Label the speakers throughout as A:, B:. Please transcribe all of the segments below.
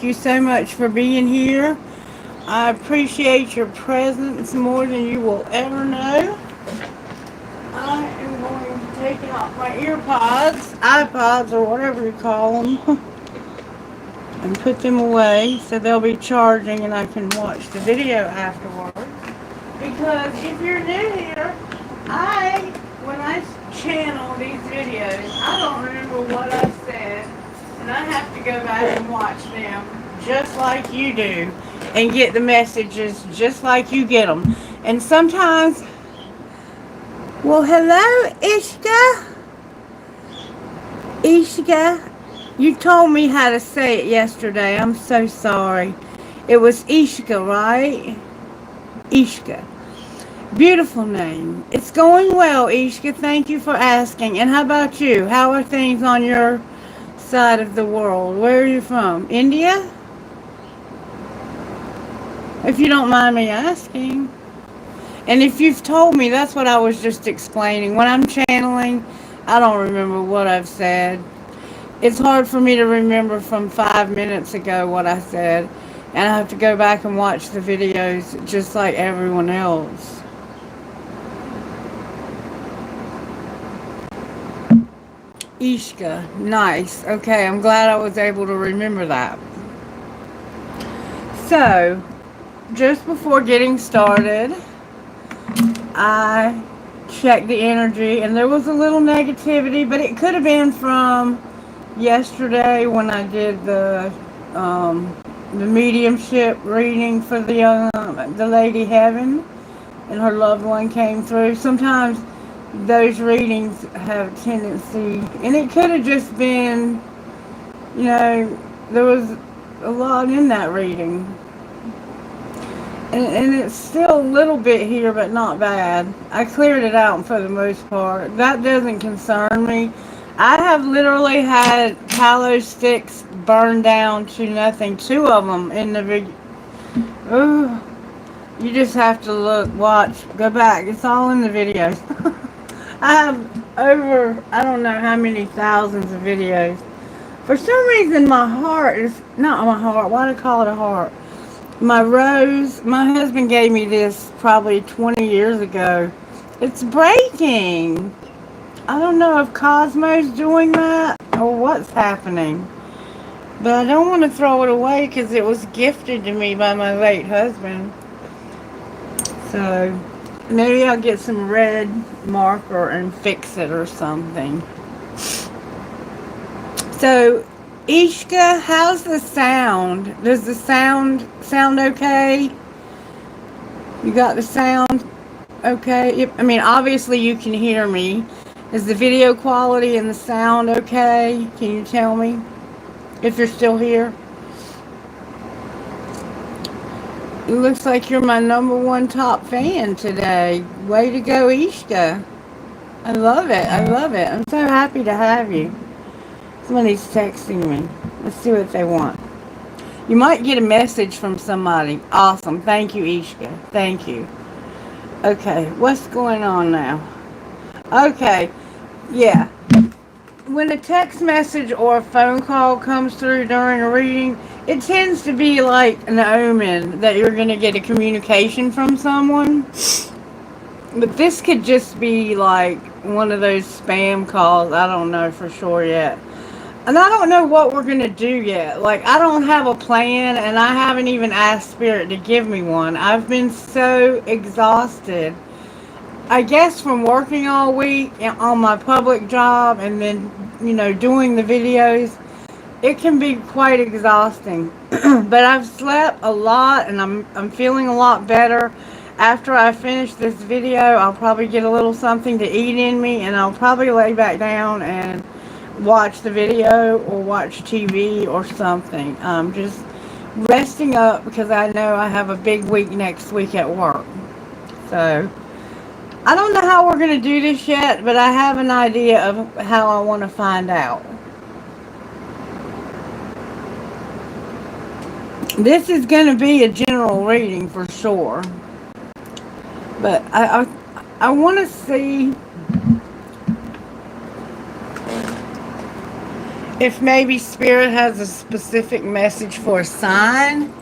A: you so much for being here. I appreciate your presence more than you will ever know. I am going to take out my earpods, iPods, or whatever you call them, and put them away so they'll be charging and I can watch the video afterwards. Because if you're new here, when I channel these videos, I don't remember what I said, and I have to go back and watch them just like you do and get the messages just like you get them. And sometimes, well, hello, Ishka. Ishka, you told me how to say it yesterday. I'm so sorry. It was Ishka, right? Ishka. Beautiful name. It's going well, Ishka. Thank you for asking. And how about you? How are things on your side of the world? Where are you from? India? If you don't mind me asking. And if you've told me, that's what I was just explaining. When I'm channeling, I don't remember what I've said. It's hard for me to remember from 5 minutes ago what I said. And I have to go back and watch the videos just like everyone else. Ishka, nice. Okay, I'm glad I was able to remember that. So, just before getting started, I checked the energy and there was a little negativity, but it could have been from yesterday when I did the mediumship reading for the Lady Heaven and her loved one came through. Sometimes those readings have a tendency, and it could have just been, there was a lot in that reading. And it's still a little bit here, but not bad. I cleared it out for the most part. That doesn't concern me. I have literally had tallow sticks burned down to nothing. 2 of them in the video. Ooh, you just have to look, watch, go back. It's all in the videos. I have over, I don't know how many thousands of videos. For some reason, my heart is, not my heart, why do I call it a heart? My rose, my husband gave me this probably 20 years ago. It's breaking. I don't know if Cosmo's doing that or what's happening. But I don't want to throw it away because it was gifted to me by my late husband. So maybe I'll get some red marker and fix it or something. So, Ishka, how's the sound? Does the sound okay? You got the sound okay? I mean, obviously you can hear me. Is the video quality and the sound okay? Can you tell me if you're still here? It looks like you're my #1 top fan today. Way to go, Ishka. I love it. I love it. I'm so happy to have you. Somebody's texting me. Let's see what they want. You might get a message from somebody. Awesome. Thank you, Ishka. Thank you. Okay, what's going on now? Okay, yeah. When a text message or a phone call comes through during a reading, it tends to be like an omen that you're going to get a communication from someone. But this could just be like one of those spam calls. I don't know for sure yet. And I don't know what we're going to do yet. Like, I don't have a plan, and I haven't even asked Spirit to give me one. I've been so exhausted. I guess from working all week on my public job and then, doing the videos, it can be quite exhausting. But I've slept a lot, and I'm feeling a lot better. After I finish this video, I'll probably get a little something to eat in me, and I'll probably lay back down and watch the video or watch TV or something. Just resting up because I know I have a big week next week at work. So I don't know how we're going to do this yet, but I have an idea of how I want to find out. This is going to be a general reading for sure. But I want to see if maybe Spirit has a specific message for a sign.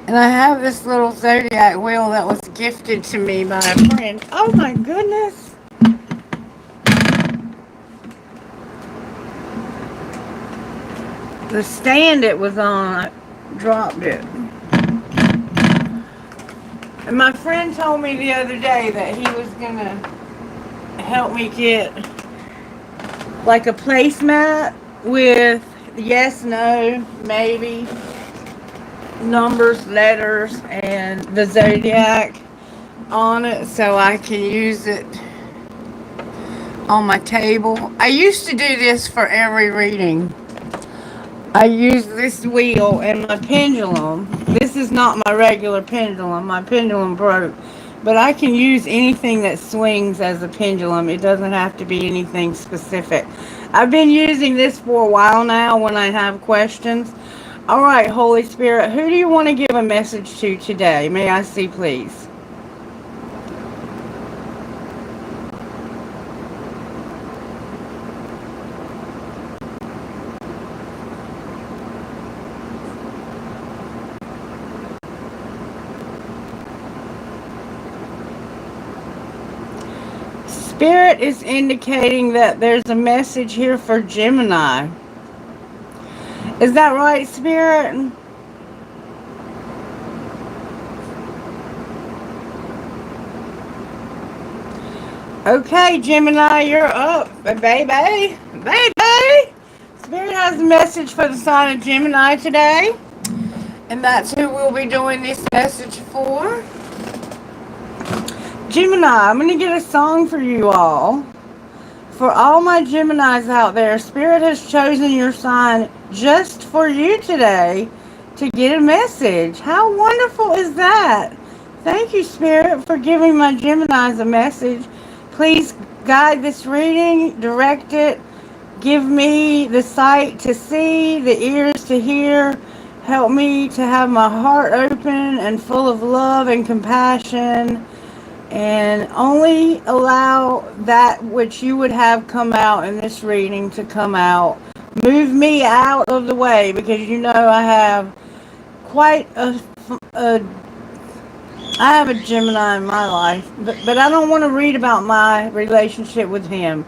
A: And I have this little zodiac wheel that was gifted to me by a friend. Oh my goodness. The stand it was on, I dropped it. And my friend told me the other day that he was going to help me get like a placemat with yes, no, maybe, numbers, letters, and the zodiac on it so I can use it on my table. I used to do this for every reading. I use this wheel and my pendulum. This is not my regular pendulum. My pendulum broke. But I can use anything that swings as a pendulum. It doesn't have to be anything specific. I've been using this for a while now when I have questions. All right, Holy Spirit, who do you want to give a message to today? May I see, please? Spirit is indicating that there's a message here for Gemini. Is that right, Spirit? Okay, Gemini, you're up, baby. Baby! Spirit has a message for the sign of Gemini today. And that's who we'll be doing this message for. Gemini, I'm going to get a song for you all. For all my Geminis out there, Spirit has chosen your sign just for you today to get a message. How wonderful is that? Thank you, Spirit, for giving my Geminis a message. Please guide this reading, direct it, give me the sight to see, the ears to hear. Help me to have my heart open and full of love and compassion, and only allow that which you would have come out in this reading to come out. Move me out of the way, because you know I have quite I have a Gemini in my life, but I don't want to read about my relationship with him.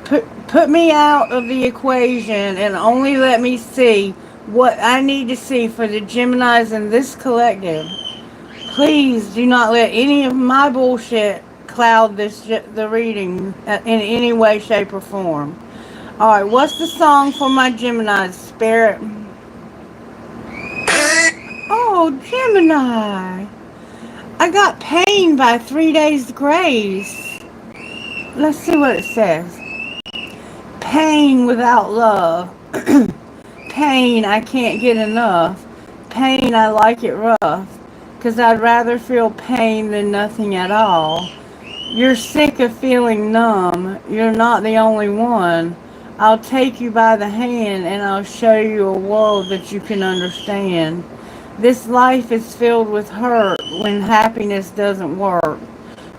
A: Put me out of the equation and only let me see what I need to see for the Geminis in this collective. Please do not let any of my bullshit cloud the reading in any way, shape, or form. Alright, what's the song for my Gemini Spirit? Oh, Gemini. I got Pain by 3 Days Grace. Let's see what it says. Pain without love. Pain, I can't get enough. Pain, I like it rough. 'Cause I'd rather feel pain than nothing at all. You're sick of feeling numb. You're not the only one. I'll take you by the hand and I'll show you a world that you can understand. This life is filled with hurt when happiness doesn't work.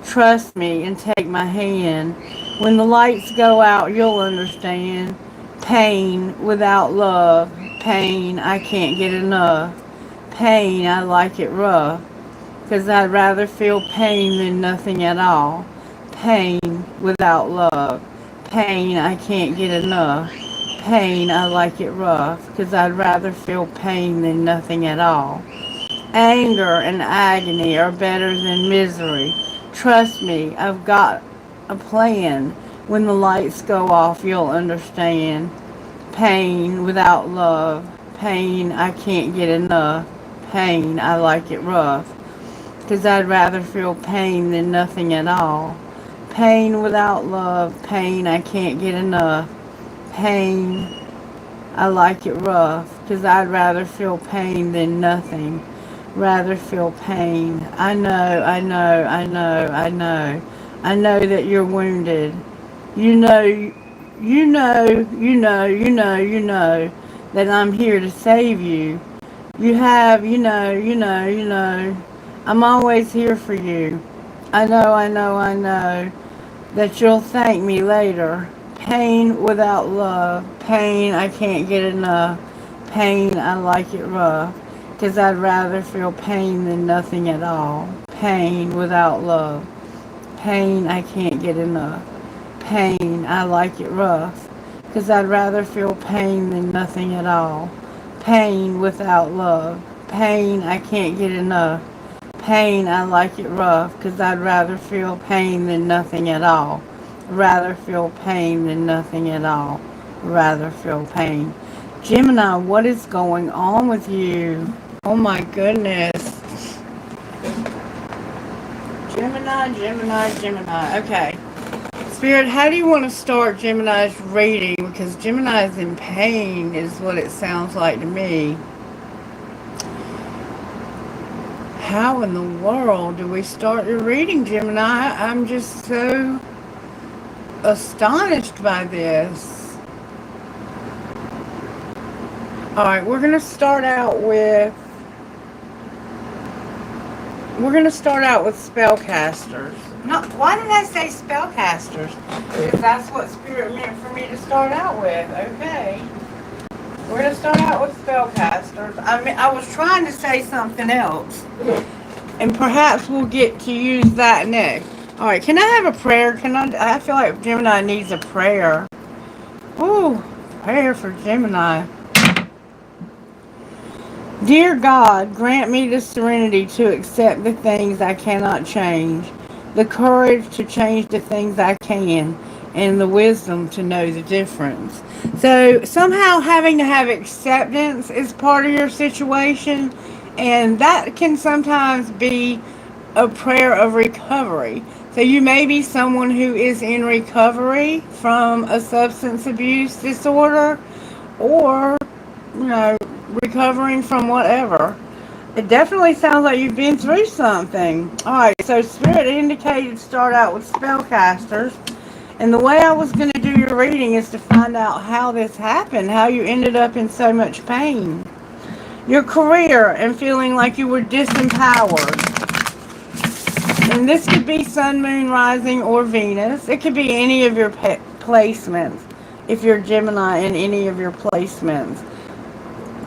A: Trust me and take my hand. When the lights go out, you'll understand. Pain without love. Pain, I can't get enough. Pain, I like it rough. 'Cause I'd rather feel pain than nothing at all. Pain without love. Pain, I can't get enough. Pain, I like it rough. 'Cause I'd rather feel pain than nothing at all. Anger and agony are better than misery. Trust me, I've got a plan. When the lights go off, you'll understand. Pain without love. Pain, I can't get enough. Pain, I like it rough. 'Cause I'd rather feel pain than nothing at all. Pain without love. Pain, I can't get enough. Pain, I like it rough. 'Cause I'd rather feel pain than nothing. Rather feel pain. I know, I know, I know, I know. I know that you're wounded. You know, you know, you know, you know, you know that I'm here to save you. You have, you know, you know, you know. I'm always here for you. I know, I know, I know that you'll thank me later. Pain without love. Pain, I can't get enough. Pain, I like it rough. 'Cause I'd rather feel pain than nothing at all. Pain without love. Pain, I can't get enough. Pain, I like it rough. 'Cause I'd rather feel pain than nothing at all. Pain without love. Pain, I can't get enough. Pain, I like it rough. 'Cause I'd rather feel pain than nothing at all. Rather feel pain than nothing at all. Rather feel pain. Gemini, what is going on with you? Oh my goodness. Gemini, Gemini, Gemini. Okay. Spirit, how do you want to start Gemini's reading? Because Gemini is in pain is what it sounds like to me. How in the world do we start your reading, Gemini? I'm just so astonished by this. Alright, we're going to start out with spellcasters. No, why did I say spellcasters? Because that's what Spirit meant for me to start out with. Okay. We're going to start out with spellcasters. I was trying to say something else. And perhaps we'll get to use that next. Alright, can I have a prayer? I feel like Gemini needs a prayer. Ooh, prayer for Gemini. Dear God, grant me the serenity to accept the things I cannot change, the courage to change the things I can, and the wisdom to know the difference. So somehow having to have acceptance is part of your situation, and that can sometimes be a prayer of recovery. So you may be someone who is in recovery from a substance abuse disorder, or, you know, recovering from whatever. It definitely sounds like you've been through something. Alright, so Spirit indicated start out with spellcasters. And the way I was going to do your reading is to find out how this happened, how you ended up in so much pain. Your career and feeling like you were disempowered. And this could be Sun, Moon, Rising, or Venus. It could be any of your placements, if you're Gemini in any of your placements.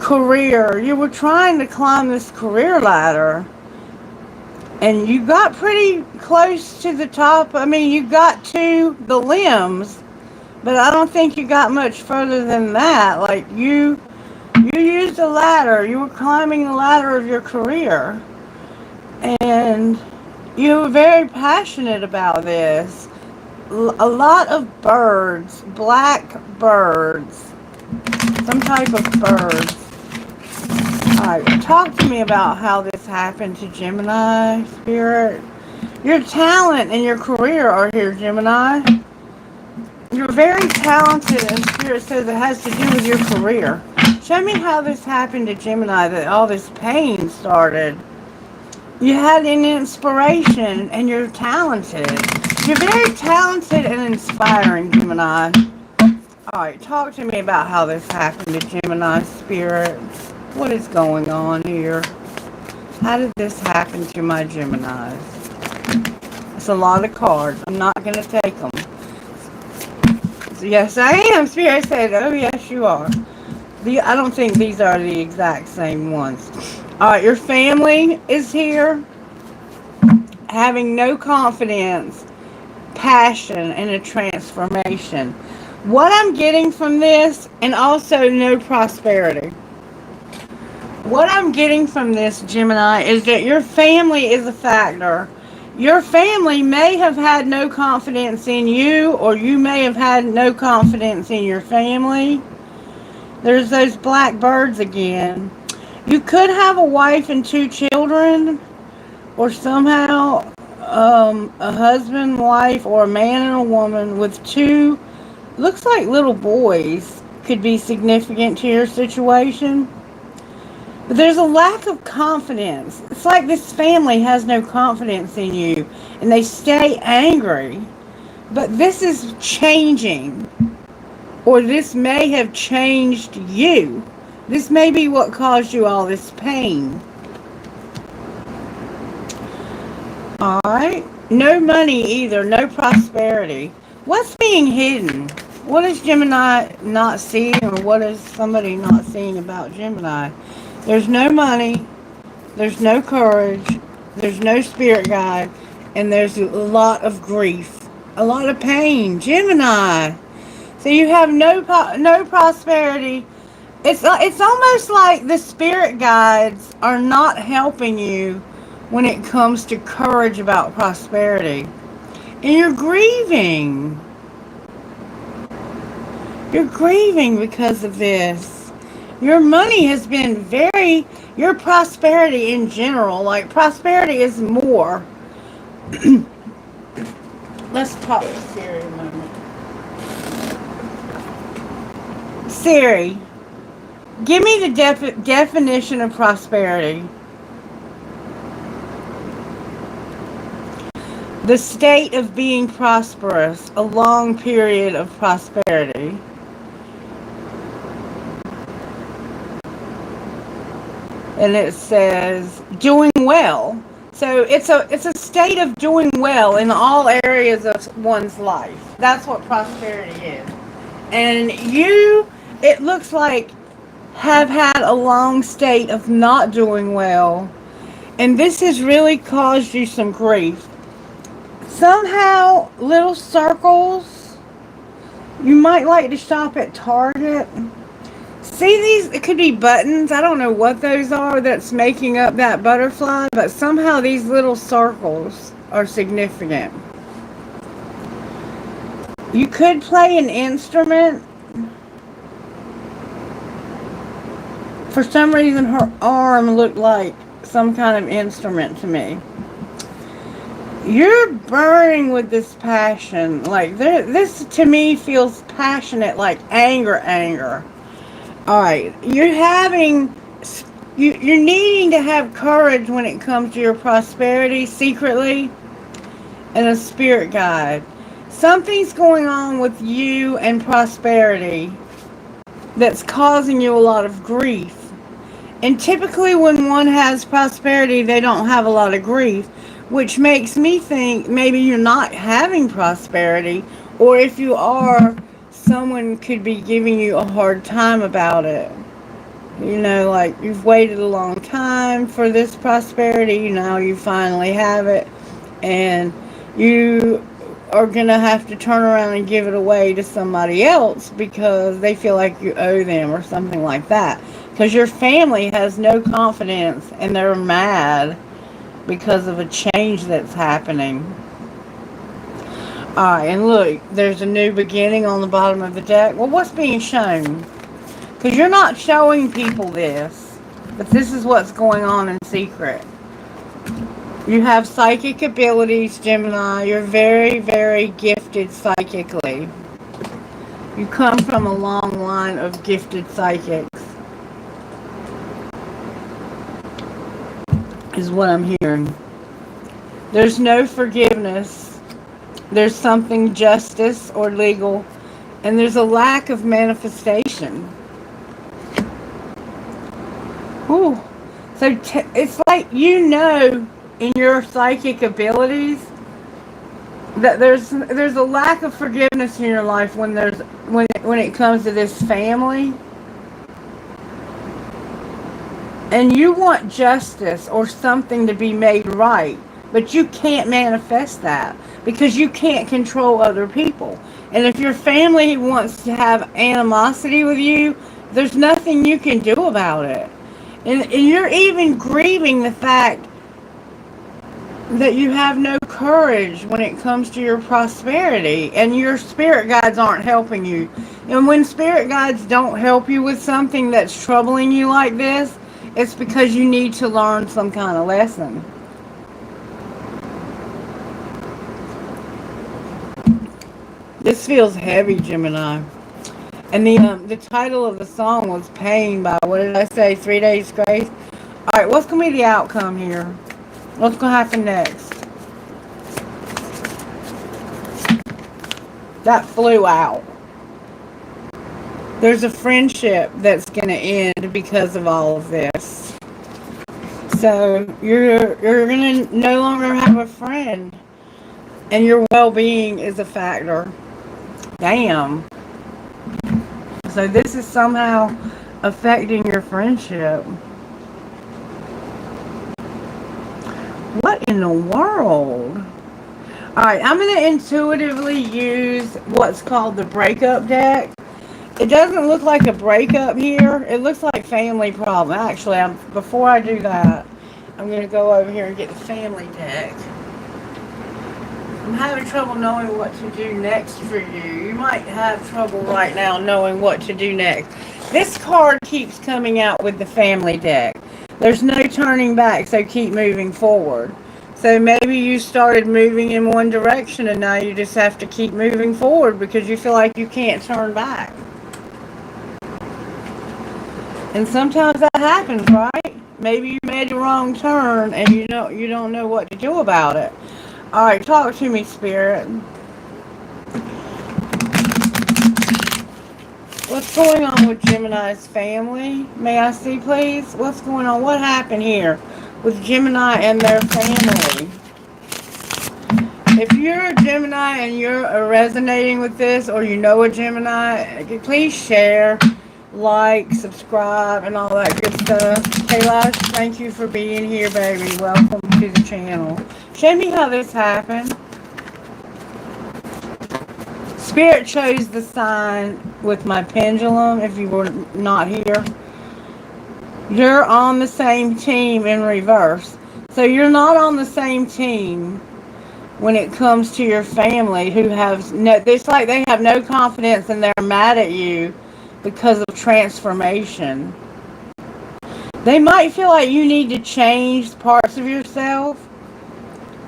A: Career. You were trying to climb this career ladder. And you got pretty close to the top. I mean, you got to the limbs. But I don't think you got much further than that. Like, you used a ladder. You were climbing the ladder of your career. And you were very passionate about this. A lot of birds. Black birds. Some type of birds. Alright, talk to me about how this happened to Gemini, Spirit. Your talent and your career are here, Gemini. You're very talented, and Spirit says it has to do with your career. Show me how this happened to Gemini, that all this pain started. You had an inspiration, and you're talented. You're very talented and inspiring, Gemini. Alright, talk to me about how this happened to Gemini, Spirit. What is going on here? How did this happen to my Geminis? It's a lot of cards. I'm not going to take them. So yes, I am. Spirit said, oh yes, you are. I don't think these are the exact same ones. Alright, your family is here. Having no confidence, passion, and a transformation. What I'm getting from this, and also no prosperity. What I'm getting from this, Gemini, is that your family is a factor. Your family may have had no confidence in you, or you may have had no confidence in your family. There's those black birds again. You could have a wife and 2 children, or somehow a husband, wife, or a man and a woman with 2, looks like little boys, could be significant to your situation. But there's a lack of confidence. It's like this family has no confidence in you, and they stay angry. But this is changing, or this may have changed you. This may be what caused you all this pain. Alright, no money either, no prosperity. What's being hidden? What is Gemini not seeing, or what is somebody not seeing about Gemini? There's no money, there's no courage, there's no spirit guide, and there's a lot of grief, a lot of pain. Gemini. So you have no prosperity. It's almost like the spirit guides are not helping you when it comes to courage about prosperity. And you're grieving. You're grieving because of this. Your money has been your prosperity in general, like prosperity is more. Let's talk to Siri a moment. Siri, give me the definition of prosperity. The state of being prosperous, a long period of prosperity. And it says doing well. So it's a state of doing well in all areas of one's life. That's what prosperity is. And you, it looks like, have had a long state of not doing well. And this has really caused you some grief. Somehow, little circles. You might like to shop at Target. See these? It could be buttons. I don't know what those are that's making up that butterfly, but somehow these little circles are significant. You could play an instrument. For some reason, her arm looked like some kind of instrument to me. You're burning with this passion. Like, this to me feels passionate, like anger. Alright, you're needing to have courage when it comes to your prosperity secretly, and a spirit guide. Something's going on with you and prosperity that's causing you a lot of grief. And typically when one has prosperity, they don't have a lot of grief, which makes me think maybe you're not having prosperity, or if you are, someone could be giving you a hard time about it. You know, like you've waited a long time for this prosperity, now you finally have it, and you are going to have to turn around and give it away to somebody else because they feel like you owe them or something like that. Because your family has no confidence and they're mad because of a change that's happening. Alright, and look, there's a new beginning on the bottom of the deck. Well, what's being shown? Because you're not showing people this, but this is what's going on in secret. You have psychic abilities, Gemini. You're very, very gifted psychically. You come from a long line of gifted psychics, is what I'm hearing. There's no forgiveness. There's something justice or legal, and there's a lack of manifestation. Ooh. So it's like, you know, in your psychic abilities that there's a lack of forgiveness in your life when it comes to this family. And you want justice or something to be made right, but you can't manifest that because you can't control other people. And if your family wants to have animosity with you, there's nothing you can do about it. And you're even grieving the fact that you have no courage when it comes to your prosperity, and your spirit guides aren't helping you. And when spirit guides don't help you with something that's troubling you like this, it's because you need to learn some kind of lesson. This feels heavy, Gemini. And the title of the song was Pain by, what did I say, 3 Days Grace? Alright, what's going to be the outcome here? What's going to happen next? That flew out. There's a friendship that's going to end because of all of this. So you're going to no longer have a friend. And your well-being is a factor. Damn. So this is somehow affecting your friendship. What in the world? Alright, I'm going to intuitively use what's called the breakup deck. It doesn't look like a breakup here. It looks like family problem. Actually, before I do that, I'm going to go over here and get the family deck. I'm having trouble knowing what to do next for you. You might have trouble right now knowing what to do next. This card keeps coming out with the family deck. There's no turning back, so keep moving forward. So maybe you started moving in one direction and now you just have to keep moving forward because you feel like you can't turn back. And sometimes that happens, right? Maybe you made the wrong turn and you don't know what to do about it. Alright, talk to me, Spirit. What's going on with Gemini's family? May I see, please? What's going on? What happened here with Gemini and their family? If you're a Gemini and you're resonating with this, or you know a Gemini, please share, like, subscribe, and all that good stuff. Kayla, thank you for being here, baby. Welcome to the channel. Show me how this happened. Spirit chose the sign with my pendulum, if you were not here. You're on the same team in reverse. So you're not on the same team when it comes to your family who have no, it's like they have no confidence and they're mad at you because of transformation. They might feel like you need to change parts of yourself,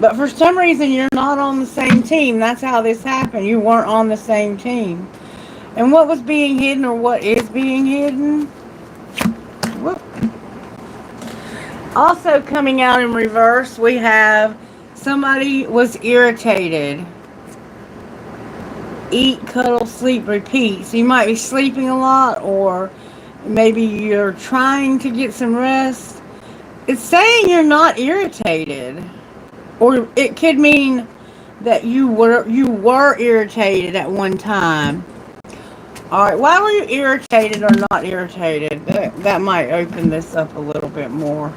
A: but for some reason you're not on the same team. That's how this happened. You weren't on the same team. And what was being hidden, or what is being hidden? Whoop. Also coming out in reverse, we have somebody was irritated. Eat, cuddle, sleep, repeat. So you might be sleeping a lot, or maybe you're trying to get some rest. It's saying you're not irritated. Or it could mean that you were irritated at one time. Alright, why were you irritated or not irritated? That might open this up a little bit more.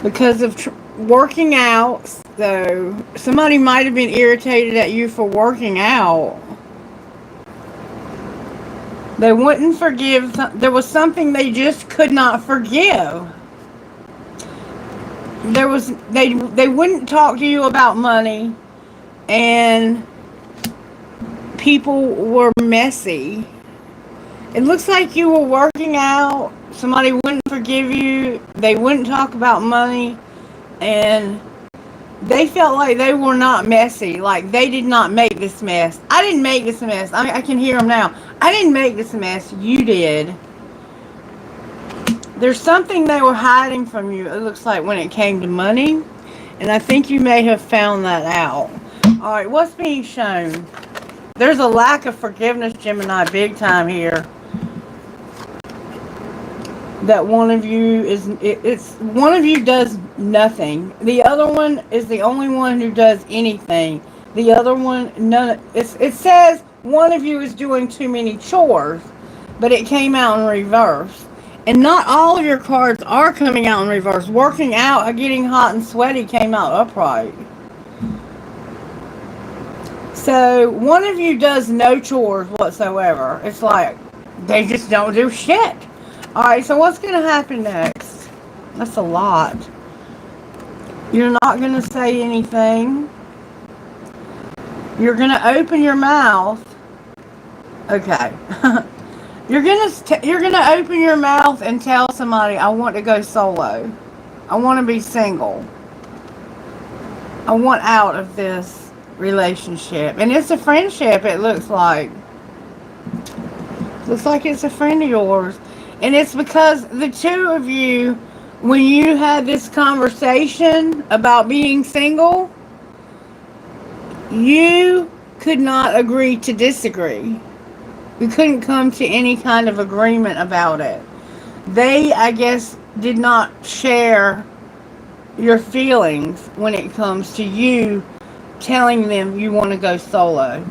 A: Because of working out, so somebody might have been irritated at you for working out. They wouldn't forgive. There was something they just could not forgive. They wouldn't talk to you about money, and people were messy. It looks like you were working out. Somebody wouldn't forgive you. They wouldn't talk about money, and they felt like they were not messy. Like they did not make this mess. I didn't make this mess. I can hear them now. I didn't make this mess. You did. There's something they were hiding from you, it looks like, when it came to money. And I think you may have found that out. Alright, what's being shown? There's a lack of forgiveness, Gemini, big time here. That one of you is, one of you does nothing. The other one is the only one who does anything. The other one, none. It says one of you is doing too many chores, but it came out in reverse. And not all of your cards are coming out in reverse. Working out, getting hot and sweaty came out upright. So, one of you does no chores whatsoever. It's like, they just don't do shit. Alright, so what's going to happen next? That's a lot. You're not going to say anything. You're going to open your mouth. Okay. You're gonna open your mouth and tell somebody, I want to go solo. I want to be single. I want out of this relationship. And it's a friendship, it looks like. Looks like it's a friend of yours. And it's because the two of you, when you had this conversation about being single, you could not agree to disagree. You couldn't come to any kind of agreement about it. They, I guess, did not share your feelings when it comes to you telling them you want to go solo.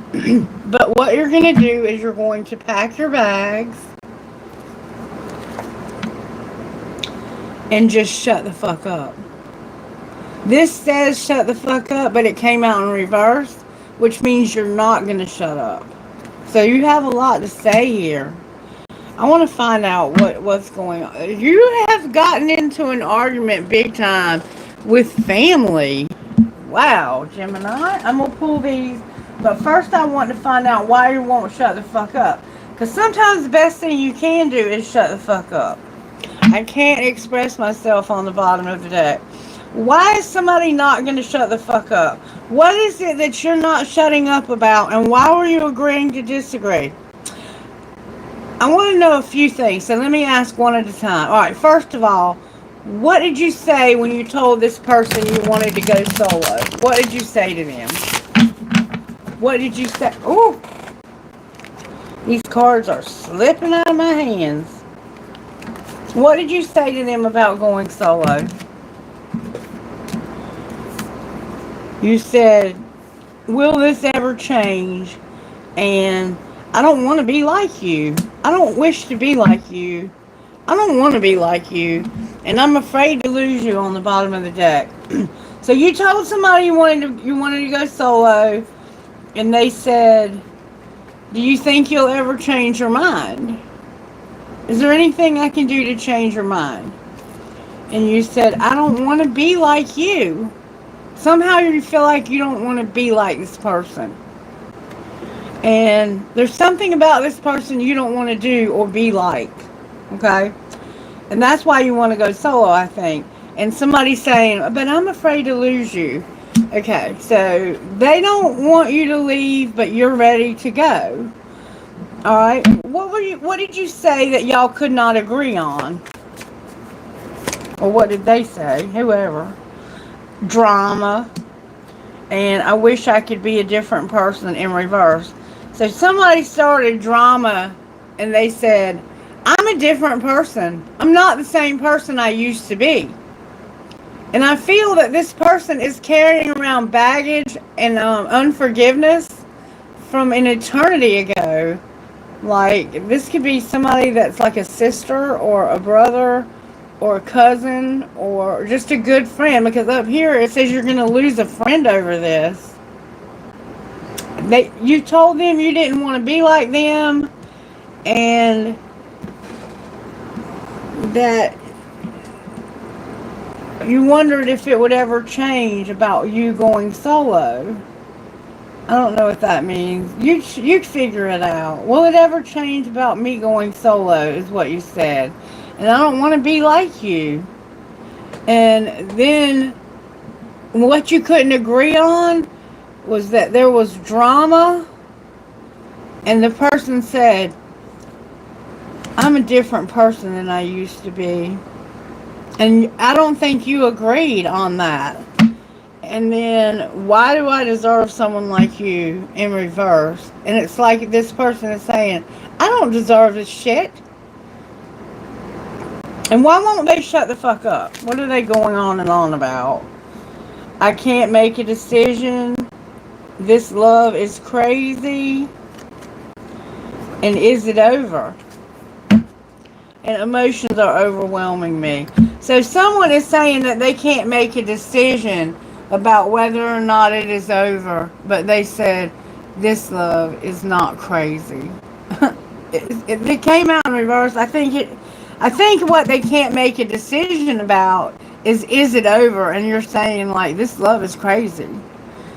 A: But what you're going to do is you're going to pack your bags and just shut the fuck up. This says shut the fuck up, but it came out in reverse, which means you're not going to shut up. So you have a lot to say here. I want to find out what's going on. You have gotten into an argument big time with family. Wow, Gemini. I'm going to pull these. But first I want to find out why you won't shut the fuck up. Because sometimes the best thing you can do is shut the fuck up. I can't express myself on the bottom of the deck. Why is somebody not going to shut the fuck up? What is it that you're not shutting up about? And why were you agreeing to disagree? I want to know a few things, so let me ask one at a time. Alright, first of all, what did you say when you told this person you wanted to go solo? What did you say to them? What did you say? Ooh! These cards are slipping out of my hands. What did you say to them about going solo? You said, will this ever change? And I don't want to be like you. I don't wish to be like you. I don't want to be like you. And I'm afraid to lose you on the bottom of the deck. So you told somebody you wanted to go solo. And they said, do you think you'll ever change your mind? Is there anything I can do to change your mind? And you said, I don't want to be like you. Somehow you feel like you don't want to be like this person. And there's something about this person you don't want to do or be like. Okay? And that's why you want to go solo, I think. And somebody's saying, but I'm afraid to lose you. Okay, so they don't want you to leave, but you're ready to go. Alright? What did you say that y'all could not agree on? Or what did they say? Whoever. Drama. And I wish I could be a different person in reverse. So somebody started drama and they said, I'm a different person. I'm not the same person I used to be. And I feel that this person is carrying around baggage and unforgiveness from an eternity ago. Like, this could be somebody that's like a sister or a brother or a cousin or just a good friend. Because up here it says you're going to lose a friend over this. You told them you didn't want to be like them, and that you wondered if it would ever change about you going solo. I don't know what that means. You'd figure it out. Will it ever change about me going solo, is what you said. And I don't want to be like you. And then what you couldn't agree on was that there was drama, and the person said, I'm a different person than I used to be. And I don't think you agreed on that. And then, why do I deserve someone like you, in reverse? And it's like this person is saying, I don't deserve this shit. And why won't they shut the fuck up? What are they going on and on about? I can't make a decision. This love is crazy. And is it over? And emotions are overwhelming me. So someone is saying that they can't make a decision about whether or not it is over. But they said, this love is not crazy. It came out in reverse. I think what they can't make a decision about is it over? And you're saying, like, this love is crazy.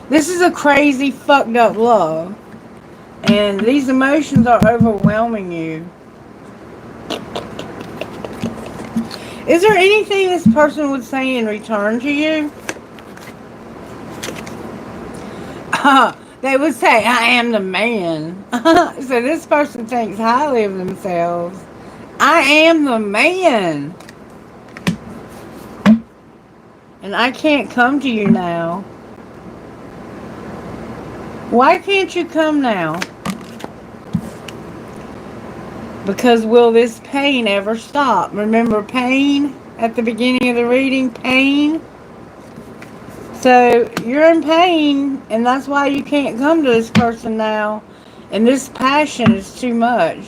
A: This is a crazy, fucked up love. And these emotions are overwhelming you. Is there anything this person would say in return to you? They would say, I am the man. So this person thinks highly of themselves. I am the man. And I can't come to you now. Why can't you come now? Because will this pain ever stop? Remember pain at the beginning of the reading? Pain. So you're in pain, and that's why you can't come to this person now. And this passion is too much.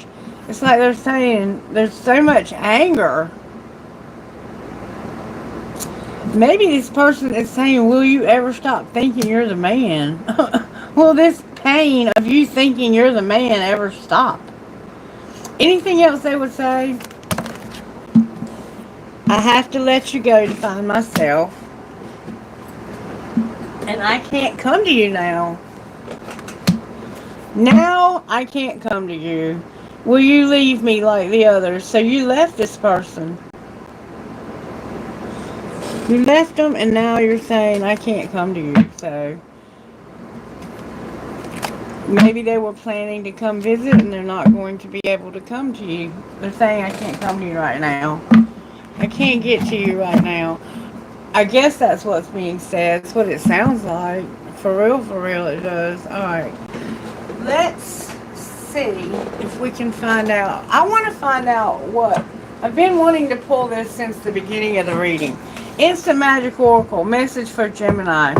A: It's like they're saying there's so much anger. Maybe this person is saying, will you ever stop thinking you're the man? Will this pain of you thinking you're the man ever stop? Anything else they would say? I have to let you go to find myself. And I can't come to you now. Now I can't come to you. Will you leave me like the others? So you left this person. You left them, and now you're saying I can't come to you. So maybe they were planning to come visit, and they're not going to be able to come to you. They're saying I can't come to you right now. I can't get to you right now. I guess that's what's being said. That's what it sounds like. For real it does. Alright. Let's see if we can find out. I want to find out what. I've been wanting to pull this since the beginning of the reading. Instant Magic Oracle. Message for Gemini.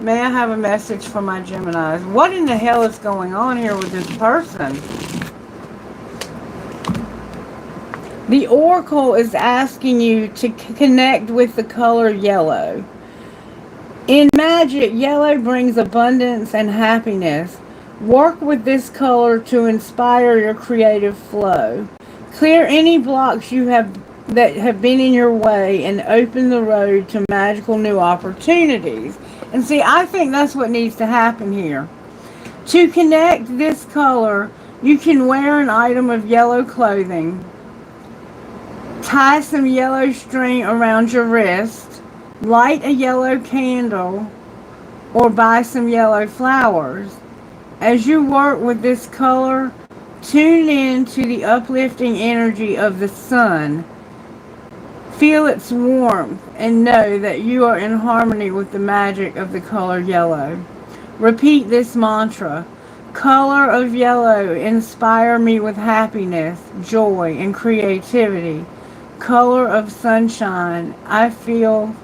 A: May I have a message for my Geminis? What in the hell is going on here with this person? The Oracle is asking you to connect with the color yellow. In magic, yellow brings abundance and happiness. Work with this color to inspire your creative flow. Clear any blocks you have that have been in your way and open the road to magical new opportunities. And see, I think that's what needs to happen here. To connect this color, you can wear an item of yellow clothing. Tie some yellow string around your wrist. Light a yellow candle or buy some yellow flowers. As you work with this color, tune in to the uplifting energy of the sun. Feel its warmth and know that you are in harmony with the magic of the color yellow. Repeat this mantra. Color of yellow, inspire me with happiness, joy, and creativity. Color of sunshine, I feel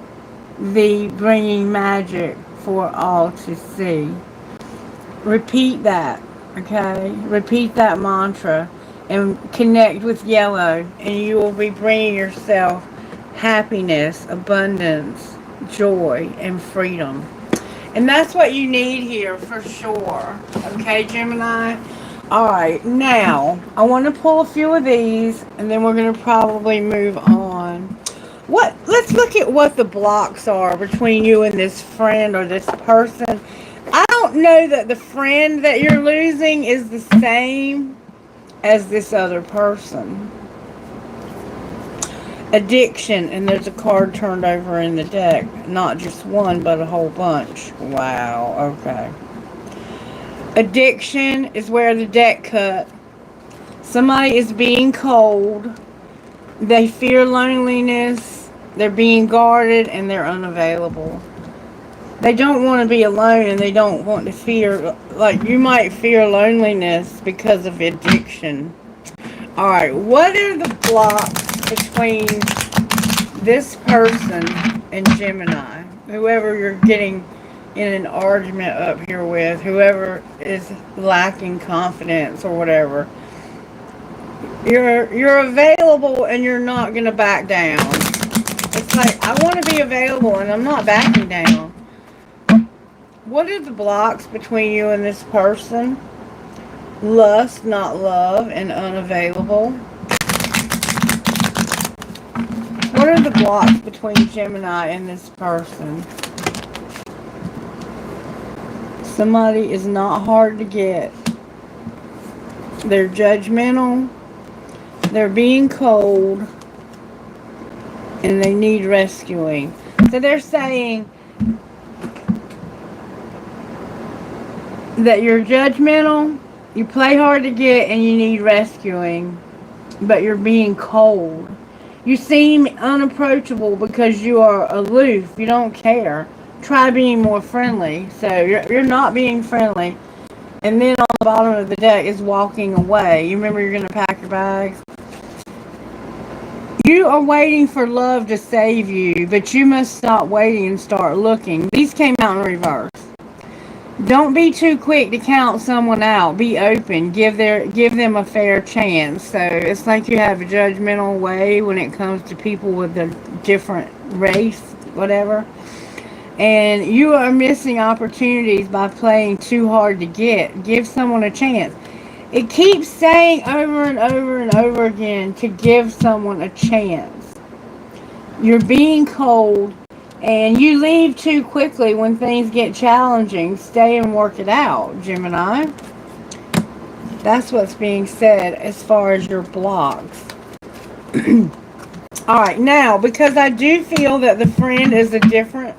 A: thee bringing magic for all to see. Repeat that, okay? Repeat that mantra and connect with yellow, and you will be bringing yourself happiness, abundance, joy, and freedom. And that's what you need here for sure. Okay, Gemini? Alright, now, I want to pull a few of these, and then we're going to probably move on. Let's look at what the blocks are between you and this friend or this person. I don't know that the friend that you're losing is the same as this other person. Addiction, and there's a card turned over in the deck. Not just one, but a whole bunch. Wow, okay. Addiction is where the deck cut. Somebody is being cold. They fear loneliness. They're being guarded, and they're unavailable. They don't want to be alone, and they don't want to fear, like you might fear loneliness because of addiction. Alright, what are the blocks between this person and Gemini? Whoever you're getting in an argument up here with, whoever is lacking confidence or whatever. You're available and you're not going to back down. It's like, I want to be available and I'm not backing down. What are the blocks between you and this person? Lust, not love, and unavailable. What are the blocks between Gemini and this person? Somebody is not hard to get. They're judgmental. They're being cold. And they need rescuing. So they're saying that you're judgmental, you play hard to get, and you need rescuing. But you're being cold. You seem unapproachable because you are aloof. You don't care. Try being more friendly. So you're not being friendly. And then on the bottom of the deck is walking away. You remember you're going to pack your bags? You You are waiting for love to save you, but you must stop waiting and start looking. These came out in reverse. Don't be too quick to count someone out. Be open. Give them a fair chance. So it's like you have a judgmental way when it comes to people with a different race, whatever. And you are missing opportunities by playing too hard to get. Give someone a chance. It keeps saying over and over and over again to give someone a chance. You're being cold. And you leave too quickly when things get challenging. Stay and work it out, Gemini. That's what's being said as far as your blocks. Alright, now, because I do feel that the friend is a different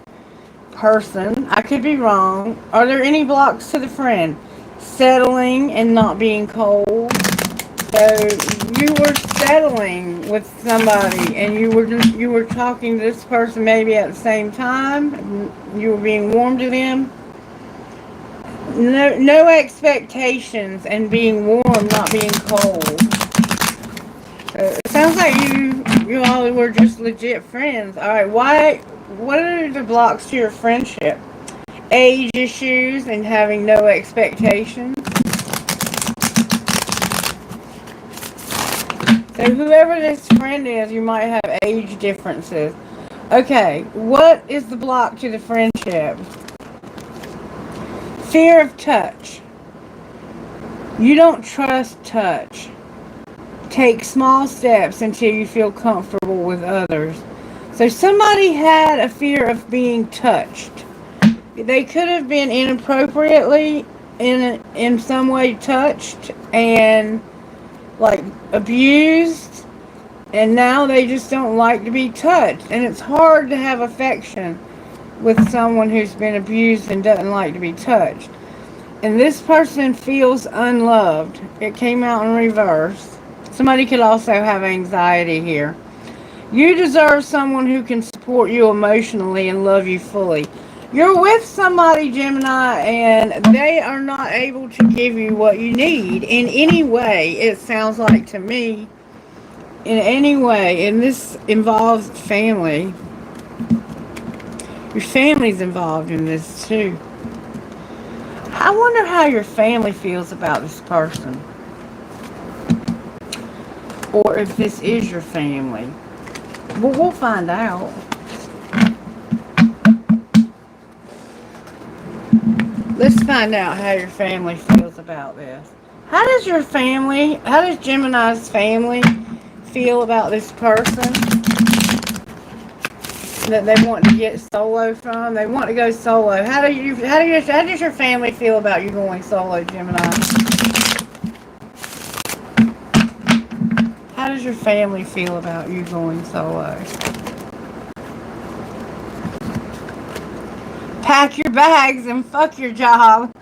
A: person. I could be wrong. Are there any blocks to the friend? Settling and not being cold. So you were settling with somebody, and you were talking to this person maybe at the same time. You were being warm to them. No expectations, and being warm, not being cold. So it sounds like you all were just legit friends. All right, what are the blocks to your friendship? Age issues and having no expectations. So whoever this friend is, you might have age differences. Okay, what is the block to the friendship? Fear of touch. You don't trust touch. Take small steps until you feel comfortable with others. So somebody had a fear of being touched. They could have been inappropriately in some way touched and like abused, and now they just don't like to be touched. And it's hard to have affection with someone who's been abused and doesn't like to be touched. And this person feels unloved. It came out in reverse. Somebody could also have anxiety here. You deserve someone who can support you emotionally and love you fully. You're with somebody, Gemini, and they are not able to give you what you need in any way, it sounds like to me. In any way. And this involves family. Your family's involved in this too. I wonder how your family feels about this person. Or if this is your family. Well, we'll find out. Let's find out how your family feels about this. How does Gemini's family feel about this person that they want to get solo from? They want to go solo. How does your family feel about you going solo, Gemini? How does your family feel about you going solo? Pack your bags and fuck your job.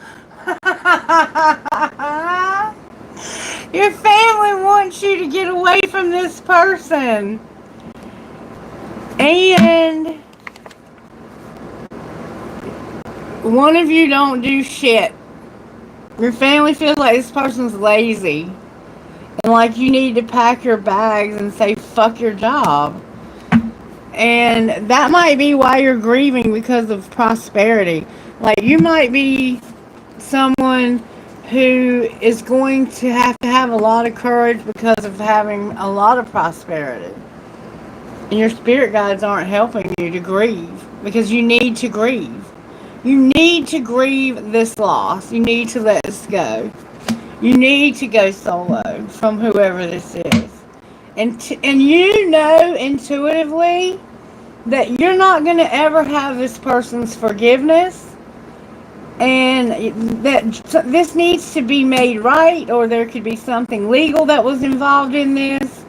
A: Your family wants you to get away from this person. And one of you don't do shit. Your family feels like this person's lazy. And like you need to pack your bags and say fuck your job. And that might be why you're grieving, because of prosperity. Like you might be someone who is going to have a lot of courage because of having a lot of prosperity. And your spirit guides aren't helping you to grieve, because you need to grieve. You need to grieve this loss. You need to let this go. You need to go solo from whoever this is. And you know intuitively that you're not going to ever have this person's forgiveness, and that this needs to be made right, or there could be something legal that was involved in this,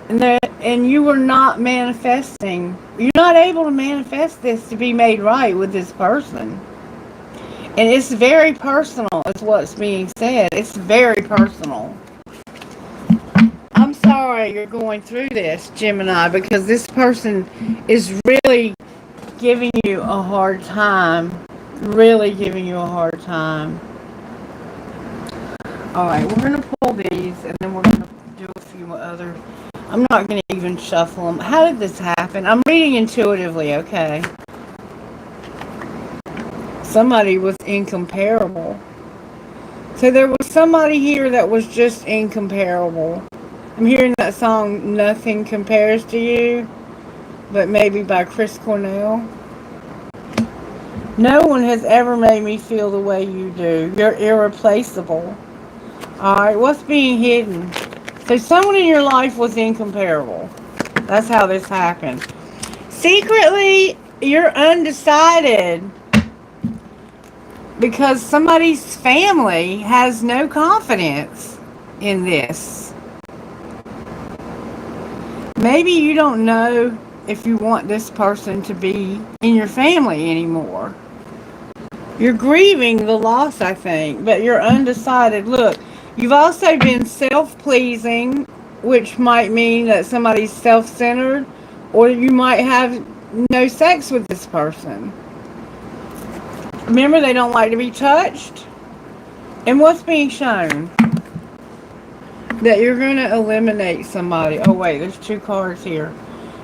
A: and you were not manifesting. You're not able to manifest this to be made right with this person. And it's very personal, is what's being said. It's very personal. I'm sorry you're going through this, Gemini, because this person is really giving you a hard time. Really giving you a hard time. Alright, we're going to pull these, and then we're going to do a few other I'm not going to even shuffle them. How did this happen? I'm reading intuitively, okay. Somebody was incomparable. So there was somebody here that was just incomparable. I'm hearing that song, Nothing Compares to You, but maybe by Chris Cornell. No one has ever made me feel the way you do. You're irreplaceable. Alright, what's being hidden? So someone in your life was incomparable. That's how this happened. Secretly, you're undecided because somebody's family has no confidence in this. Maybe you don't know if you want this person to be in your family anymore. You're grieving the loss, I think, but you're undecided. Look, you've also been self-pleasing, which might mean that somebody's self-centered, or you might have no sex with this person. Remember, they don't like to be touched. And what's being shown? That you're going to eliminate somebody. Oh, wait, there's 2 cards here.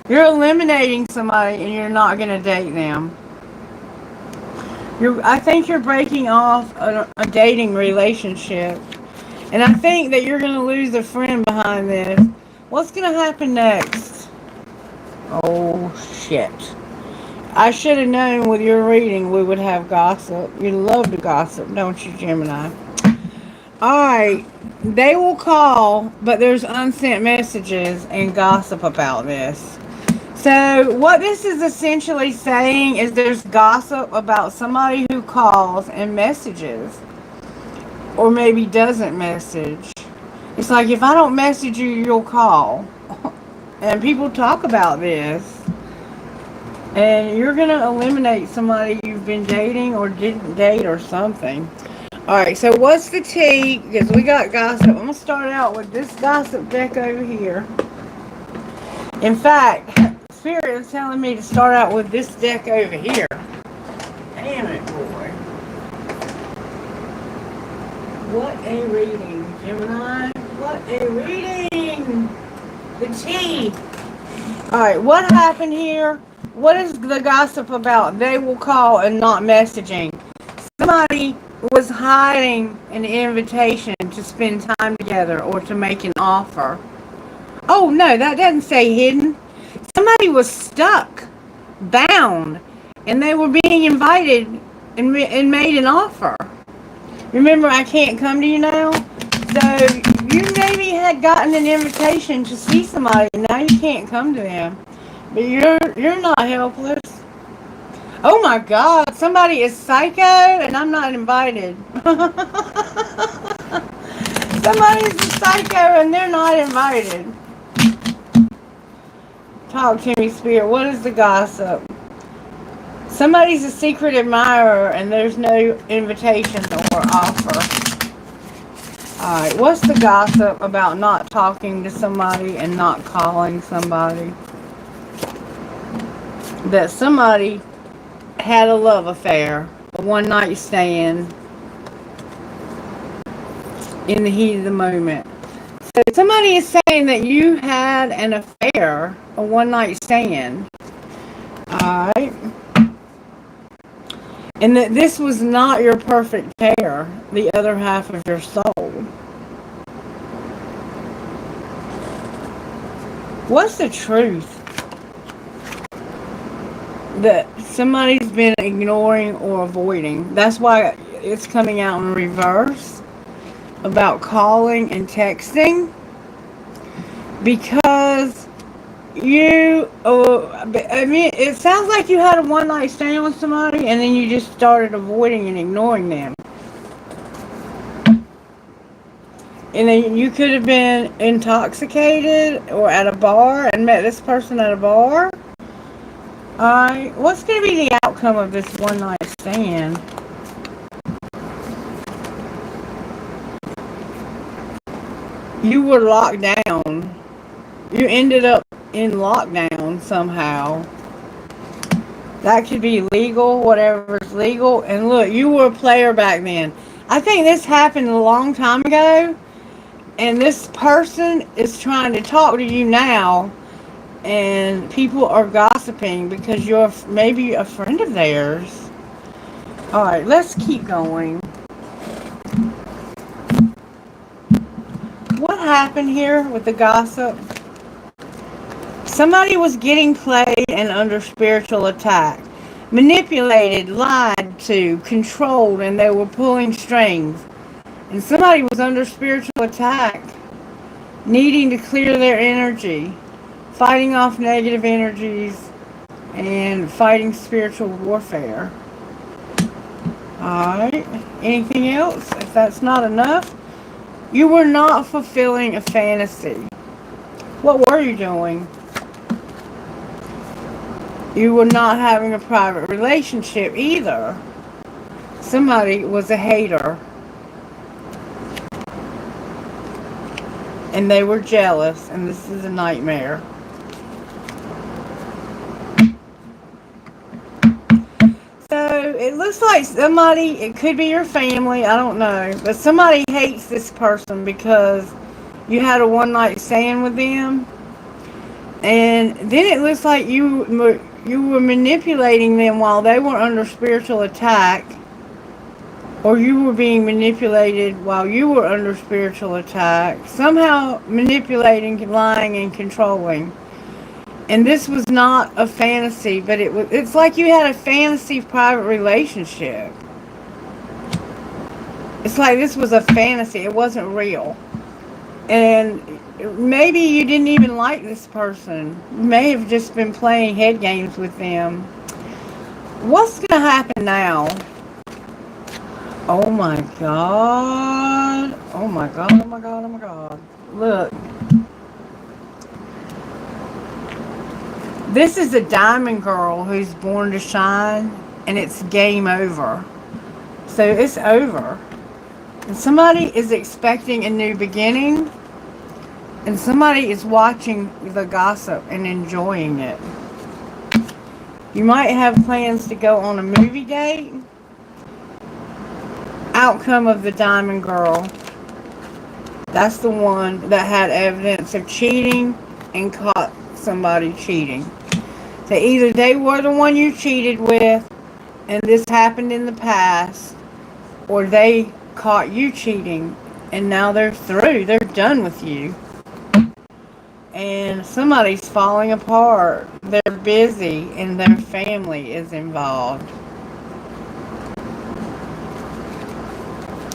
A: You're eliminating somebody and you're not going to date them. I think you're breaking off a dating relationship. And I think that you're going to lose a friend behind this. What's going to happen next? Oh, shit. I should have known with your reading we would have gossip. You love to gossip, don't you, Gemini? Alright. They will call, but there's unsent messages and gossip about this. So what this is essentially saying is there's gossip about somebody who calls and messages. Or maybe doesn't message. It's like, if I don't message you, you'll call. And people talk about this. And you're going to eliminate somebody you've been dating or didn't date or something. Alright, so what's the tea? Because we got gossip. I'm going to start out with this gossip deck over here. In fact, Spirit is telling me to start out with this deck over here. Damn it, boy. What a reading, Gemini. What a reading. The tea. Alright, what happened here? What is the gossip about? They will call and not messaging. Somebody was hiding an invitation to spend time together or to make an offer. Oh, no, that doesn't say hidden. Somebody was stuck, bound, and they were being invited and made an offer. Remember, I can't come to you now? So, you maybe had gotten an invitation to see somebody, and now you can't come to them. But you're not helpless. Oh my God, somebody is psycho, and I'm not invited. Somebody's a psycho, and they're not invited. Talk to me, Spirit. What is the gossip? Somebody's a secret admirer and there's no invitation or offer. Alright, what's the gossip about not talking to somebody and not calling somebody? That somebody had a love affair, a one-night stand in the heat of the moment. So somebody is saying that you had an affair, a one-night stand. Alright. And that this was not your perfect pair, the other half of your soul. What's the truth? That somebody's been ignoring or avoiding. That's why it's coming out in reverse. About calling and texting. Because you, I mean, it sounds like you had a one-night stand with somebody and then you just started avoiding and ignoring them. And then you could have been intoxicated or at a bar and met this person at a bar. Alright, what's going to be the outcome of this one-night stand? You were locked down. You ended up in lockdown somehow. That could be legal, whatever's legal. And look, you were a player back then. I think this happened a long time ago. And this person is trying to talk to you now, and people are gossiping because you're maybe a friend of theirs. Alright, let's keep going. What happened here with the gossip? Somebody was getting played and under spiritual attack. Manipulated, lied to, controlled, and they were pulling strings. And somebody was under spiritual attack, needing to clear their energy, fighting off negative energies, and fighting spiritual warfare. Alright, anything else? If that's not enough, you were not fulfilling a fantasy. What were you doing? You were not having a private relationship either. Somebody was a hater. And they were jealous, and this is a nightmare. So, it looks like somebody, it could be your family, I don't know, but somebody hates this person because you had a one-night stand with them. And then it looks like you were manipulating them while they were under spiritual attack. Or you were being manipulated while you were under spiritual attack. Somehow manipulating, lying, and controlling. And this was not a fantasy, but it's like you had a fantasy private relationship. It's like this was a fantasy. It wasn't real. And maybe you didn't even like this person. You may have just been playing head games with them. What's going to happen now? Oh my God. Oh my God, oh my God, oh my God. Look. This is a diamond girl who's born to shine, and it's game over. So it's over. And somebody is expecting a new beginning, and somebody is watching the gossip and enjoying it. You might have plans to go on a movie date. Outcome of the diamond girl. That's the one that had evidence of cheating and caught somebody cheating. So either they were the one you cheated with and this happened in the past, or they caught you cheating and now they're through. They're done with you. And somebody's falling apart. They're busy and their family is involved.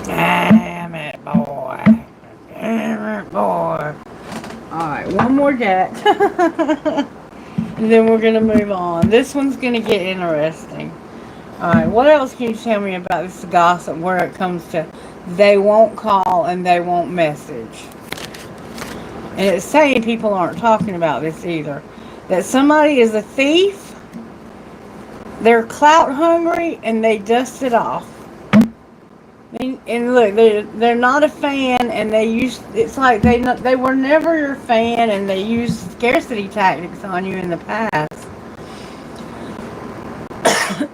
A: Damn it, boy. Damn it, boy. Alright, one more deck. And then we're going to move on. This one's going to get interesting. Alright, what else can you tell me about this gossip where it comes to they won't call and they won't message? And it's saying people aren't talking about this either. That somebody is a thief, they're clout hungry, and they dust it off. And look, they're not a fan, and it's like they were never your fan, and they used scarcity tactics on you in the past.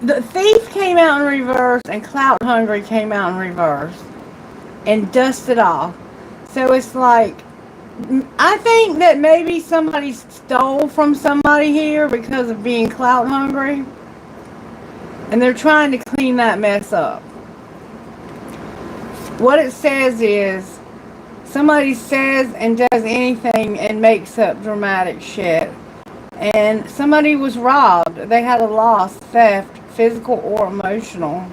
A: The thief came out in reverse, and clout hungry came out in reverse, and dusted off. So it's like, I think that maybe somebody stole from somebody here because of being clout hungry, and they're trying to clean that mess up. What it says is, somebody says and does anything and makes up dramatic shit. And somebody was robbed. They had a loss, theft, physical or emotional.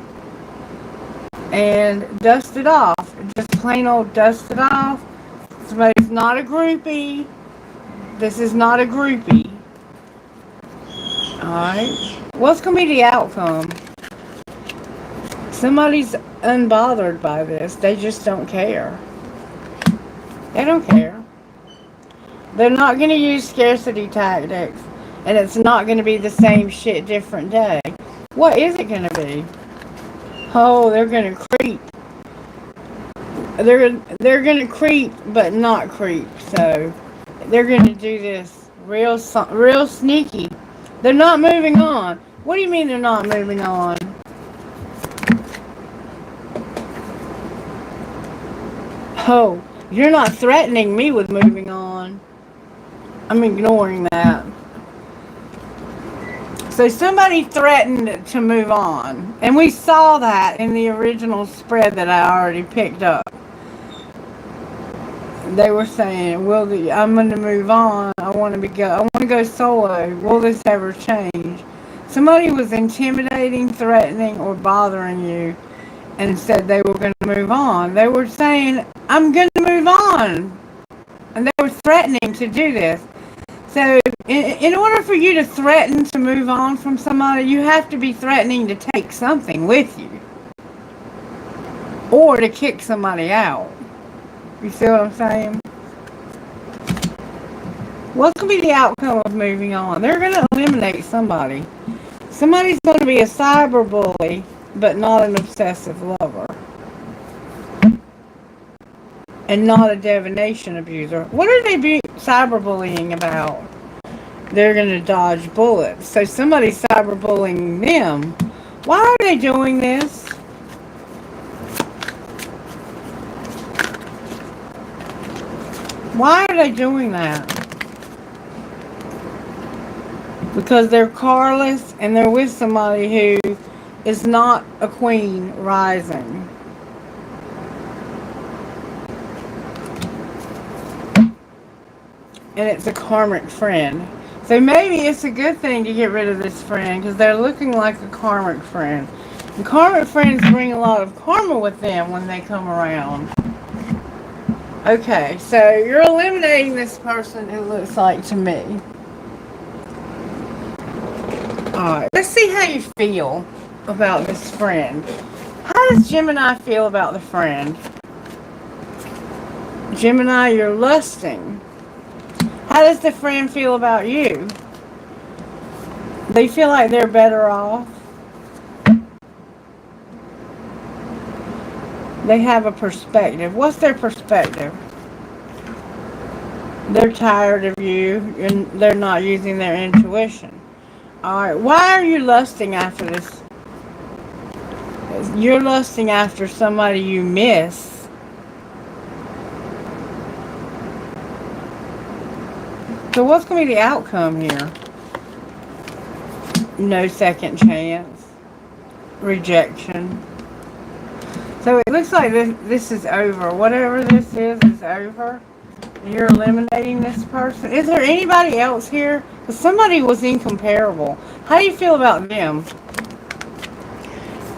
A: And dusted off. Just plain old dusted off. Somebody's not a groupie. This is not a groupie. Alright. What's going to be the outcome? Somebody's unbothered by this. They just don't care. They don't care. They're not going to use scarcity tactics. And it's not going to be the same shit different day. What is it going to be? Oh, they're going to creep. They're going to creep, but not creep. So, they're going to do this real sneaky. They're not moving on. What do you mean they're not moving on? Oh, You're not threatening me with moving on. I'm ignoring that. So somebody threatened to move on. And we saw that in the original spread that I already picked up. They were saying, I'm going to move on. I want to go solo. Will this ever change? Somebody was intimidating, threatening, or bothering you and said they were going to move on. They were saying, I'm going to move on. And they were threatening to do this. So, in order for you to threaten to move on from somebody, you have to be threatening to take something with you. Or to kick somebody out. You see what I'm saying? What's going to be the outcome of moving on? They're going to eliminate somebody. Somebody's going to be a cyberbully, but not an obsessive lover. And not a divination abuser. What are they cyberbullying about? They're going to dodge bullets. So somebody's cyberbullying them. Why are they doing this? Why are they doing that? Because they're carless and they're with somebody who is not a queen rising. And it's a karmic friend. So maybe it's a good thing to get rid of this friend because they're looking like a karmic friend. And karmic friends bring a lot of karma with them when they come around. Okay, so you're eliminating this person, it looks like to me. Alright, let's see how you feel about this friend. How does Gemini feel about the friend? Gemini, you're lusting. How does the friend feel about you? They feel like they're better off. They have a perspective. What's their perspective? They're tired of you and they're not using their intuition. Alright, why are you lusting after this? You're lusting after somebody you miss. So what's going to be the outcome here? No second chance. Rejection. So it looks like this is over. Whatever this is over. You're eliminating this person. Is there anybody else here? Because somebody was incomparable. How do you feel about them?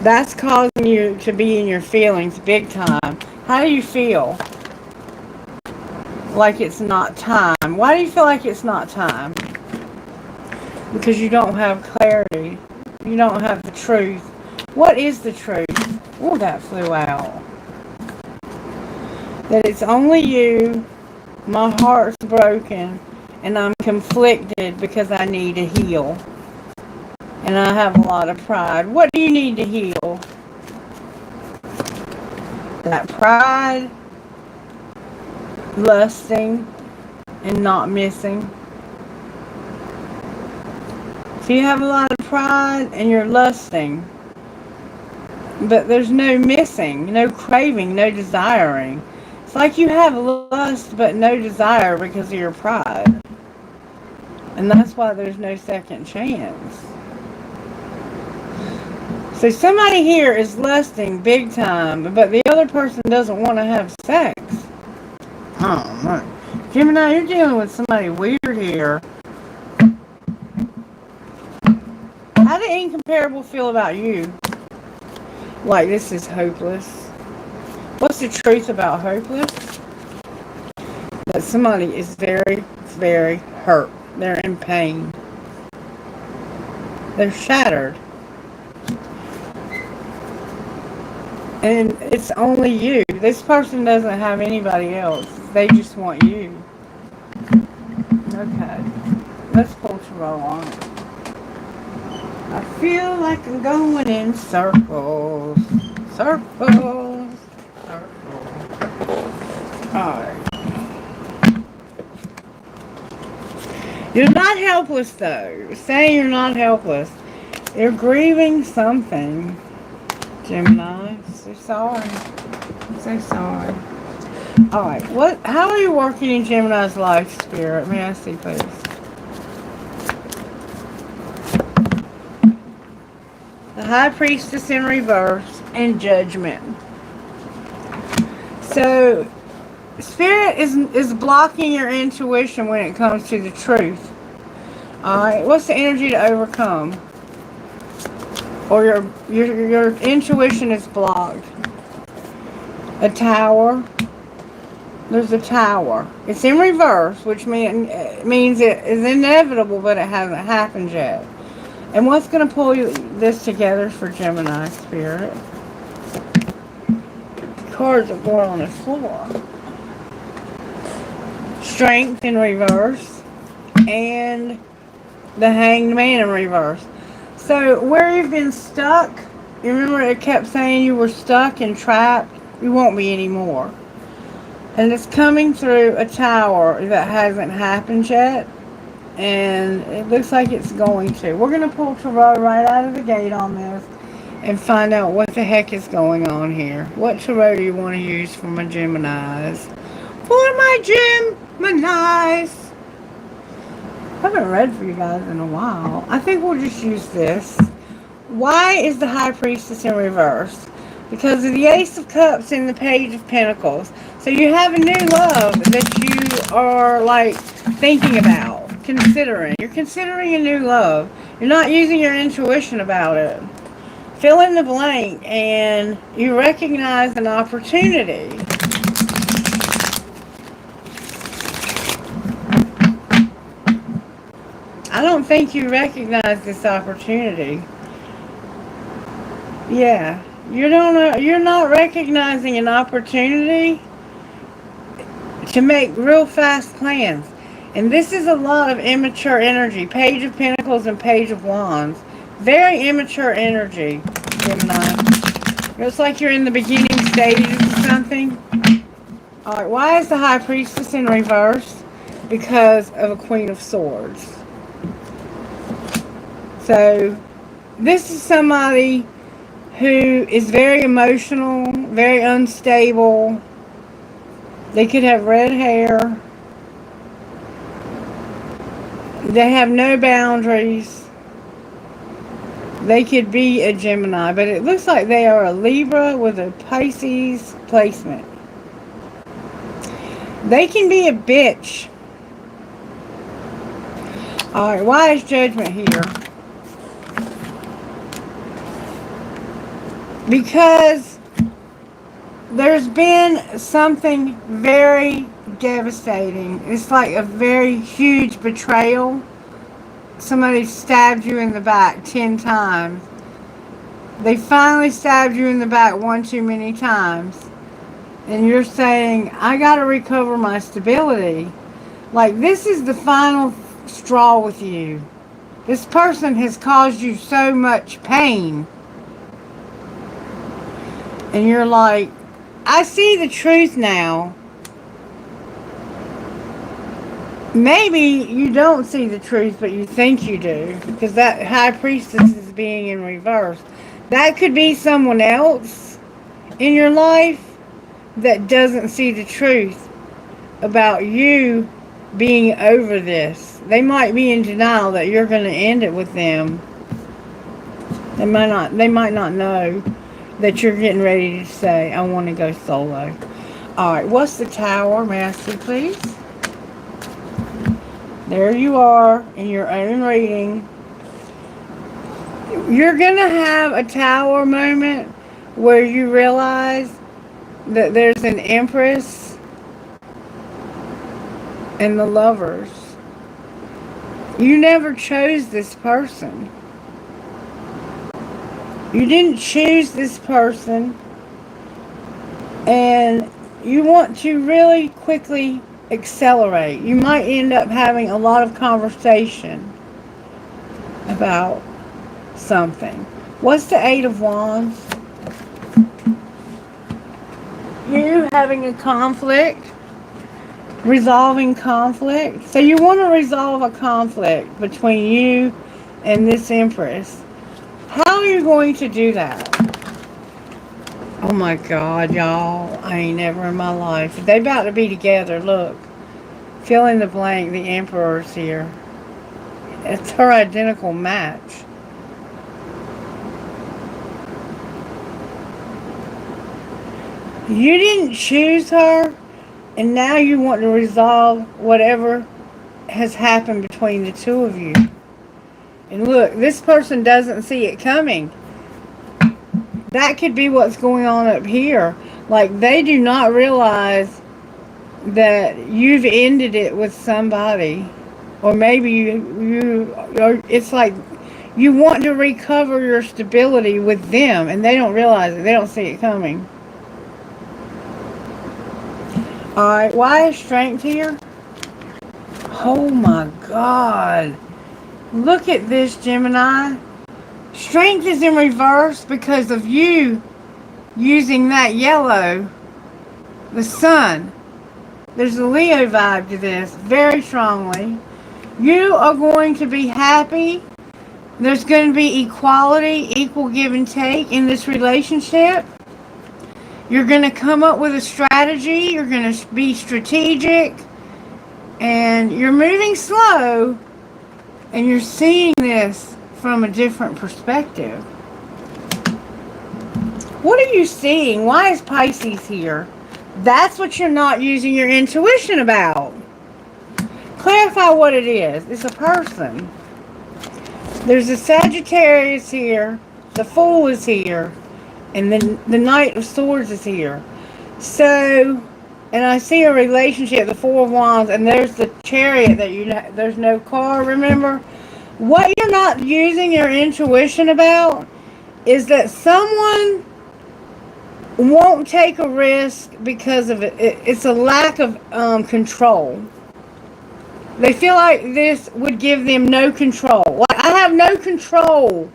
A: That's causing you to be in your feelings big time. How do you feel? Like it's not time. Why do you feel like it's not time? Because you don't have clarity. You don't have the truth. What is the truth? Oh, that flew out. That it's only you. My heart's broken. And I'm conflicted because I need to heal. And I have a lot of pride. What do you need to heal? That pride, lusting, and not missing. So you have a lot of pride and you're lusting. But there's no missing, no craving, no desiring. It's like you have lust but no desire because of your pride. And that's why there's no second chance. So somebody here is lusting big time, but the other person doesn't want to have sex. Oh, man. Gemini, you're dealing with somebody weird here. How do incomparable feel about you? Like this is hopeless. What's the truth about hopeless? That somebody is very, very hurt. They're in pain. They're shattered. And it's only you. This person doesn't have anybody else. They just want you. Okay. Let's pull tarot on it. I feel like I'm going in circles. Circles. Circles. Alright. You're not helpless though. Saying you're not helpless. You're grieving something. Gemini. So sorry. I'm so sorry. Alright, how are you working in Gemini's life, Spirit? May I see, please? The High Priestess in reverse and Judgment. So, Spirit is blocking your intuition when it comes to the truth. Alright, what's the energy to overcome? Or your intuition is blocked. A Tower. There's a Tower. It's in reverse, which means it is inevitable, but it hasn't happened yet. And what's going to pull this together for Gemini, Spirit? Cards are going on the floor. Strength in reverse. And the Hanged Man in reverse. So, where you've been stuck, you remember it kept saying you were stuck and trapped? You won't be anymore. And it's coming through a Tower that hasn't happened yet. And it looks like it's going to. We're going to pull Tarot right out of the gate on this and find out what the heck is going on here. What Tarot do you want to use for my Geminis? For my Geminis! I haven't read for you guys in a while. I think we'll just use this. Why is the High Priestess in reverse? Because of the Ace of Cups and the Page of Pentacles. So you have a new love that you are like thinking about, considering. You're considering a new love. You're not using your intuition about it. Fill in the blank and you recognize an opportunity. I don't think you recognize this opportunity. Yeah, you're not recognizing an opportunity to make real fast plans. And this is a lot of immature energy. Page of Pentacles and Page of Wands. Very immature energy, Gemini. Looks like you're in the beginning stages of something. Alright, why is the High Priestess in reverse? Because of a Queen of Swords. So, this is somebody who is very emotional, very unstable. They could have red hair. They have no boundaries. They could be a Gemini, but it looks like they are a Libra with a Pisces placement. They can be a bitch. Alright, why is Judgment here? Because there's been something very devastating. It's like a very huge betrayal. Somebody stabbed you in the back 10 times. They finally stabbed you in the back one too many times. And you're saying, I gotta recover my stability. Like, this is the final straw with you. This person has caused you so much pain. And you're like, I see the truth now. Maybe you don't see the truth, but you think you do. Because that High Priestess is being in reverse. That could be someone else in your life that doesn't see the truth about you being over this. They might be in denial that you're going to end it with them. They might not know that you're getting ready to say, I want to go solo. Alright, what's the Tower? May I see, please? There you are in your own reading. You're going to have a Tower moment where you realize that there's an Empress and the Lovers. You never chose this person. You didn't choose this person, and you want to really quickly accelerate. You might end up having a lot of conversation about something. What's the Eight of Wands? You having a conflict, resolving conflict. So you want to resolve a conflict between you and this Empress. How are you going to do that? Oh my God, y'all. I ain't never in my life. They about to be together. Look. Fill in the blank. The Emperor's here. It's her identical match. You didn't choose her, and now you want to resolve whatever has happened between the two of you. And look, this person doesn't see it coming. That could be what's going on up here. Like, they do not realize that you've ended it with somebody. Or maybe or it's like you want to recover your stability with them, and they don't realize it. They don't see it coming. Alright, why is strength here? Oh my God. Look at this, Gemini. Strength is in reverse because of you using that yellow. The sun. There's a Leo vibe to this, very strongly. You are going to be happy. There's going to be equality, equal give and take in this relationship. You're going to come up with a strategy. You're going to be strategic. And you're moving slow. And you're seeing this from a different perspective. What are you seeing? Why is Pisces here? That's what you're not using your intuition about. Clarify what it is. It's a person. There's a Sagittarius here. The Fool is here. And then the Knight of Swords is here. So, and I see a relationship, the Four of Wands, and there's the Chariot that there's no car, remember? What you're not using your intuition about is that someone won't take a risk because of it. It's a lack of control. They feel like this would give them no control. Like, I have no control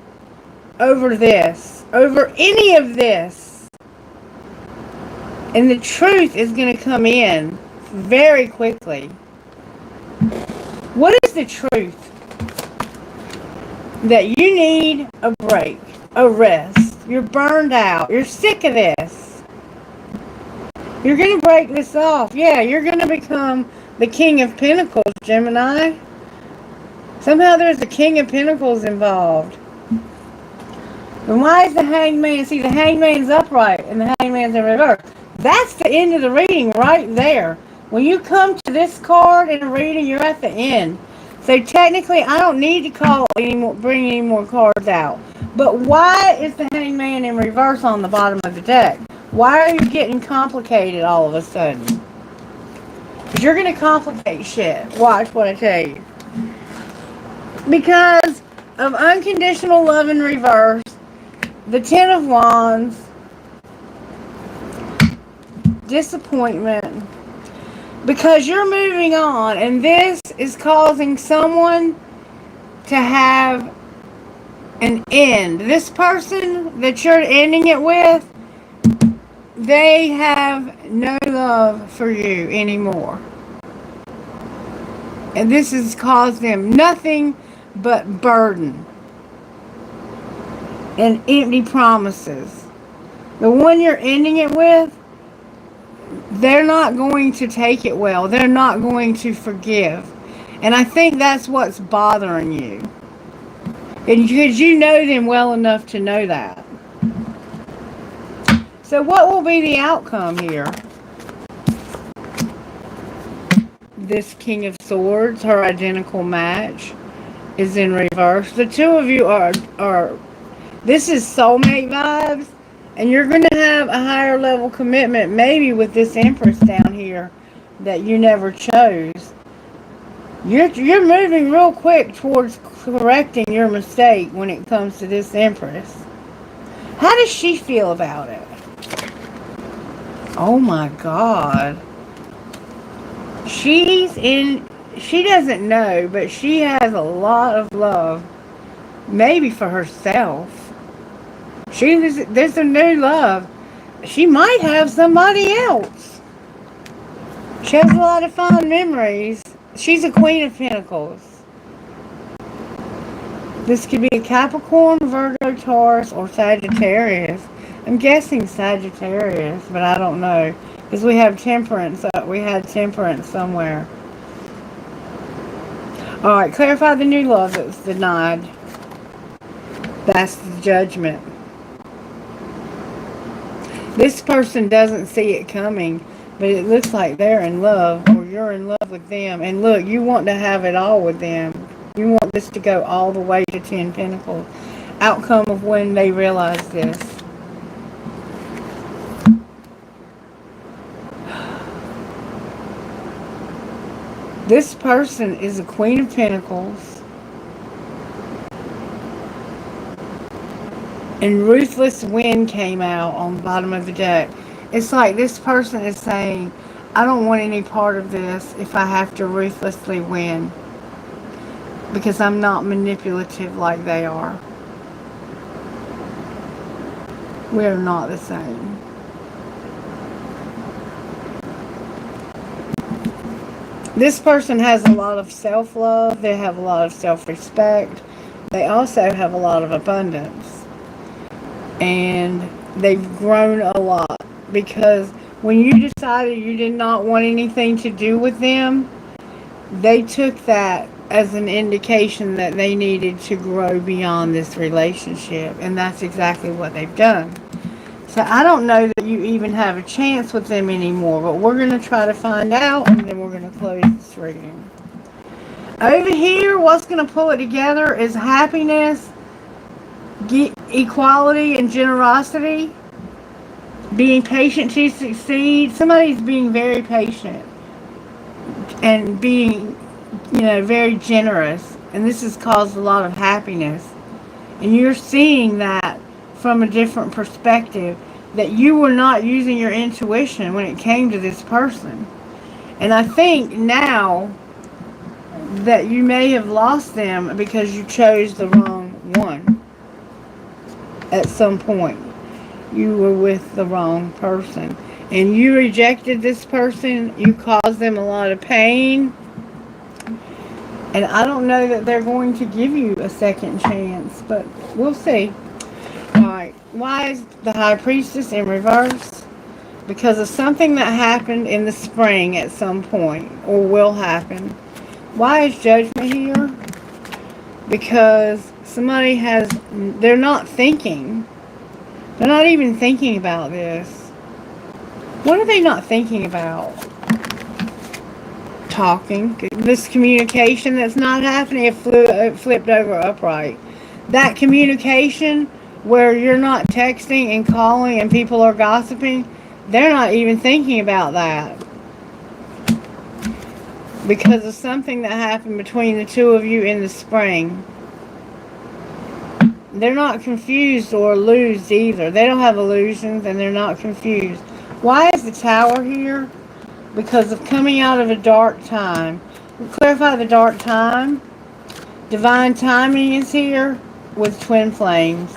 A: over this, over any of this. And the truth is going to come in very quickly. What is the truth? That you need a break, a rest. You're burned out. You're sick of this. You're going to break this off. Yeah, you're going to become the King of Pentacles, Gemini. Somehow there's a King of Pentacles involved. And why is the Hangman? See, the Hangman's upright and the Hangman's in reverse. That's the end of the reading right there. When you come to this card in a reading, you're at the end. So technically, I don't need to bring any more cards out. But why is the Hangman in reverse on the bottom of the deck? Why are you getting complicated all of a sudden? Because you're going to complicate shit. Watch what I tell you. Because of unconditional love in reverse, the Ten of Wands, disappointment, because you're moving on, and this is causing someone to have an end. This person that you're ending it with, they have no love for you anymore. And this has caused them nothing but burden and empty promises. The one you're ending it with, they're not going to take it well. They're not going to forgive. And I think that's what's bothering you. And because you know them well enough to know that. So what will be the outcome here? This King of Swords, her identical match, is in reverse. The two of you are this is soulmate vibes. And you're going to have a higher level commitment, maybe with this Empress down here that you never chose. You're moving real quick towards correcting your mistake when it comes to this Empress. How does she feel about it? Oh my God. She doesn't know, but she has a lot of love, maybe for herself. There's a new love. She might have somebody else. She has a lot of fond memories. She's a Queen of Pentacles. This could be a Capricorn, Virgo, Taurus, or Sagittarius. I'm guessing Sagittarius, but I don't know. Because we have temperance. We had temperance somewhere. Alright, clarify the new love that was denied. That's the judgment. This person doesn't see it coming, but it looks like they're in love, or you're in love with them. And look, you want to have it all with them. You want this to go all the way to 10 Pentacles. Outcome of when they realize this. This person is a Queen of Pentacles. And Ruthless Wind came out on the bottom of the deck. It's like this person is saying, I don't want any part of this if I have to ruthlessly win. Because I'm not manipulative like they are. We are not the same. This person has a lot of self-love. They have a lot of self-respect. They also have a lot of abundance. And they've grown a lot. Because when you decided you did not want anything to do with them, they took that as an indication that they needed to grow beyond this relationship. And that's exactly what they've done. So I don't know that you even have a chance with them anymore, but we're going to try to find out, and then we're going to close this reading. Over here, what's going to pull it together is happiness, equality, and generosity. Being patient to succeed. Somebody's being very patient and being, very generous. And this has caused a lot of happiness. And you're seeing that from a different perspective, that you were not using your intuition when it came to this person. And I think now that you may have lost them because you chose the wrong one. At some point you were with the wrong person and you rejected this person. You caused them a lot of pain, and I don't know that they're going to give you a second chance, but we'll see. Alright, why is the High Priestess in reverse? Because of something that happened in the spring at some point, or will happen. Why is Judgment here? Because somebody they're not thinking. They're not even thinking about this. What are they not thinking about? Talking. This communication that's not happening, it flipped over upright. That communication where you're not texting and calling and people are gossiping, they're not even thinking about that. Because of something that happened between the two of you in the spring. They're not confused or illused either. They don't have illusions and they're not confused. Why is the Tower here? Because of coming out of a dark time. We'll clarify the dark time. Divine timing is here with twin flames.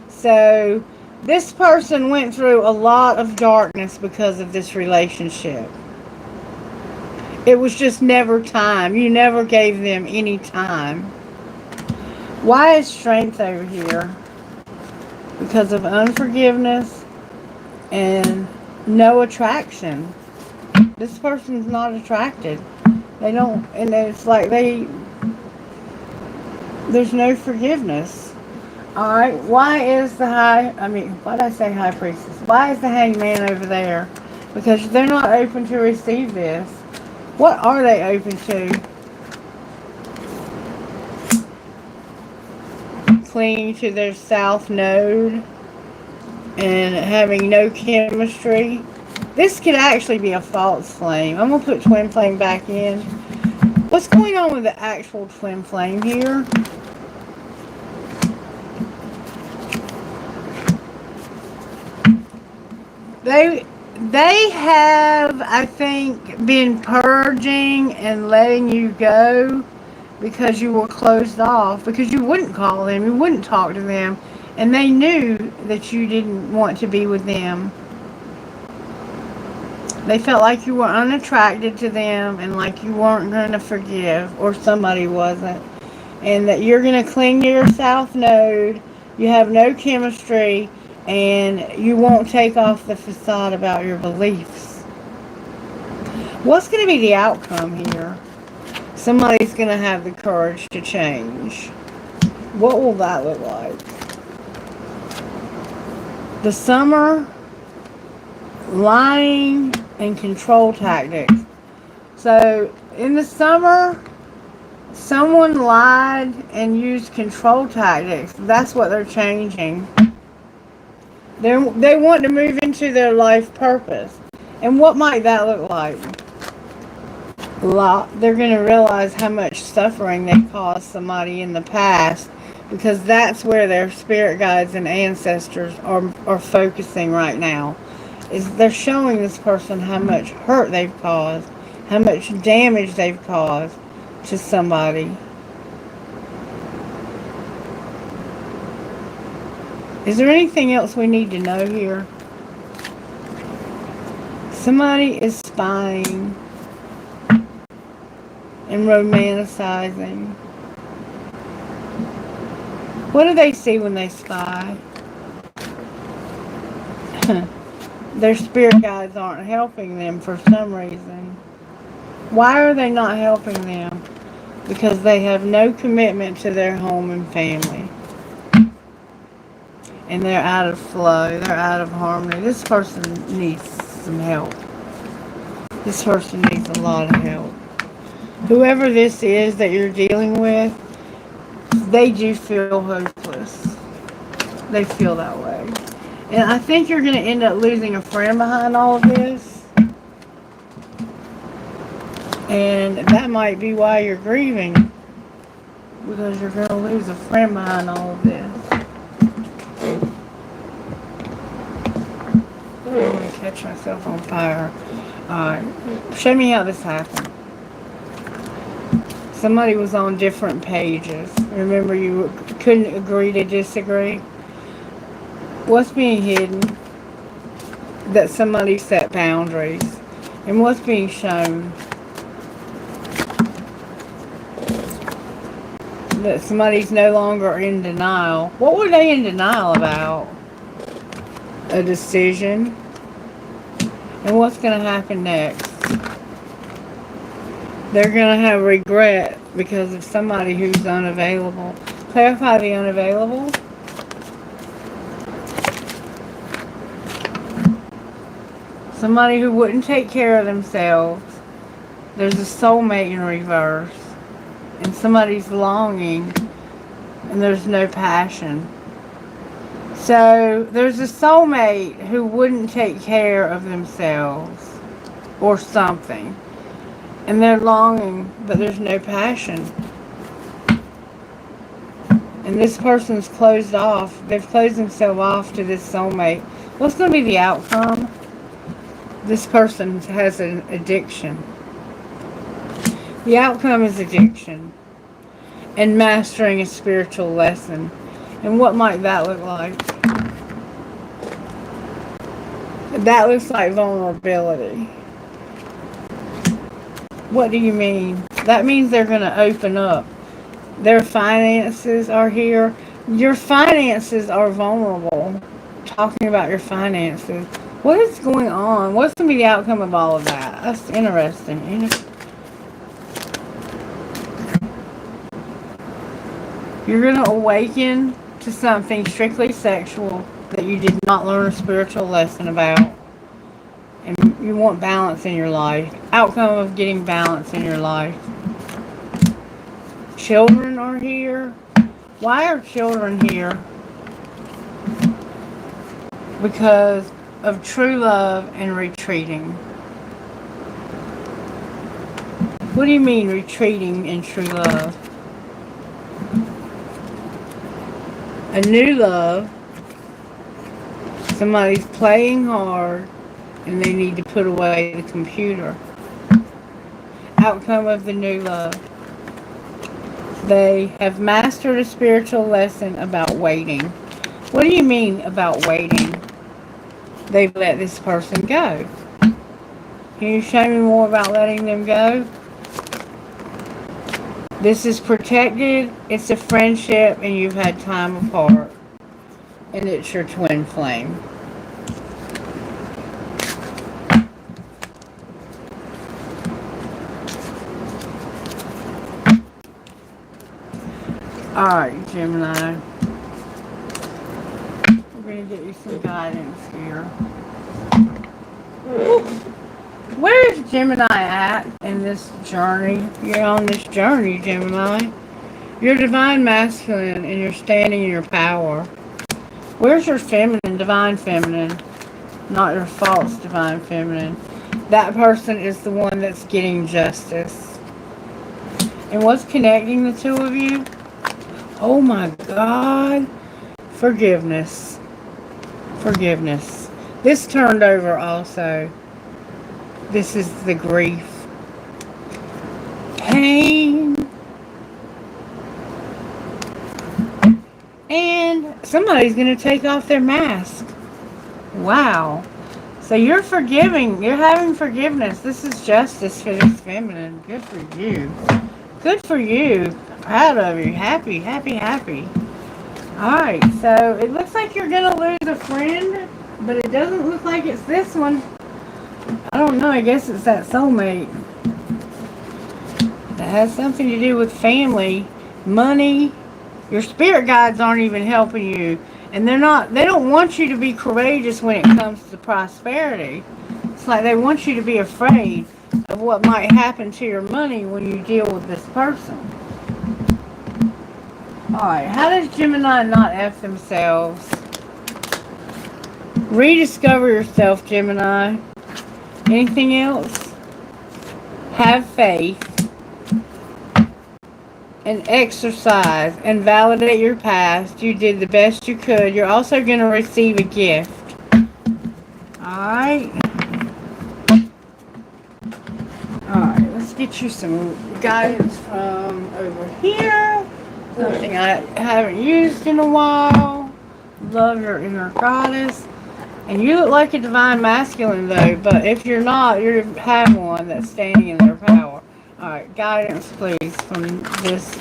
A: So this person went through a lot of darkness because of this relationship. It was just never time. You never gave them any time. Why is Strength over here? Because of unforgiveness and no attraction. This person's not attracted. They don't, and it's like there's no forgiveness. Alright, why is why did I say High Priestess? Why is the Hangman over there? Because they're not open to receive this. What are they open to? Clinging to their South Node and having no chemistry. This could actually be a false flame. I'm going to put twin flame back in. What's going on with the actual twin flame here? They have, I think, been purging and letting you go because you were closed off, because you wouldn't call them, you wouldn't talk to them, and they knew that you didn't want to be with them. They felt like you were unattracted to them and like you weren't going to forgive, or somebody wasn't, and that you're going to cling to your South Node. You have no chemistry, and you won't take off the facade about your beliefs. What's going to be the outcome here? Somebody's going to have the courage to change. What will that look like? The summer, lying and control tactics. So in the summer, someone lied and used control tactics. That's what they're changing. They want to move into their life purpose. And what might that look like? They're going to realize how much suffering they caused somebody in the past, because that's where their spirit guides and ancestors are focusing right now. Is they're showing this person how much hurt they've caused, how much damage they've caused to somebody. Is there anything else we need to know here? Somebody is spying and romanticizing. What do they see when they spy? Their spirit guides aren't helping them for some reason. Why are they not helping them? Because they have no commitment to their home and family. And they're out of flow. They're out of harmony. This person needs some help. This person needs a lot of help. Whoever this is that you're dealing with, they do feel hopeless. They feel that way. And I think you're going to end up losing a friend behind all of this. And that might be why you're grieving. Because you're going to lose a friend behind all of this. I'm going to catch myself on fire. Alright. Show me how this happened. Somebody was on different pages. Remember, you couldn't agree to disagree. What's being hidden? That somebody set boundaries. And what's being shown? That somebody's no longer in denial. What were they in denial about? A decision. And what's going to happen next? They're going to have regret because of somebody who's unavailable. Clarify the unavailable. Somebody who wouldn't take care of themselves. There's a soulmate in reverse. And somebody's longing. And there's no passion. So there's a soulmate who wouldn't take care of themselves. Or something. And they're longing, but there's no passion. And this person's closed off. They've closed themselves off to this soulmate. What's going to be the outcome? This person has an addiction. The outcome is addiction. And mastering a spiritual lesson. And what might that look like? That looks like vulnerability. What do you mean? That means they're going to open up. Their finances are here. Your finances are vulnerable. Talking about your finances. What is going on? What's going to be the outcome of all of that? That's interesting. You're going to awaken to something strictly sexual that you did not learn a spiritual lesson about. And you want balance in your life. Outcome of getting balance in your life. Children are here. Why are children here? Because of true love and retreating. What do you mean retreating in true love? A new love. Somebody's playing hard. And they need to put away the computer. Outcome of the new love. They have mastered a spiritual lesson about waiting. What do you mean about waiting? They've let this person go. Can you show me more about letting them go? This is protected. It's a friendship and you've had time apart. and it's your twin flame. Alright, Gemini. We're going to get you some guidance here. Where is Gemini at in this journey? You're on this journey, Gemini. You're divine masculine and you're standing in your power. Where's your feminine, divine feminine? Not your false divine feminine. That person is the one that's getting justice. And what's connecting the two of you? Oh my God. Forgiveness. Forgiveness. This turned over also. This is the grief. Pain. And somebody's going to take off their mask. Wow. So you're forgiving. You're having forgiveness. This is justice for this feminine. Good for you. Good for you. Proud of you. Happy, happy, happy. Alright, so it looks like you're going to lose a friend, but it doesn't look like it's this one. I don't know. I guess it's that soulmate. That has something to do with family, money. Your spirit guides aren't even helping you. And they don't want you to be courageous when it comes to prosperity. It's like they want you to be afraid of what might happen to your money when you deal with this person. Alright, how does Gemini not F themselves? Rediscover yourself, Gemini. Anything else? Have faith. And exercise and validate your past. You did the best you could. You're also going to receive a gift. Alright. Alright, let's get you some guidance from over here. Something I haven't used in a while. Love your inner goddess. And you look like a divine masculine though, but if you're not, you have one that's standing in their power. Alright, guidance please from this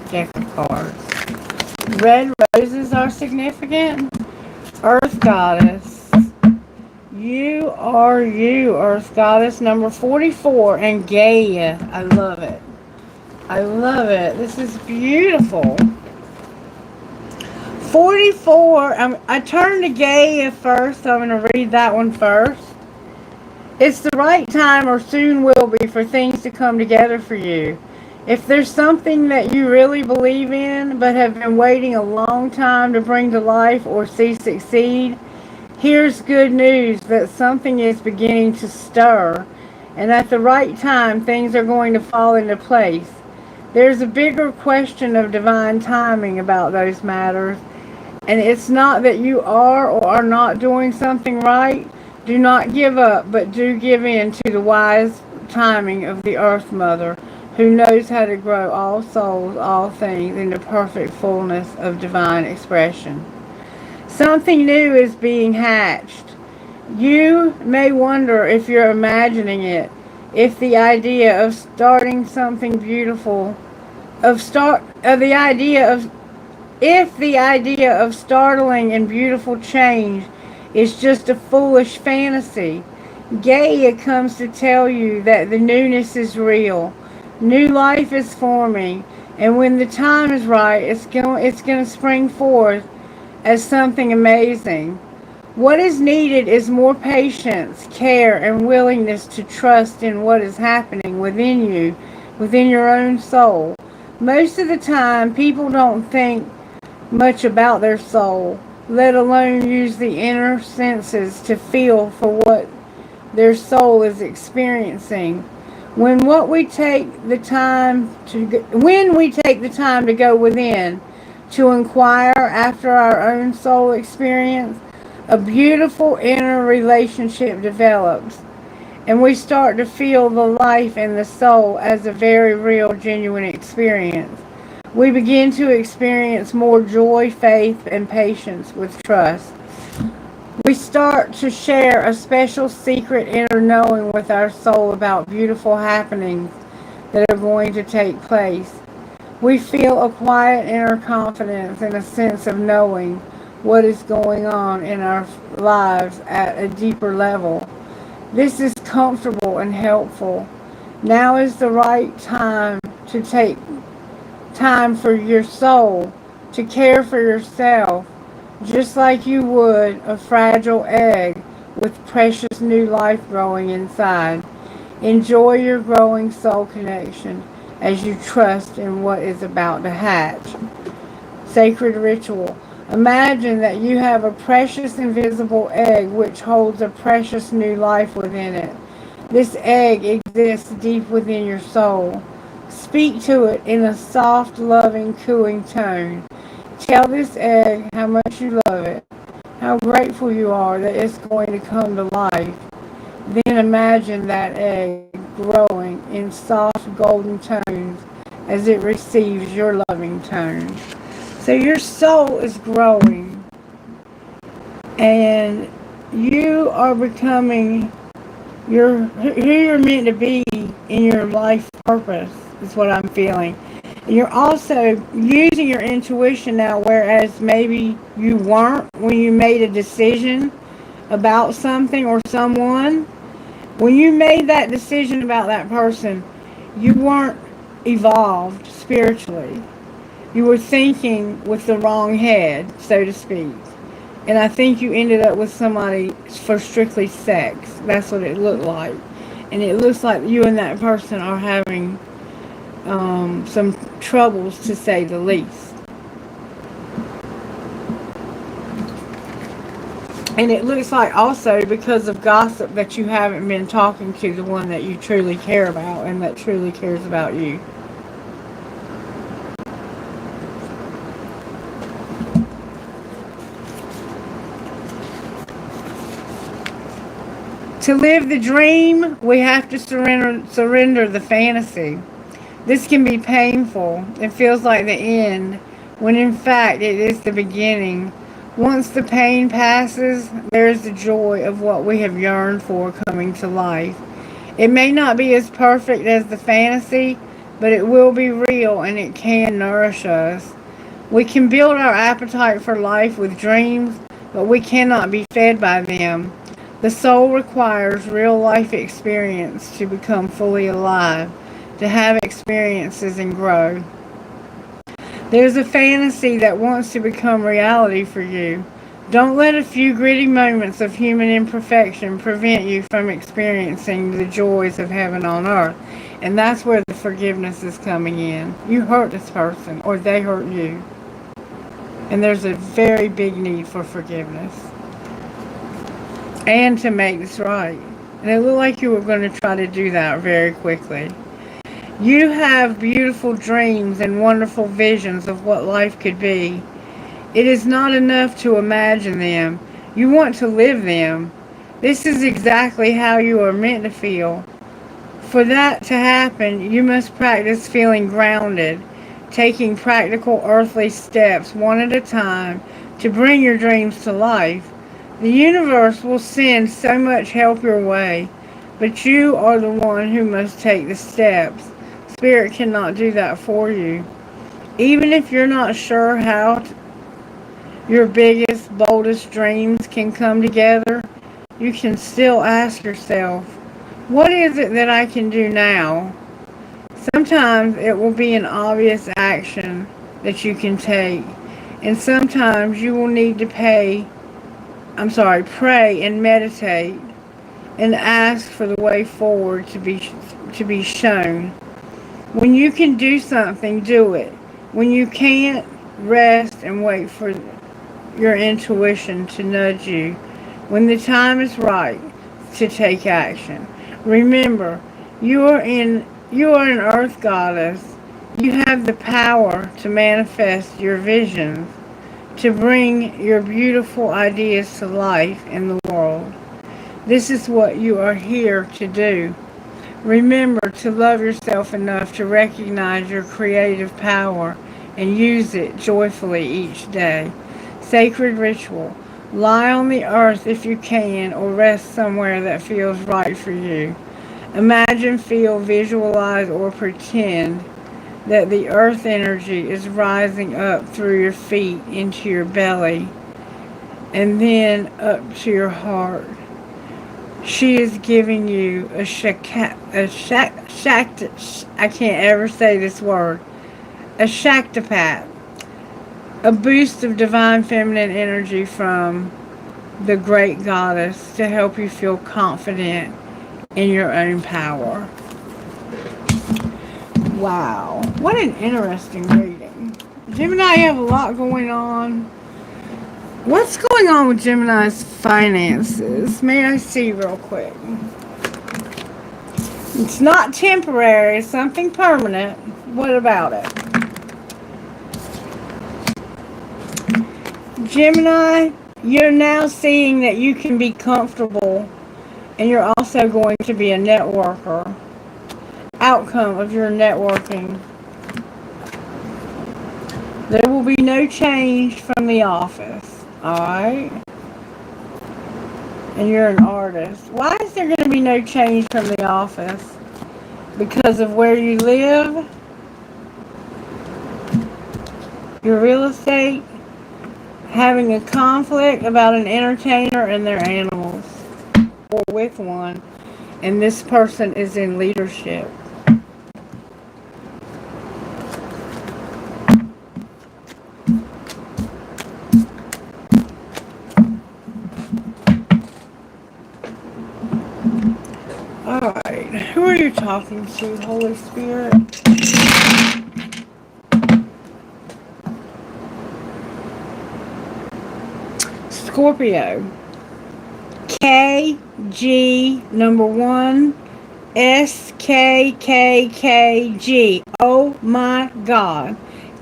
A: deck of cards. Red roses are significant. Earth goddess. You are you, Earth goddess. Number 44 and Gaia. I love it. I love it. This is beautiful. 44. I turned to Gaia first, so I'm going to read that one first. It's the right time or soon will be for things to come together for you. If there's something that you really believe in but have been waiting a long time to bring to life or see succeed, here's good news that something is beginning to stir. And at the right time, things are going to fall into place. There's a bigger question of divine timing about those matters. And it's not that you are or are not doing something right. Do not give up, but do give in to the wise timing of the Earth Mother, who knows how to grow all souls, all things, into perfect fullness of divine expression. Something new is being hatched. You may wonder if you're imagining it, if the idea of starting something beautiful, if the idea of startling and beautiful change is just a foolish fantasy. Gaia comes to tell you that the newness is real. New life is forming, and when the time is right, it's going to spring forth as something amazing. What is needed is more patience, care, and willingness to trust in what is happening within you, within your own soul. Most of the time, people don't think much about their soul, let alone use the inner senses to feel for what their soul is experiencing. When we take the time to go within, to inquire after our own soul experience, a beautiful inner relationship develops, and we start to feel the life in the soul as a very real, genuine experience. We begin to experience more joy, faith, and patience with trust. We start to share a special secret inner knowing with our soul about beautiful happenings that are going to take place. We feel a quiet inner confidence and a sense of knowing what is going on in our lives at a deeper level. This is comfortable and helpful. Now is the right time to take time for your soul, to care for yourself, just like you would a fragile egg with precious new life growing inside. Enjoy your growing soul connection as you trust in what is about to hatch. Sacred ritual. Imagine that you have a precious invisible egg which holds a precious new life within it. This egg exists deep within your soul. Speak to it in a soft, loving, cooing tone. Tell this egg how much you love it, how grateful you are that it's going to come to life. Then imagine that egg growing in soft, golden tones as it receives your loving tones. So your soul is growing, and you are becoming who you're meant to be in your life purpose, is what I'm feeling. And you're also using your intuition now, whereas maybe you weren't when you made a decision about something or someone. When you made that decision about that person, you weren't evolved spiritually. You were thinking with the wrong head, so to speak. And I think you ended up with somebody for strictly sex. That's what it looked like. And it looks like you and that person are having some troubles, to say the least. And it looks like also because of gossip that you haven't been talking to the one that you truly care about and that truly cares about you. To live the dream, we have to surrender the fantasy. This can be painful. It feels like the end, when in fact it is the beginning. Once the pain passes, there is the joy of what we have yearned for coming to life. It may not be as perfect as the fantasy, but it will be real and it can nourish us. We can build our appetite for life with dreams, but we cannot be fed by them. The soul requires real life experience to become fully alive, to have experiences and grow. There's a fantasy that wants to become reality for you. Don't let a few gritty moments of human imperfection prevent you from experiencing the joys of heaven on earth. And that's where the forgiveness is coming in. You hurt this person, or they hurt you. And there's a very big need for forgiveness. And to make this right. And it looked like you were going to try to do that very quickly. You have beautiful dreams and wonderful visions of what life could be. It is not enough to imagine them. You want to live them. This is exactly how you are meant to feel. For that to happen, you must practice feeling grounded, taking practical earthly steps one at a time to bring your dreams to life. The universe will send so much help your way, but you are the one who must take the steps. Spirit cannot do that for you. Even if you're not sure how your biggest, boldest dreams can come together, you can still ask yourself, what is it that I can do now? Sometimes it will be an obvious action that you can take, and sometimes you will need to pray and meditate and ask for the way forward to be shown. When you can do something, do it. When you can't, rest and wait for your intuition to nudge you when the time is right to take action. Remember, you are an earth goddess. You have the power to manifest your visions, to bring your beautiful ideas to life in the world. This is what you are here to do. Remember to love yourself enough to recognize your creative power and use it joyfully each day. Sacred ritual. Lie on the earth if you can, or rest somewhere that feels right for you. Imagine, feel, visualize, or pretend that the earth energy is rising up through your feet into your belly and then up to your heart. She is giving you I can't ever say this word, a shaktipat, a boost of divine feminine energy from the great goddess to help you feel confident in your own power. Wow, what an interesting reading. Gemini, you have a lot going on. What's going on with Gemini's finances? May I see real quick? It's not temporary, it's something permanent. What about it? Gemini, you're now seeing that you can be comfortable, and you're also going to be a networker. Outcome of your networking. There will be no change from the office. Alright? And you're an artist. Why is there going to be no change from the office? Because of where you live? Your real estate? Having a conflict about an entertainer and their animals. Or with one. And this person is in leadership. Alright, who are you talking to, Holy Spirit? Scorpio. KG number 1 SKKKG. Oh my God.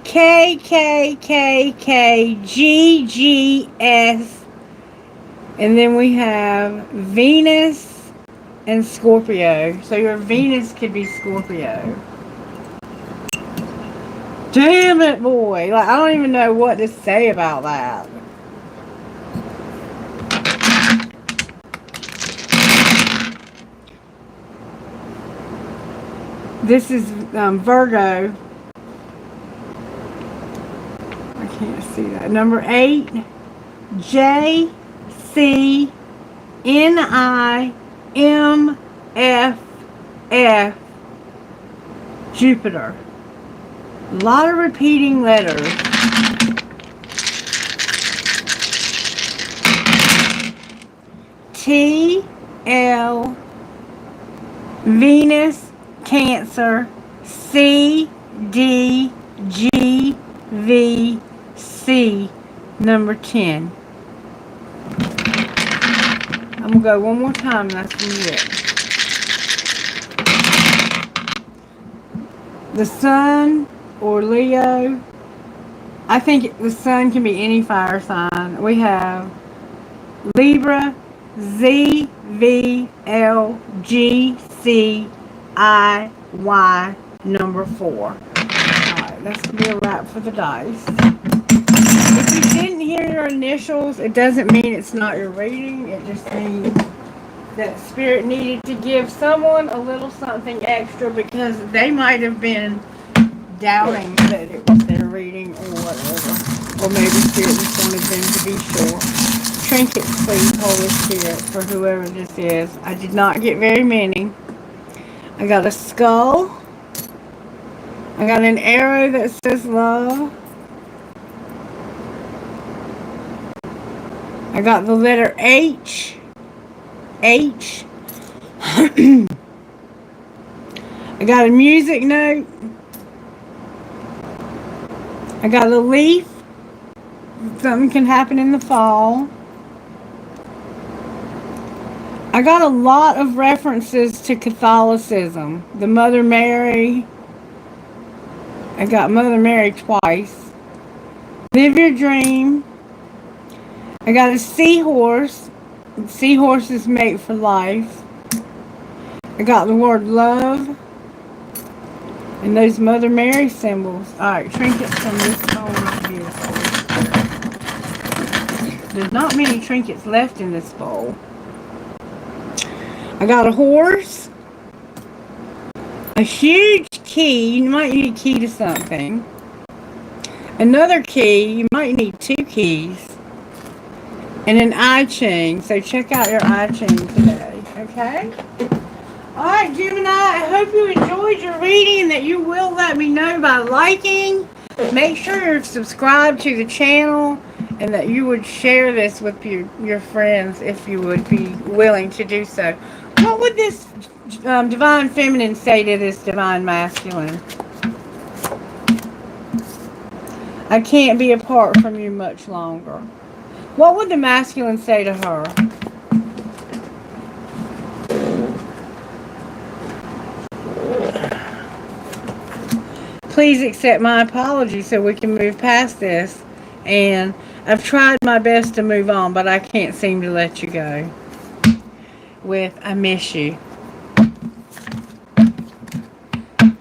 A: KKKKGGS. And then we have Venus and Scorpio. So your Venus could be Scorpio. Damn it, boy. Like, I don't even know what to say about that. This is Virgo. I can't see that. Number 8. JCNIMFF. Jupiter. A lot of repeating letters. TL. Venus. Cancer. CDGVC. Number 10. I'm going to go one more time and that's going to be it. The Sun or Leo. I think the Sun can be any fire sign. We have Libra, ZVLGCIY number 4. Alright, that's going to be a wrap for the dice. If you didn't hear your initials, it doesn't mean it's not your reading. It just means that Spirit needed to give someone a little something extra because they might have been doubting that it was their reading or whatever. Or maybe Spirit just wanted them to be sure. Trinkets, please, Holy Spirit, for whoever this is. I did not get very many. I got a skull. I got an arrow that says love. I got the letter H. H. I got a music note. I got a leaf. Something can happen in the fall. I got a lot of references to Catholicism. The Mother Mary. I got Mother Mary twice. Live your dream. I got a seahorse. Seahorses mate for life. I got the word love. And those Mother Mary symbols. Alright, trinkets from this bowl is beautiful. There's not many trinkets left in this bowl. I got a horse. A huge key. You might need a key to something. Another key. You might need 2 keys. and an I Ching. So check out your I Ching today, okay? Alright, Gemini, I hope you enjoyed your reading and that you will let me know by liking. Make sure you're subscribed to the channel and that you would share this with your friends if you would be willing to do so. What would this Divine Feminine say to this Divine Masculine? I can't be apart from you much longer. What would the masculine say to her? Please accept my apology so we can move past this. And I've tried my best to move on, but I can't seem to let you go. With I miss you.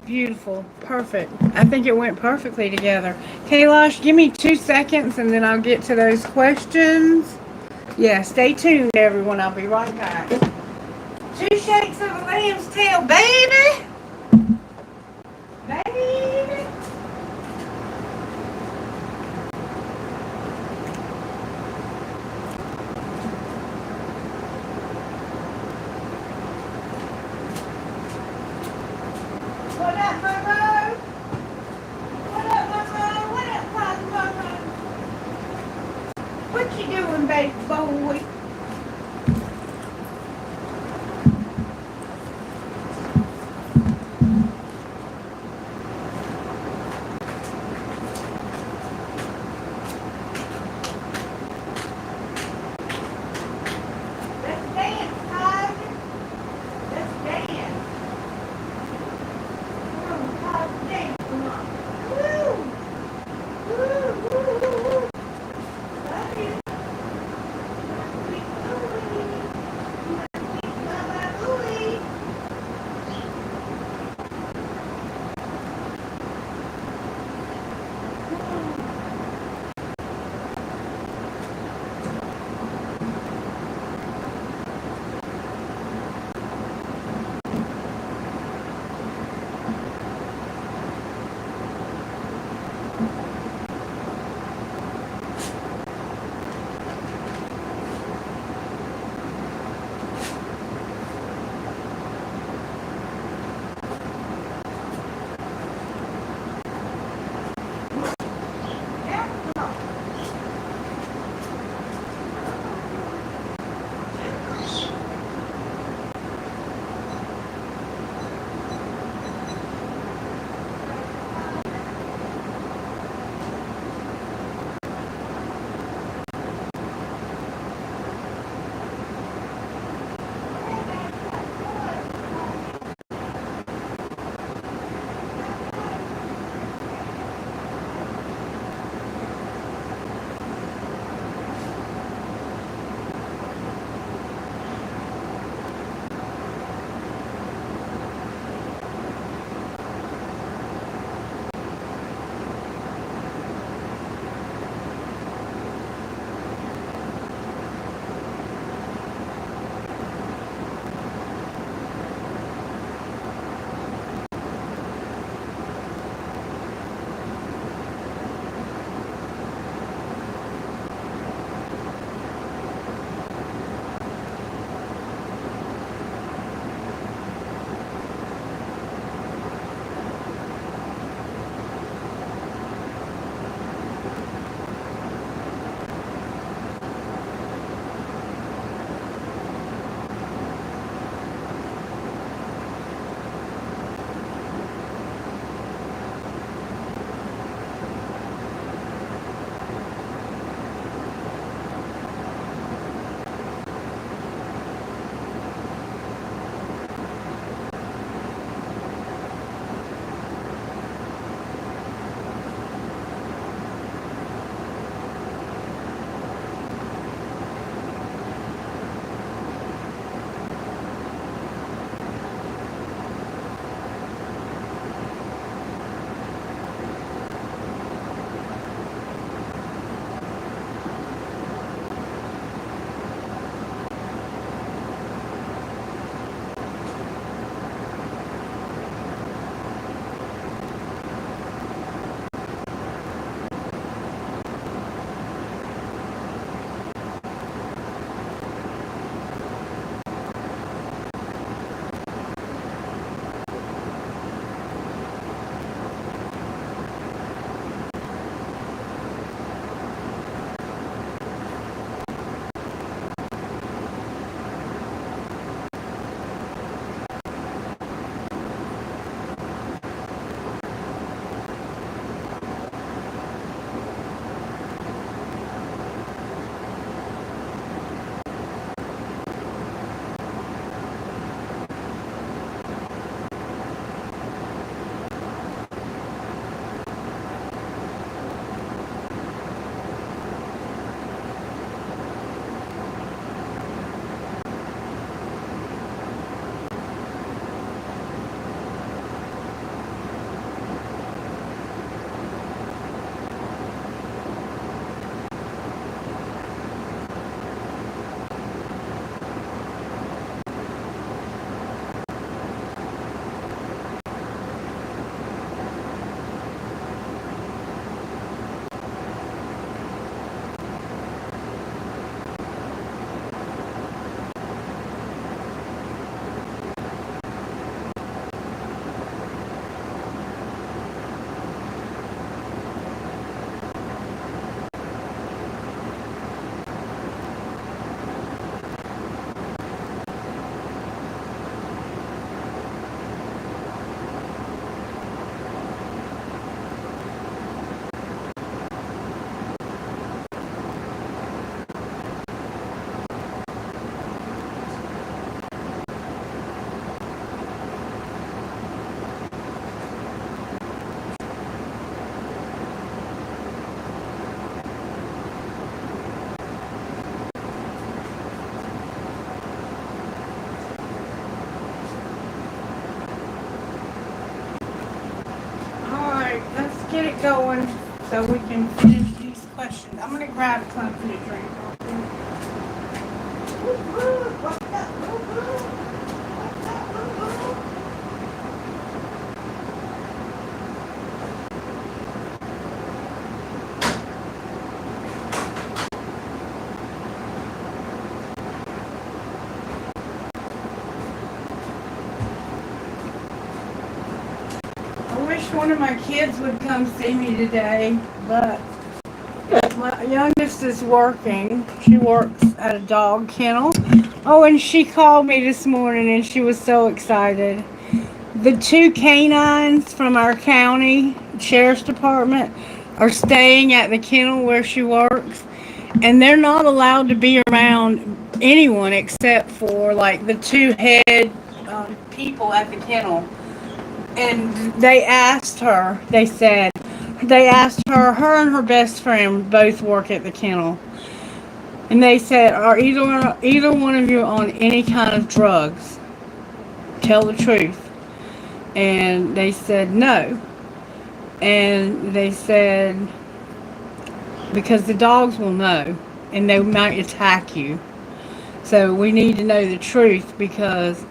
A: Beautiful. Perfect. I think it went perfectly together. Kailash, give me 2 seconds and then I'll get to those questions. Yeah, stay tuned, everyone. I'll be right back. 2 shakes of a lamb's tail, baby. Baby. What up, Momo? What up, Momo? What up, Momo? What you doing, baby boy? Let's dance, Tiger. Let's dance. Come on, Tiger, dance. Come on. Woo! Woo, woo, woo, woo. Love you. going so we can finish these questions. I'm going to grab something to drink. I wish one of my kids would come see me today, but my youngest is working. She works at a dog kennel. Oh, and she called me this morning and she was so excited. The 2 canines from our county sheriff's department are staying at the kennel where she works, and they're not allowed to be around anyone except for like the 2 head people at the kennel. And they asked her, her and her best friend both work at the kennel. And they said, are either one of you on any kind of drugs? Tell the truth. And they said no. And they said, because the dogs will know and they might attack you. So we need to know the truth, because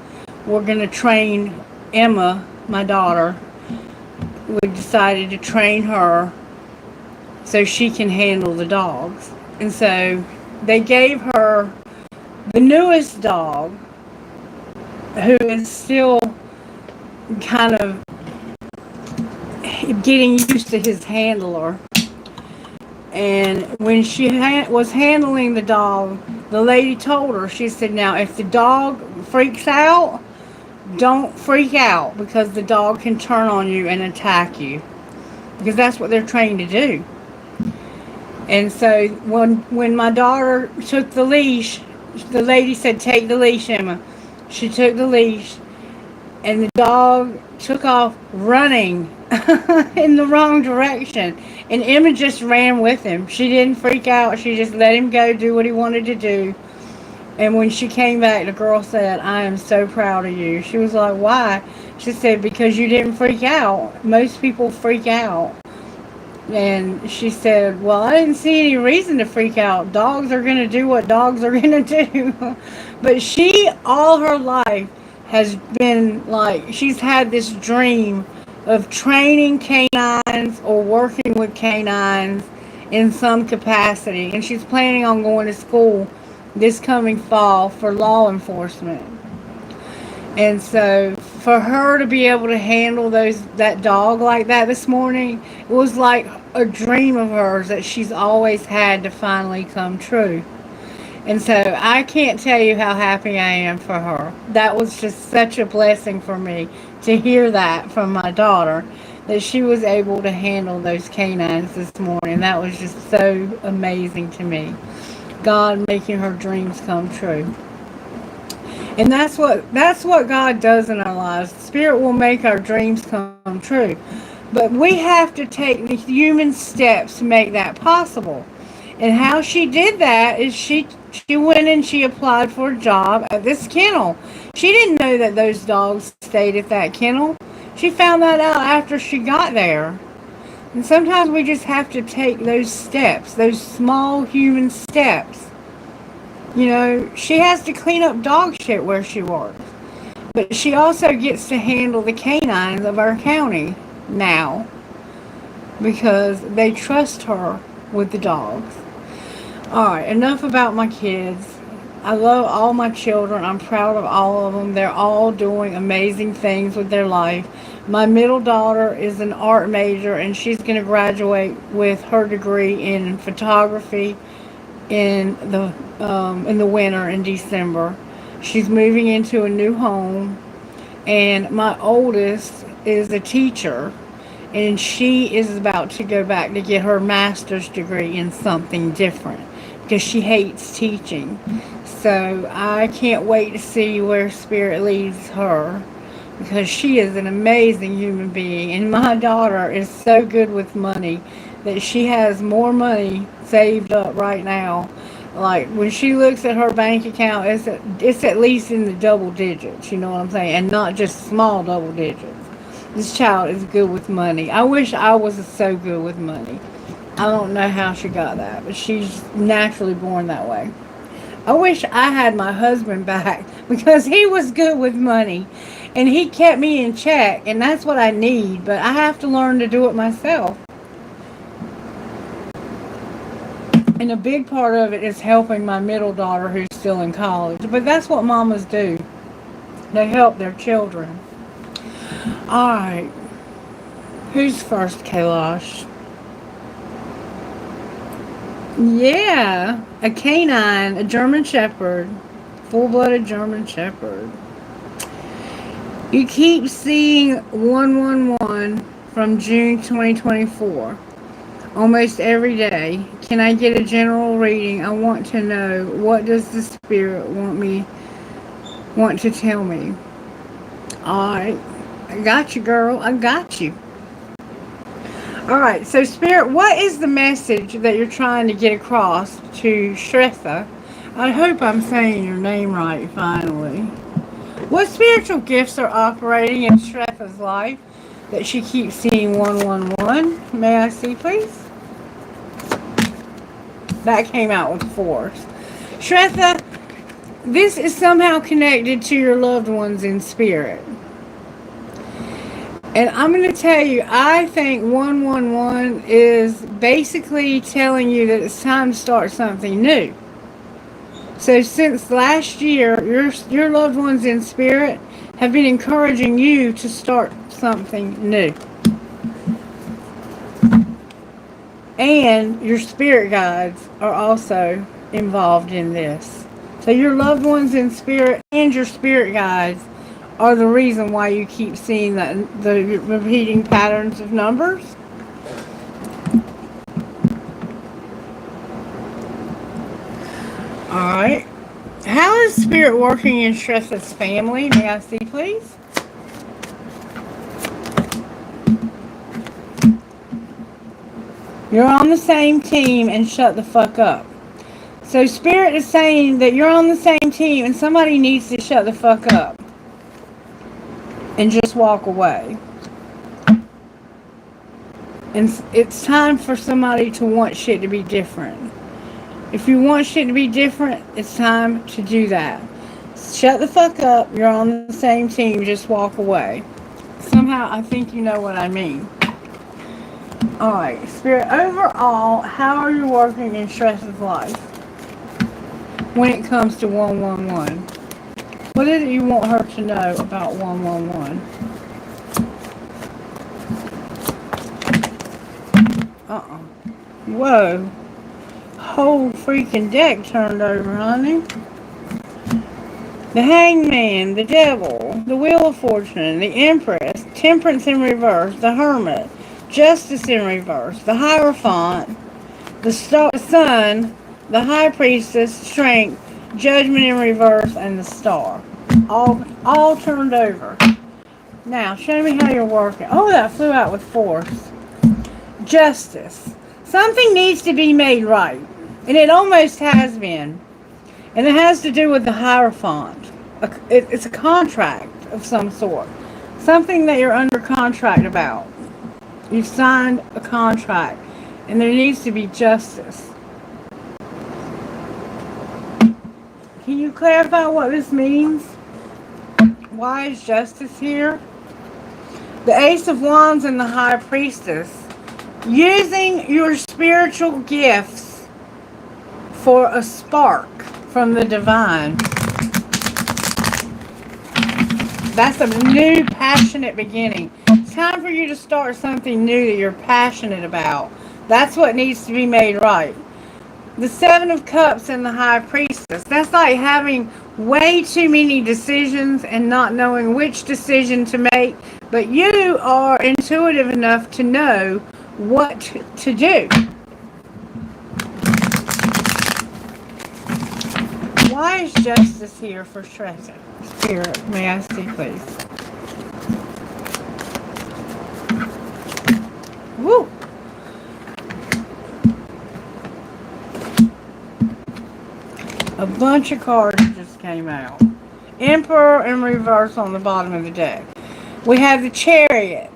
A: we're going to train Emma, my daughter. We decided to train her so she can handle the dogs. And so they gave her the newest dog, who is still kind of getting used to his handler. And when she was handling the dog, the lady told her, she said, now if the dog freaks out, don't freak out, because the dog can turn on you and attack you, because that's what they're trained to do. And so when my daughter took the leash, the lady said, take the leash, Emma. She took the leash, and the dog took off running in the wrong direction. And Emma just ran with him. She didn't freak out. She just let him go do what he wanted to do. And when she came back, the girl said, I am so proud of you. She was like, why? She said, because you didn't freak out. Most people freak out. And she said, well, I didn't see any reason to freak out. Dogs are going to do what dogs are going to do. But she, all her life, has been like, she's had this dream of training canines or working with canines in some capacity. And she's planning on going to school this coming fall for law enforcement. And so for her to be able to handle that dog like that this morning, it was like a dream of hers that she's always had to finally come true. And so I can't tell you how happy I am for her. That was just such a blessing for me to hear that from my daughter, that she was able to handle those canines this morning. That was just so amazing to me. God making her dreams come true. And that's what God does in our lives. The Spirit will make our dreams come true. But we have to take the human steps to make that possible. And how she did that is she went and she applied for a job at this kennel. She didn't know that those dogs stayed at that kennel. She found that out after she got there. And sometimes we just have to take those steps, those small human steps. You know, she has to clean up dog shit where she works. But she also gets to handle the canines of our county now, because they trust her with the dogs. Alright, enough about my kids. I love all my children. I'm proud of all of them. They're all doing amazing things with their life. My middle daughter is an art major, and she's going to graduate with her degree in photography in the winter, in December. She's moving into a new home. And my oldest is a teacher, and she is about to go back to get her master's degree in something different, because she hates teaching. So I can't wait to see where Spirit leads her, because she is an amazing human being. And my daughter is so good with money that she has more money saved up right now. Like, when she looks at her bank account, it's at least in the double digits, you know what I'm saying? And not just small double digits. This child is good with money. I wish I was so good with money. I don't know how she got that, but she's naturally born that way. I wish I had my husband back because he was good with money and he kept me in check, and that's what I need, but I have to learn to do it myself. And a big part of it is helping my middle daughter who's still in college. But that's what mamas do. They help their children. Alright. Who's first, Kailash? Yeah. A canine. A German Shepherd. Full-blooded German Shepherd. You keep seeing 111 from June 2024. Almost every day. Can I get a general reading? I want to know, what does the spirit want to tell me? Alright. I got you, girl. I got you. Alright, so spirit, what is the message that you're trying to get across to Shretha? I hope I'm saying your name right finally. What spiritual gifts are operating in Shretha's life that she keeps seeing 111? May I see, please? That came out with force. Shretha, this is somehow connected to your loved ones in spirit. And I'm going to tell you, I think 111 is basically telling you that it's time to start something new. So since last year, your loved ones in spirit have been encouraging you to start something new. And your spirit guides are also involved in this. So your loved ones in spirit and your spirit guides are the reason why you keep seeing the repeating patterns of numbers. Alright. How is spirit working in Shretha's family? May I see, please? You're on the same team and shut the fuck up. So spirit is saying that you're on the same team and somebody needs to shut the fuck up and just walk away. And it's time for somebody to want shit to be different. If you want shit to be different, it's time to do that. Shut the fuck up. You're on the same team. Just walk away. Somehow, I think you know what I mean. Alright, spirit, overall, how are you working in Shretha's life when it comes to 111? What is it you want her to know about 111? Whoa. Whole freaking deck turned over, honey. The Hangman, the Devil, the Wheel of Fortune, the Empress, Temperance in reverse, the Hermit, Justice in reverse, the Hierophant, the Sun, the High Priestess, Strength, Judgment in reverse, and the Star. All turned over. Now, show me how you're working. Oh, that flew out with force. Justice. Something needs to be made right. And it almost has been. And it has to do with the Hierophant. It's a contract of some sort. Something that you're under contract about. You've signed a contract. And there needs to be justice. Can you clarify what this means? Why is justice here? The Ace of Wands and the High Priestess. Using your spiritual gifts for a spark from the divine. That's a new, passionate beginning. It's time for you to start something new that you're passionate about. That's what needs to be made right. The Seven of Cups and the High Priestess. That's like having way too many decisions and not knowing which decision to make. But you are intuitive enough to know what to do. Why is justice here for Shretha? Spirit, may I see, please? Woo! A bunch of cards just came out. Emperor in reverse on the bottom of the deck. We have the Chariot,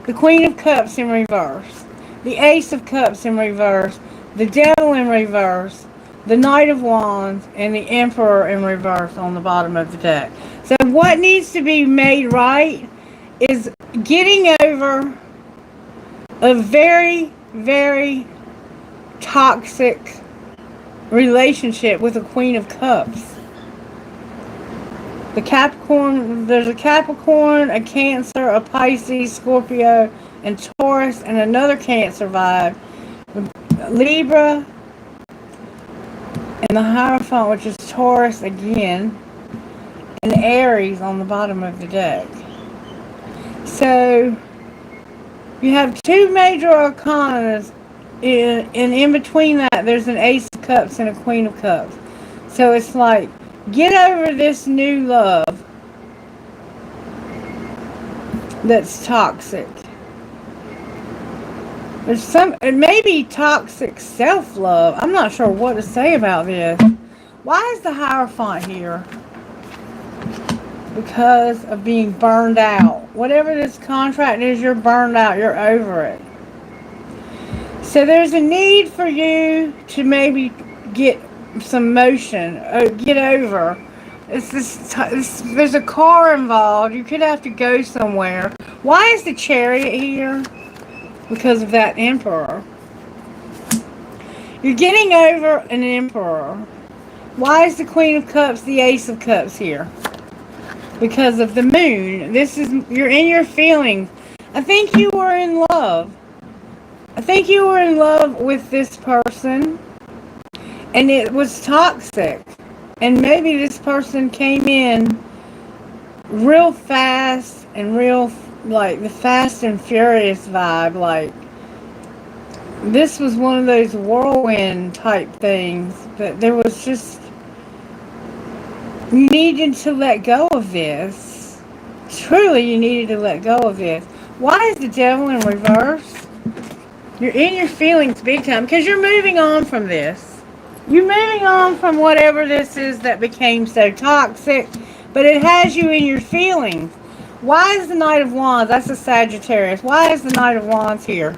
A: the Queen of Cups in reverse, the Ace of Cups in reverse, the Devil in reverse, the Knight of Wands, and the Emperor in reverse on the bottom of the deck. So what needs to be made right is getting over a very, very toxic relationship with the Queen of Cups. The Capricorn, there's a Capricorn, a Cancer, a Pisces, Scorpio, and Taurus, and another Cancer vibe. Libra, and the Hierophant, which is Taurus again, and Aries on the bottom of the deck. So, you have two major arcanas, and in between that, there's an Ace of Cups and a Queen of Cups. So it's like, get over this new love that's toxic. There's it may be toxic self-love. I'm not sure what to say about this. Why is the Hierophant here? Because of being burned out. Whatever this contract is, you're burned out. You're over it. So there's a need for you to maybe get some motion. Get over. There's a car involved. You could have to go somewhere. Why is the Chariot here? Because of that Emperor. You're getting over an Emperor. Why is the Queen of Cups the Ace of Cups here? Because of the Moon. You're in your feelings. I think you were in love. I think you were in love with this person. And it was toxic. And maybe this person came in real fast and real, like the Fast and Furious vibe. Like, this was one of those whirlwind type things. But there was just, you needed to let go of this. Truly, you needed to let go of this. Why is the Devil in reverse? You're in your feelings big time because you're moving on from this. You're moving on from whatever this is that became so toxic, but it has you in your feelings. Why is the Knight of Wands? That's a Sagittarius. Why is the Knight of Wands here?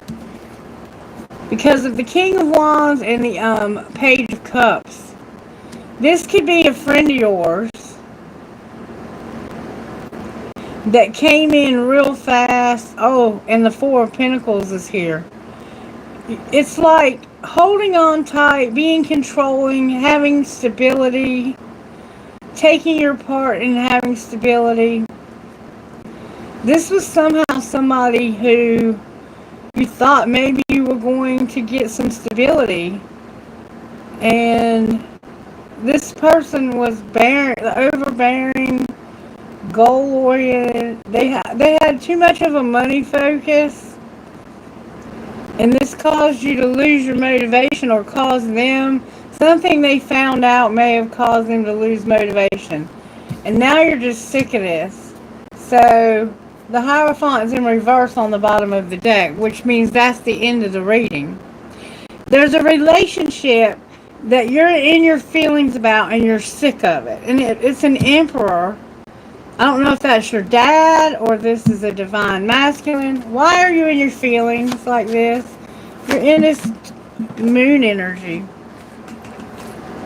A: Because of the King of Wands and the Page of Cups. This could be a friend of yours that came in real fast. Oh, and the Four of Pentacles is here. It's like holding on tight, being controlling, having stability, taking your part in having stability. This was somehow somebody who you thought maybe you were going to get some stability. And this person was overbearing, goal-oriented. They had too much of a money focus. And this caused you to lose your motivation, or caused them, something they found out may have caused them to lose motivation. And now you're just sick of this. So the Hierophant is in reverse on the bottom of the deck, which means that's the end of the reading. There's a relationship that you're in your feelings about and you're sick of it. And it's an Emperor. I don't know if that's your dad or this is a divine masculine. Why are you in your feelings like this? You're in this Moon energy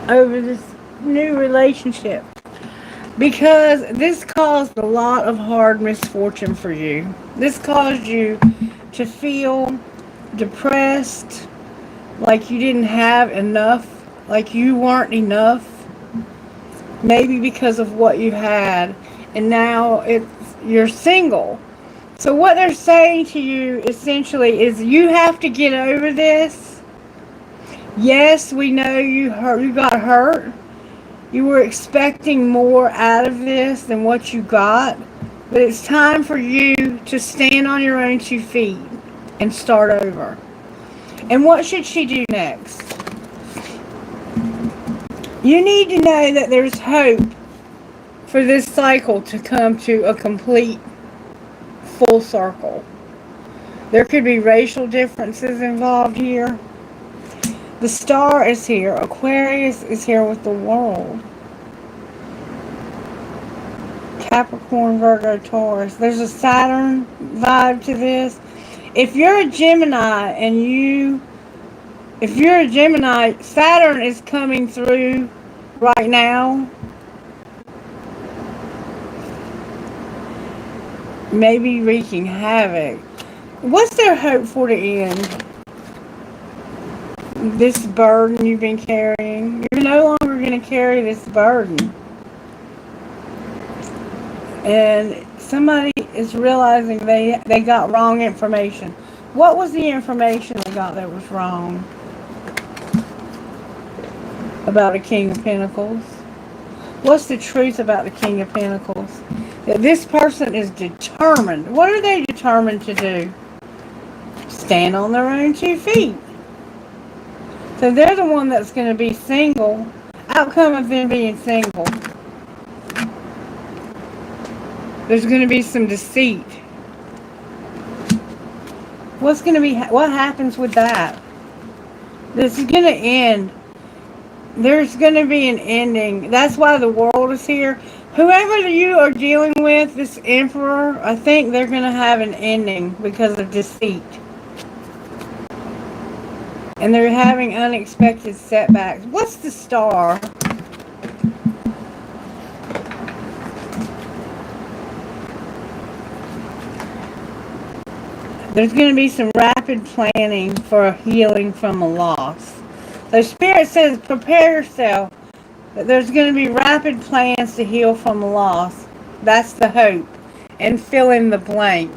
A: over this new relationship. Because this caused a lot of hard misfortune for you. This caused you to feel depressed, like you didn't have enough, like you weren't enough. Maybe because of what you had. And now you're single. So what they're saying to you essentially is you have to get over this. Yes, we know you got hurt. You were expecting more out of this than what you got. But it's time for you to stand on your own 2 feet and start over. And what should she do next? You need to know that there's hope for this cycle to come to a complete full circle. There could be racial differences involved here. The Star is here. Aquarius is here with the World. Capricorn, Virgo, Taurus. There's a Saturn vibe to this. If you're a Gemini if you're a Gemini, Saturn is coming through right now. Maybe wreaking havoc. What's their hope for to end? This burden you've been carrying. You're no longer going to carry this burden. And somebody is realizing they got wrong information. What was the information they got that was wrong? About a King of Pentacles. What's the truth about the King of Pentacles? That this person is determined. What are they determined to do? Stand on their own 2 feet. So they're the one that's going to be single. Outcome of them being single. There's going to be some deceit. What happens with that? This is going to end. There's going to be an ending. That's why the world is here. Whoever you are dealing with, this emperor, I think they're going to have an ending because of deceit. And they're having unexpected setbacks. What's the star? There's going to be some rapid planning for a healing from a loss. The Spirit says, prepare yourself. There's going to be rapid plans to heal from a loss. That's the hope. And fill in the blank.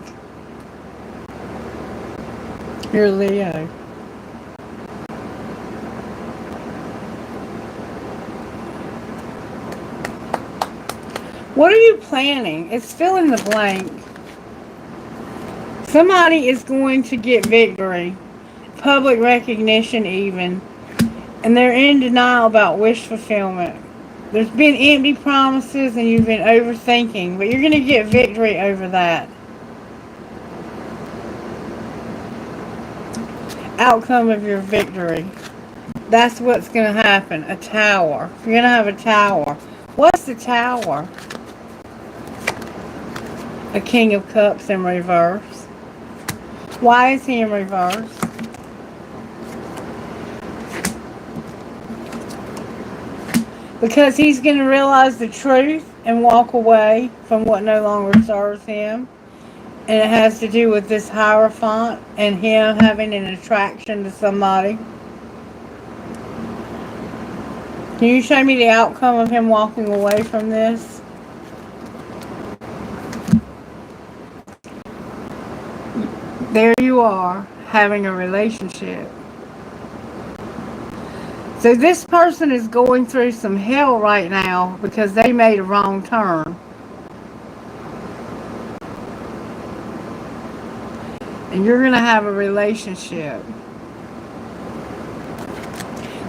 A: You're Leo. What are you planning? It's fill in the blank. Somebody is going to get victory. Public recognition even. And they're in denial about wish fulfillment. There's been empty promises and you've been overthinking. But you're going to get victory over that. Outcome of your victory. That's what's going to happen. A tower. You're going to have a tower. What's the tower? A King of Cups in reverse. Why is he in reverse? Because he's going to realize the truth and walk away from what no longer serves him. And it has to do with this Hierophant and him having an attraction to somebody. Can you show me the outcome of him walking away from this? There you are, having a relationship. So this person is going through some hell right now because they made a wrong turn. And you're going to have a relationship.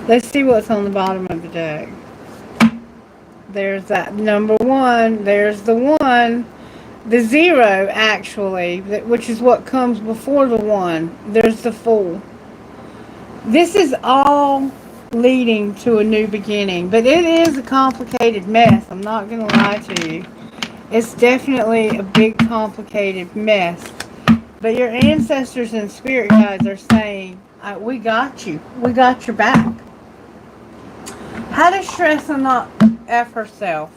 A: Let's see what's on the bottom of the deck. There's that number 1. There's the 1. The 0, actually, which is what comes before the 1. There's the Fool. This is all leading to a new beginning. But it is a complicated mess. I'm not going to lie to you. It's definitely a big, complicated mess. But your ancestors and spirit guides are saying, we got you. We got your back. How to stress and not F herself.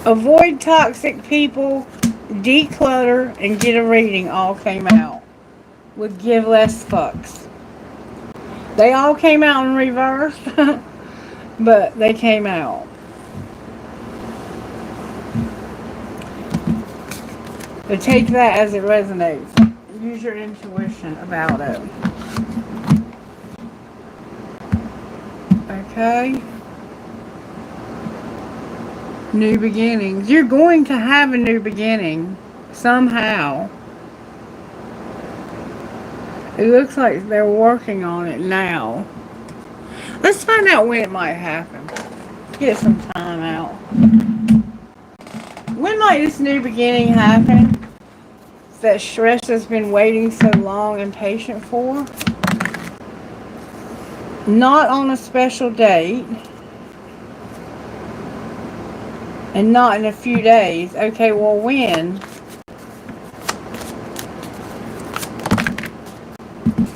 A: Avoid toxic people, declutter, and get a reading all came out. With give less fucks. They all came out in reverse, but they came out. So take that as it resonates. Use your intuition about it. Okay. New beginnings. You're going to have a new beginning. Somehow. It looks like they're working on it now. Let's find out when it might happen. Get some time out. When might this new beginning happen? That stress has been waiting so long and patient for. Not on a special date. And not in a few days. Okay, well, when?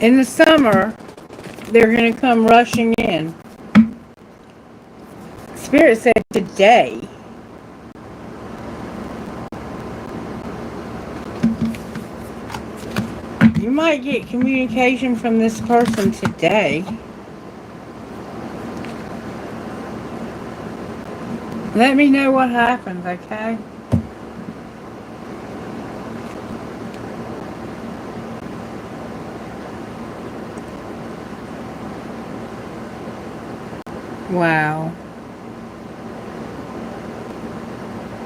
A: In the summer, they're going to come rushing in. Spirit said today. You might get communication from this person today. Let me know what happens, okay? Wow.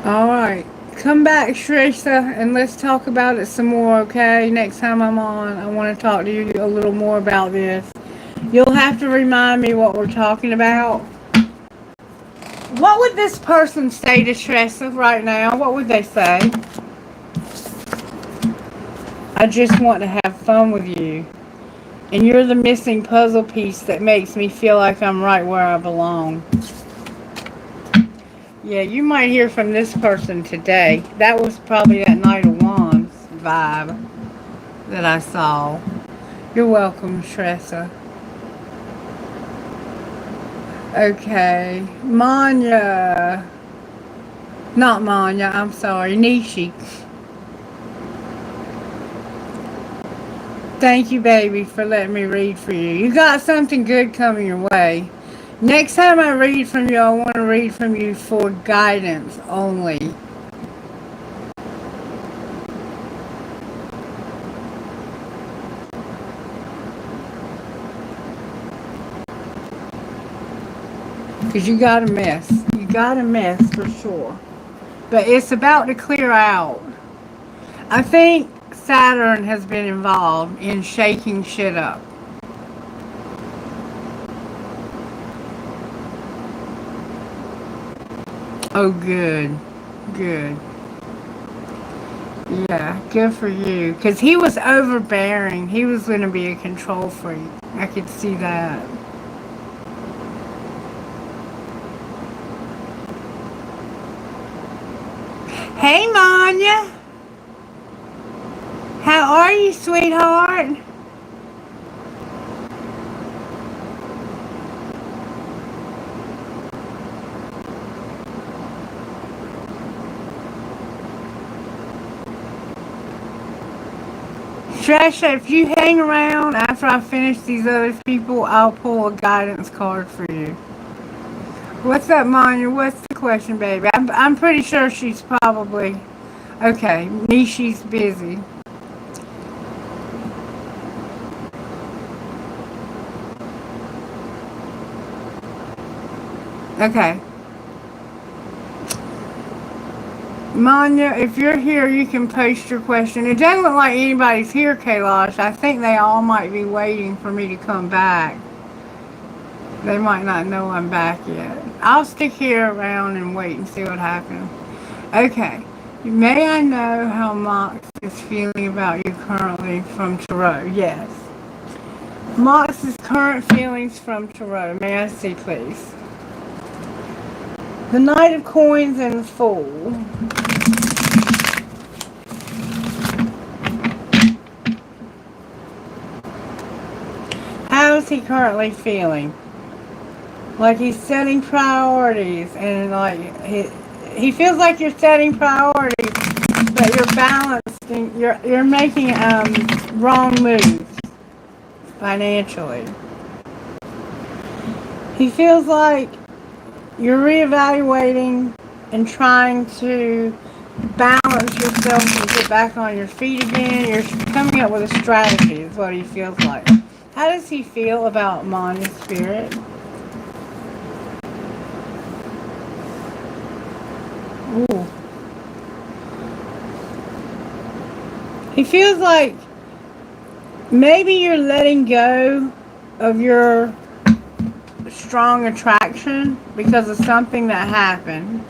A: Alright. Come back, Shrisa, and let's talk about it some more, okay? Next time I'm on, I want to talk to you a little more about this. You'll have to remind me what we're talking about. What would this person say to Shrisa right now? What would they say? I just want to have fun with you. And you're the missing puzzle piece that makes me feel like I'm right where I belong. Yeah, you might hear from this person today. That was probably that Knight of Wands vibe that I saw. You're welcome, Shresa. Okay. Manya. Not Manya, I'm sorry. Nishi. Thank you, baby, for letting me read for you. You got something good coming your way. Next time I read from you, I want to read from you for guidance only. Because you got a mess. You got a mess for sure. But it's about to clear out. I think Saturn has been involved in shaking shit up. Oh, good. Good. Yeah, good for you. Because he was overbearing. He was going to be a control freak. I could see that. Hey, Manya. How are you, sweetheart? Tresha, if you hang around after I finish these other people, I'll pull a guidance card for you. What's up, Manya? What's the question, baby? I'm pretty sure she's probably... Okay, Nishi's busy. Okay. Manya, if you're here, you can post your question. It doesn't look like anybody's here, Kailash. I think they all might be waiting for me to come back. They might not know I'm back yet. I'll stick here around and wait and see what happens. Okay. May I know how Mox is feeling about you currently from Tarot? Yes. Mox's current feelings from Tarot. May I see, please? The Knight of Coins and the Fool. How is he currently feeling? Like he's setting priorities, and like he feels like you're setting priorities, but you're balancing. You're making wrong moves financially. He feels like you're reevaluating and trying to balance yourself and get back on your feet again. You're coming up with a strategy, is what he feels like. How does he feel about Manya's spirit? Ooh. He feels like maybe you're letting go of your strong attraction because of something that happened.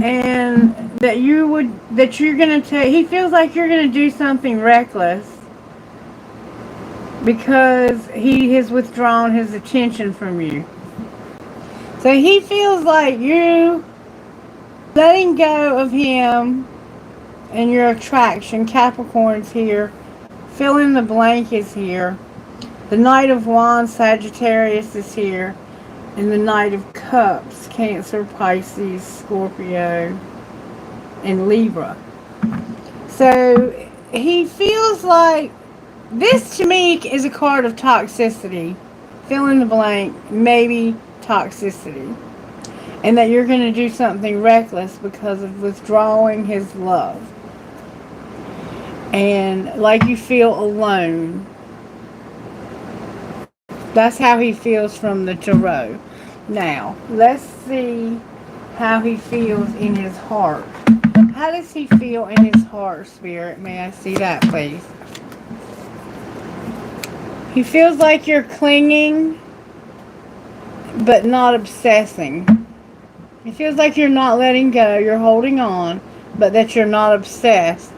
A: And that you're gonna take, he feels like you're gonna do something reckless because he has withdrawn his attention from you. So he feels like you letting go of him and your attraction. Capricorn's here. Fill in the blank is here. The Knight of Wands, Sagittarius is here. And the Knight of Cups, Cancer, Pisces, Scorpio, and Libra. So he feels like this to me is a card of toxicity. Fill in the blank, maybe toxicity. And that you're going to do something reckless because of withdrawing his love. And like you feel alone. That's how he feels from the tarot. Now, let's see how he feels in his heart. How does he feel in his heart, Spirit? May I see that, please? He feels like you're clinging, but not obsessing. He feels like you're not letting go, you're holding on, but that you're not obsessed,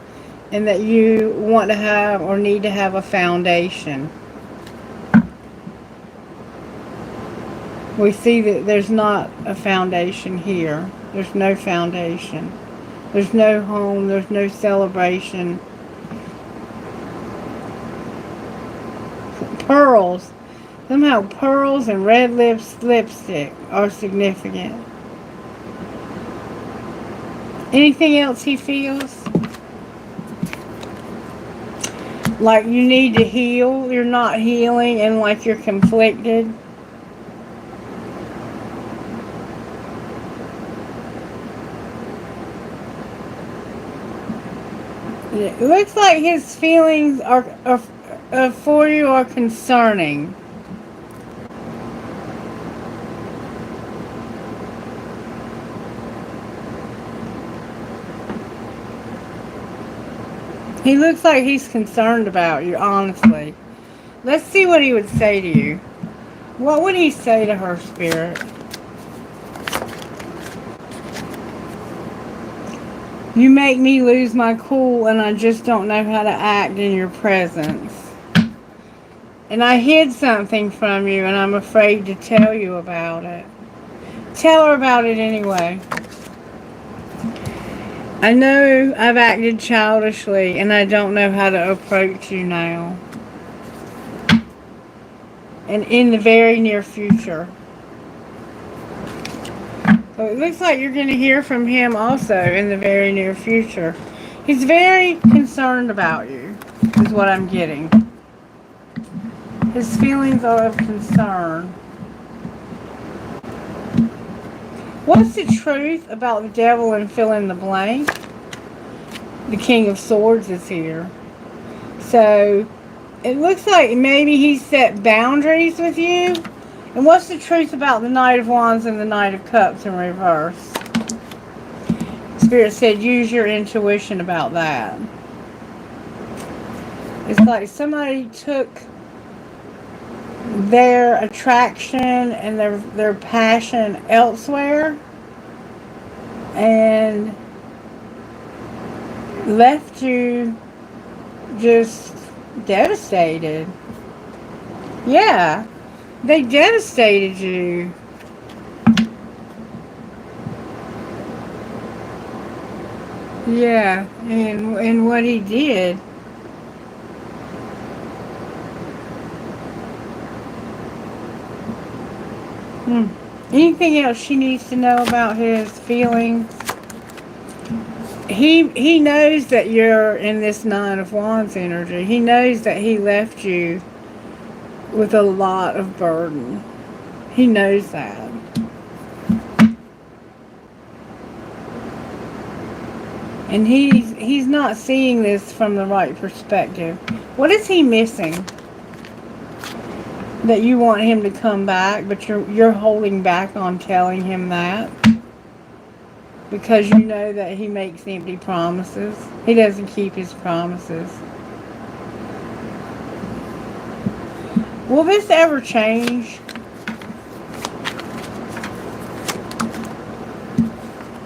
A: and that you want to have or need to have a foundation. We see that there's not a foundation here. There's no foundation. There's no home. There's no celebration. Pearls. Somehow pearls and red lipstick are significant. Anything else he feels? Like you need to heal. You're not healing and like you're conflicted. It looks like his feelings are for you are concerning. He looks like he's concerned about you, honestly. Let's see what he would say to you. What would he say to her, Spirit? You make me lose my cool and I just don't know how to act in your presence. And I hid something from you and I'm afraid to tell you about it. Tell her about it anyway. I know I've acted childishly and I don't know how to approach you now. And in the very near future. So it looks like you're going to hear from him also in the very near future. He's very concerned about you, is what I'm getting. His feelings are of concern. What's the truth about the devil and fill in the blank? The King of Swords is here. So it looks like maybe he set boundaries with you. And what's the truth about the Knight of Wands and the Knight of Cups in reverse? Spirit said use your intuition about that. It's like somebody took their attraction and their passion elsewhere and left you just devastated. Yeah. They devastated you. Yeah, and what he did. Anything else she needs to know about his feelings? He knows that you're in this Nine of Wands energy. He knows that he left you with a lot of burden. He knows that. And he's not seeing this from the right perspective. What is he missing? That you want him to come back, but you're holding back on telling him that. Because you know that he makes empty promises. He doesn't keep his promises. Will this ever change?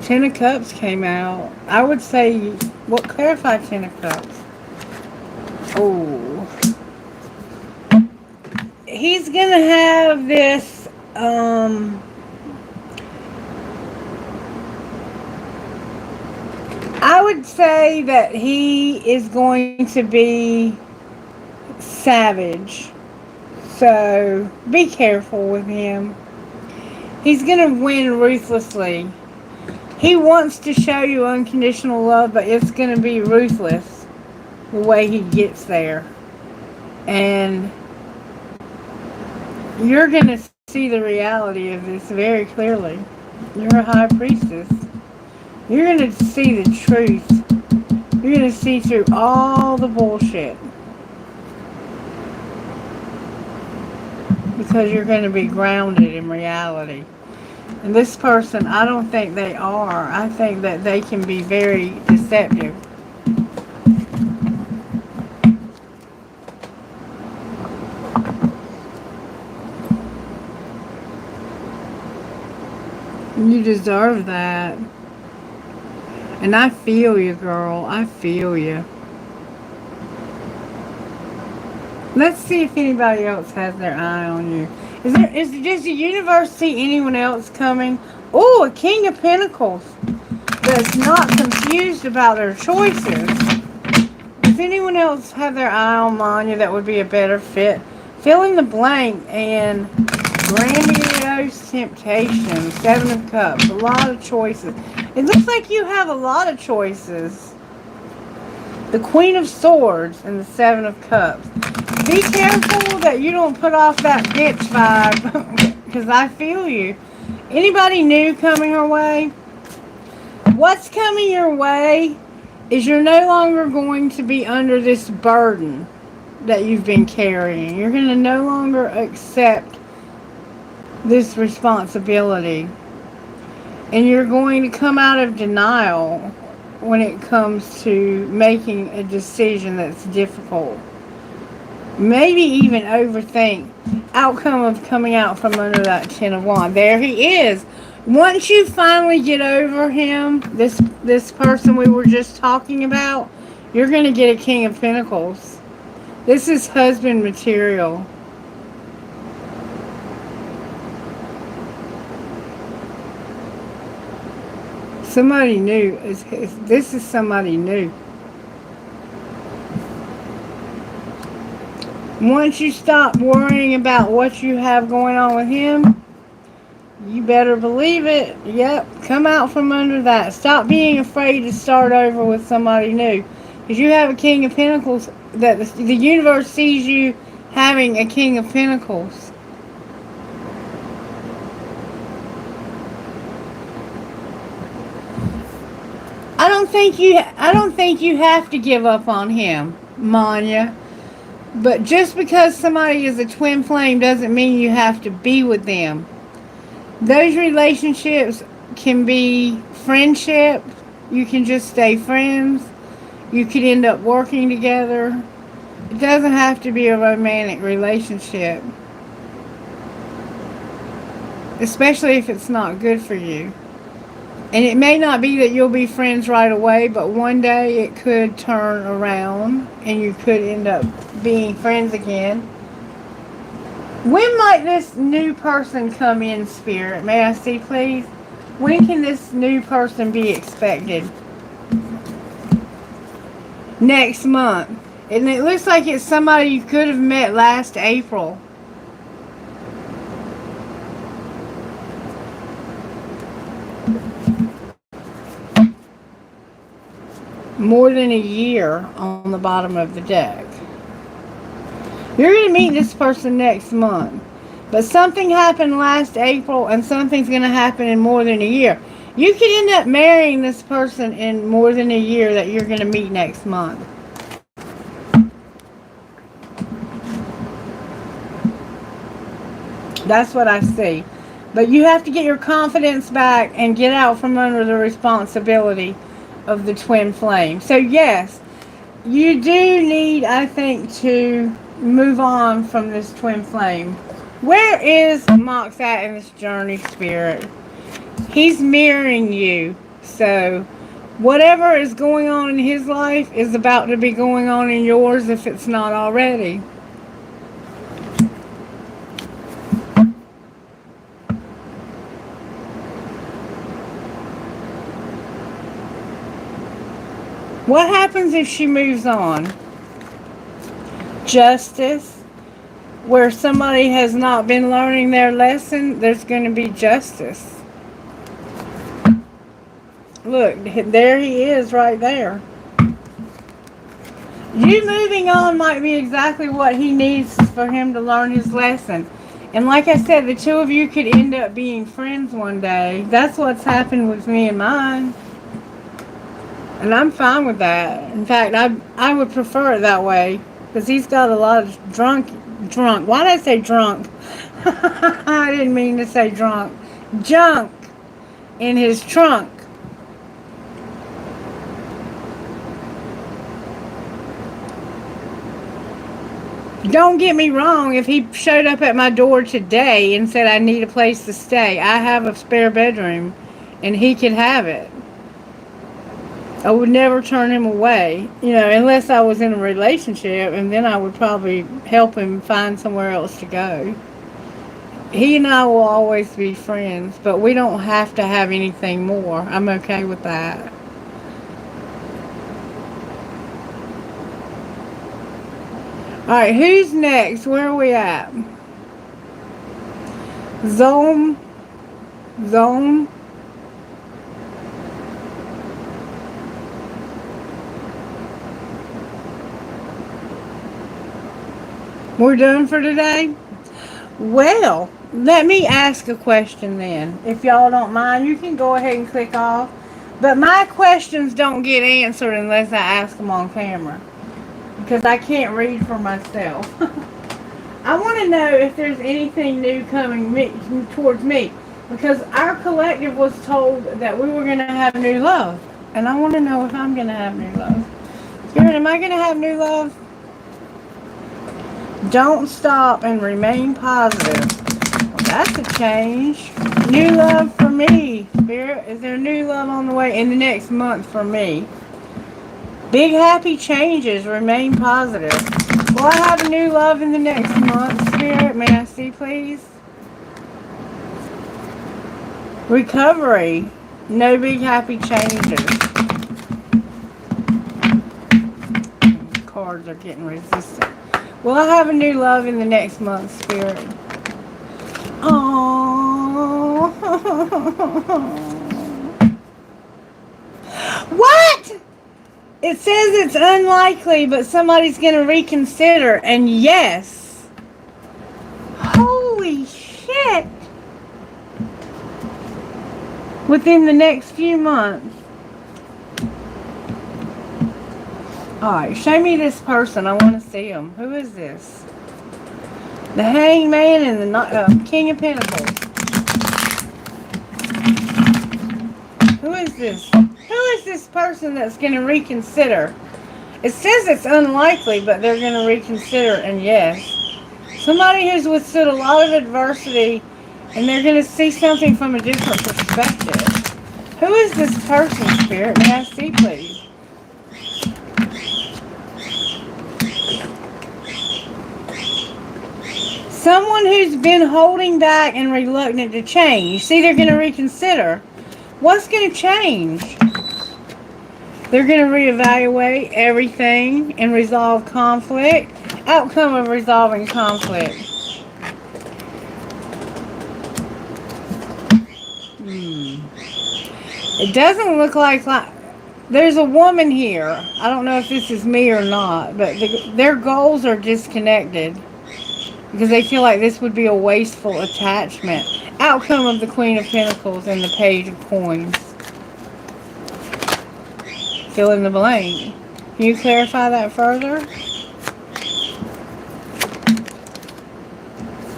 A: Ten of Cups came out. I would say, what, clarify Ten of Cups. Oh. He's going to have this, I would say that he is going to be savage. So be careful with him. He's going to win ruthlessly. He wants to show you unconditional love, but it's going to be ruthless the way he gets there. And you're going to see the reality of this very clearly. You're a high priestess. You're going to see the truth. You're going to see through all the bullshit. Because you're going to be grounded in reality. And this person, I don't think they are. I think that they can be very deceptive. You deserve that. And I feel you, girl. I feel you. Let's see if anybody else has their eye on you. Does the universe see anyone else coming? Oh, a King of Pentacles that's not confused about their choices. Does anyone else have their eye on Manya that would be a better fit? Fill in the blank. And grandiose temptation. 7 of Cups. A lot of choices. It looks like you have a lot of choices. The Queen of Swords and the 7 of Cups. Be careful that you don't put off that bitch vibe. Because I feel you. Anybody new coming her way? What's coming your way is you're no longer going to be under this burden that you've been carrying. You're going to no longer accept this responsibility. And you're going to come out of denial when it comes to making a decision that's difficult. Maybe even overthink outcome of coming out from under that 10 of Wands. There he is. Once you finally get over him, this person we were just talking about, you're going to get a King of Pentacles. This is husband material. Somebody new. This is somebody new. Once you stop worrying about what you have going on with him, you better believe it. Yep, come out from under that. Stop being afraid to start over with somebody new. Because you have a King of Pentacles, that the universe sees you having a King of Pentacles. I don't think you have to give up on him, Manya. But just because somebody is a twin flame doesn't mean you have to be with them. Those relationships can be friendship. You can just stay friends. You could end up working together. It doesn't have to be a romantic relationship. Especially if it's not good for you. And it may not be that you'll be friends right away, but one day it could turn around and you could end up being friends again. When might this new person come in, Spirit? May I see, please? When can this new person be expected? Next month. And it looks like it's somebody you could have met last April. More than a year on the bottom of the deck. You're going to meet this person next month. But something happened last April and something's going to happen in more than a year. You could end up marrying this person in more than a year that you're going to meet next month. That's what I see. But you have to get your confidence back and get out from under the responsibility of the twin flame. So yes, you do need, I think, to move on from this twin flame. Where is Mox at in this journey, Spirit? He's mirroring you. So whatever is going on in his life is about to be going on in yours if it's not already. What happens if she moves on? Justice. Where somebody has not been learning their lesson, there's going to be justice. Look, there he is right there. You moving on might be exactly what he needs for him to learn his lesson. And like I said, the two of you could end up being friends one day. That's what's happened with me and mine. And I'm fine with that. In fact, I would prefer it that way. Because he's got a lot of drunk. Why did I say drunk? I didn't mean to say drunk. Junk in his trunk. Don't get me wrong, if he showed up at my door today and said I need a place to stay, I have a spare bedroom and he could have it. I would never turn him away, unless I was in a relationship, and then I would probably help him find somewhere else to go. He and I will always be friends, but we don't have to have anything more. I'm okay with that. Alright, who's next? Where are we at? Zone. We're done for today? Well, let me ask a question then. If y'all don't mind, you can go ahead and click off. But my questions don't get answered unless I ask them on camera. Because I can't read for myself. I want to know if there's anything new coming towards me. Because our collective was told that we were going to have new love. And I want to know if I'm going to have new love. Spirit, am I going to have new love? Don't stop and remain positive. Well, that's a change. New love for me. Spirit, is there new love on the way in the next month for me? Big happy changes. Remain positive. Will I have a new love in the next month, Spirit? May I see, please? Recovery. No big happy changes. Cards are getting resistant. Will I have a new love in the next month, Spirit? Aww. What? It says it's unlikely, but somebody's going to reconsider. And yes. Holy shit. Within the next few months. Alright, show me this person. I want to see him. Who is this? The Hangman and the King of Pentacles. Who is this? Who is this person that's going to reconsider? It says it's unlikely, but they're going to reconsider, and yes. Somebody who's withstood a lot of adversity, and they're going to see something from a different perspective. Who is this person, Spirit? May I see, please? Someone who's been holding back and reluctant to change. See, they're going to reconsider. What's going to change? They're going to reevaluate everything and resolve conflict. Outcome of resolving conflict. It doesn't look like there's a woman here. I don't know if this is me or not, but their goals are disconnected. Because they feel like this would be a wasteful attachment. Outcome of the Queen of Pentacles and the Page of Coins. Fill in the blank. Can you clarify that further?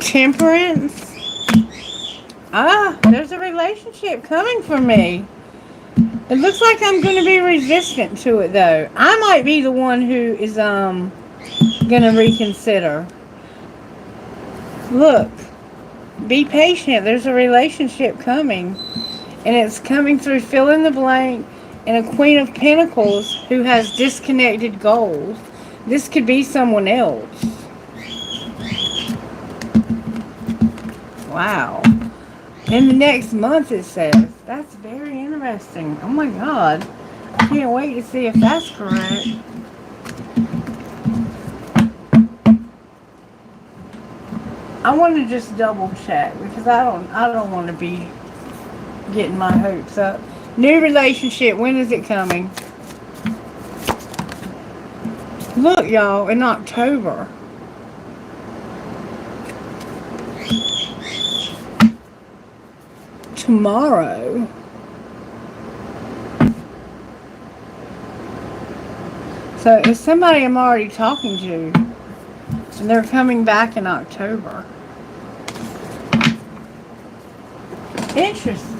A: Temperance. There's a relationship coming for me. It looks like I'm going to be resistant to it, though. I might be the one who is going to reconsider. Look, be patient. There's a relationship coming. And it's coming through fill in the blank and a Queen of Pentacles who has disconnected goals. This could be someone else. Wow. In the next month, it says. That's very interesting. Oh my God. I can't wait to see if that's correct. I want to just double check because I don't want to be getting my hopes up. New relationship, when is it coming? Look, y'all, in October. Tomorrow. So it's somebody I'm already talking to, and they're coming back in October. Interesting.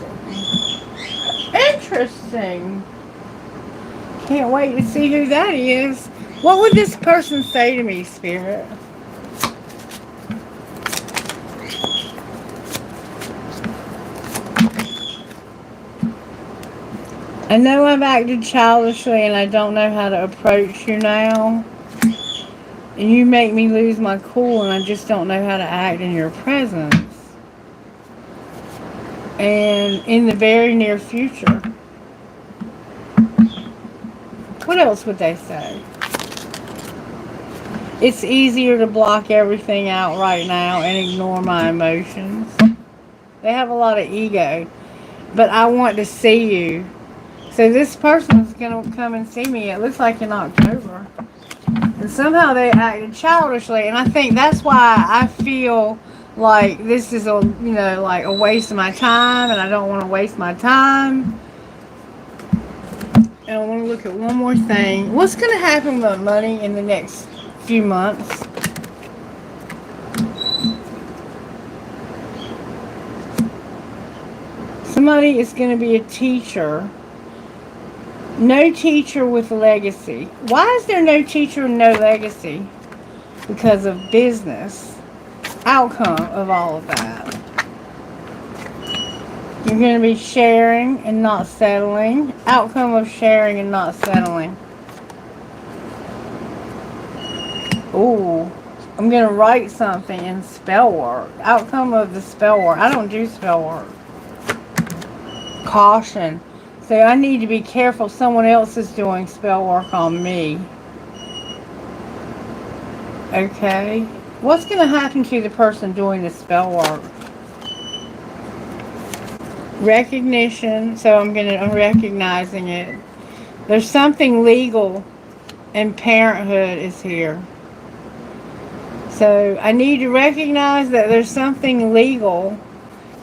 A: Interesting. Can't wait to see who that is. What would this person say to me, Spirit? I know I've acted childishly and I don't know how to approach you now. And you make me lose my cool and I just don't know how to act in your presence. And in the very near future. What else would they say? It's easier to block everything out right now and ignore my emotions. They have a lot of ego. But I want to see you. So this person is going to come and see me, it looks like in October. And somehow they acted childishly. And I think that's why I feel like this is like a waste of my time. And I don't want to waste my time. And I want to look at one more thing. What's going to happen with money in the next few months? Somebody is going to be a teacher. No teacher with legacy. Why is there no teacher and no legacy? Because of business. Outcome of all of that. You're going to be sharing and not settling. Outcome of sharing and not settling. Ooh. I'm going to write something in spell work. Outcome of the spell work. I don't do spell work. Caution. So I need to be careful. Someone else is doing spell work on me. Okay. What's going to happen to the person doing the spell work? Recognition. So I'm recognizing it. There's something legal and parenthood is here. So I need to recognize that there's something legal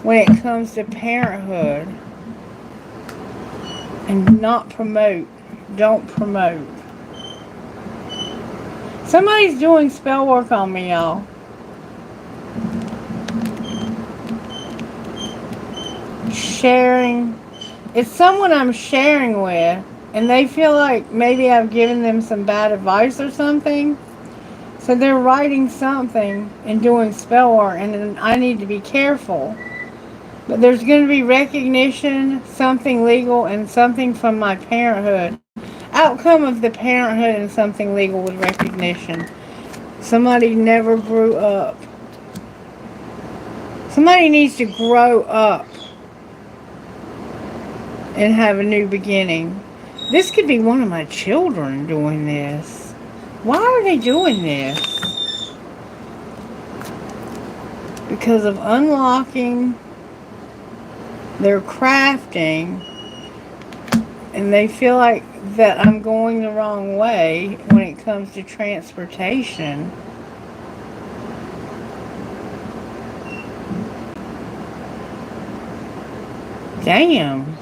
A: when it comes to parenthood. And not promote. Don't promote. Somebody's doing spell work on me, y'all. Sharing. It's someone I'm sharing with. And they feel like maybe I've given them some bad advice or something. So they're writing something and doing spell work. And then I need to be careful. But there's going to be recognition, something legal, and something from my parenthood. Outcome of the parenthood and something legal with recognition. Somebody never grew up. Somebody needs to grow up and have a new beginning. This could be one of my children doing this. Why are they doing this? Because of unlocking. They're crafting and they feel like that I'm going the wrong way when it comes to transportation. Damn.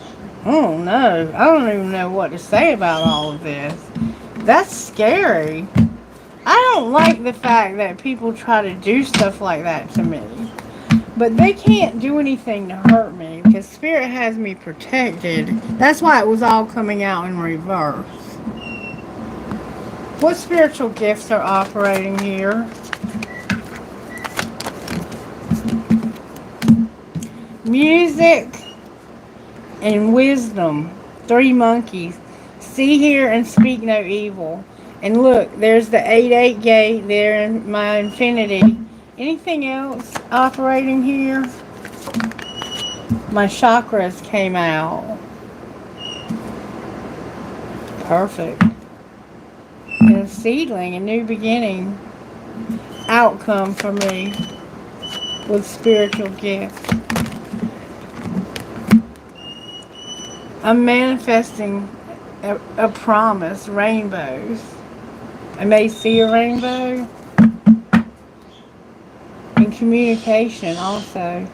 A: Oh no. I don't even know what to say about all of this. That's scary. I don't like the fact that people try to do stuff like that to me. But they can't do anything to hurt me because Spirit has me protected. That's why it was all coming out in reverse. What spiritual gifts are operating here? Music and wisdom. 3 monkeys. See, hear, and speak no evil. And look, there's the 8-8 gate there in my infinity. Anything else operating here? My chakras came out. Perfect. And a seedling, a new beginning, outcome for me with spiritual gifts. I'm manifesting a promise, rainbows. I may see a rainbow. And communication also.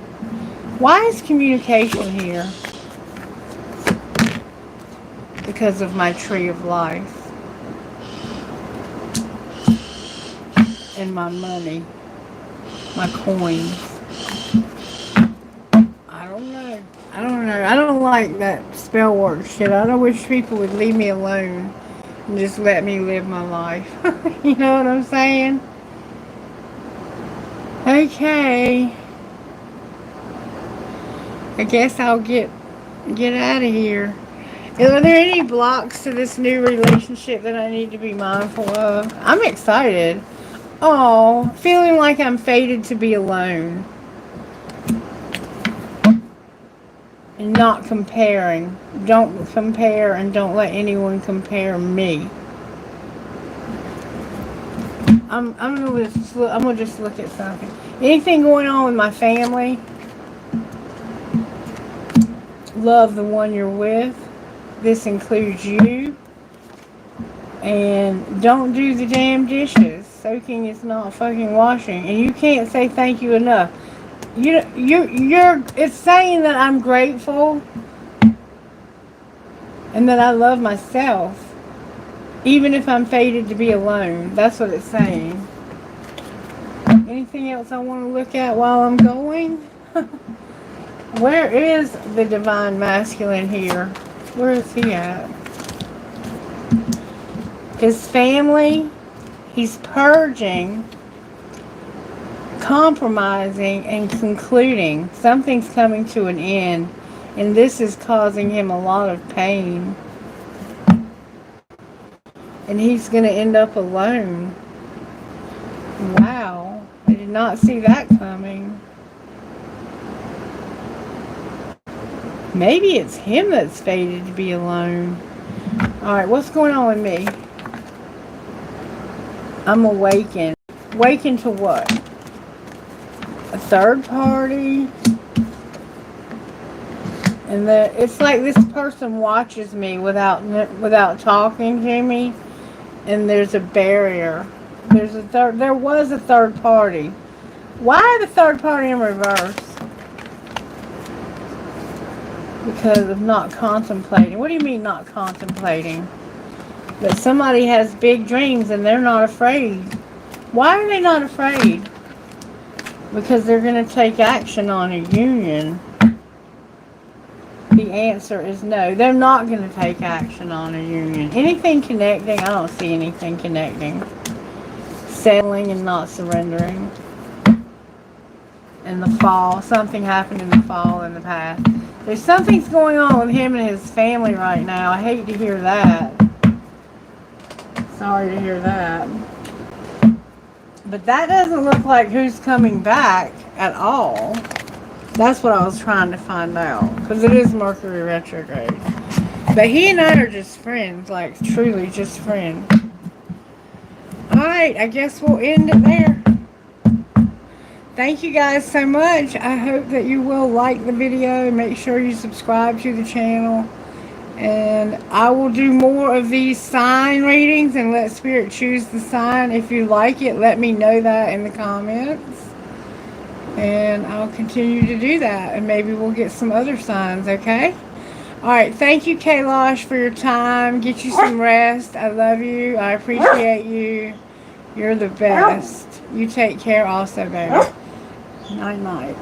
A: Why is communication here? Because of my tree of life. And my money. My coins. I don't know. I don't like that spell work shit. I wish people would leave me alone and just let me live my life. You know what I'm saying? Okay. I guess I'll get out of here. Are there any blocks to this new relationship that I need to be mindful of? I'm excited. Oh, feeling like I'm fated to be alone. And not comparing. Don't compare and don't let anyone compare me. I'm gonna just look at something. Anything going on with my family? Love the one you're with. This includes you. And don't do the damn dishes. Soaking is not fucking washing. And you can't say thank you enough. It's saying that I'm grateful and that I love myself. Even if I'm fated to be alone. That's what it's saying. Anything else I want to look at while I'm going? Where is the divine masculine here? Where is he at? His family. He's purging, compromising, and concluding. Something's coming to an end. And this is causing him a lot of pain. And he's going to end up alone. Wow. I did not see that coming. Maybe it's him that's fated to be alone. Alright, what's going on with me? I'm awakened. Awakened to what? A third party? And it's like this person watches me without talking to me. And there's a barrier. There was a third party. Why the third party in reverse? Because of not contemplating. What do you mean not contemplating? That somebody has big dreams and they're not afraid. Why are they not afraid? Because they're going to take action on a union. The answer is no. They're not going to take action on a union. Anything connecting? I don't see anything connecting. Settling and not surrendering. In the fall. Something happened in the fall in the past. There's something's going on with him and his family right now. I hate to hear that. Sorry to hear that. But that doesn't look like who's coming back at all. That's what I was trying to find out. Because it is Mercury retrograde. But he and I are just friends. Like, truly just friends. Alright, I guess we'll end it there. Thank you guys so much. I hope that you will like the video. Make sure you subscribe to the channel. And I will do more of these sign readings and let Spirit choose the sign. If you like it, let me know that in the comments. And I'll continue to do that. And maybe we'll get some other signs, okay? Alright, thank you, Kailash, for your time. Get you some rest. I love you. I appreciate you. You're the best. You take care also, baby. Night-night.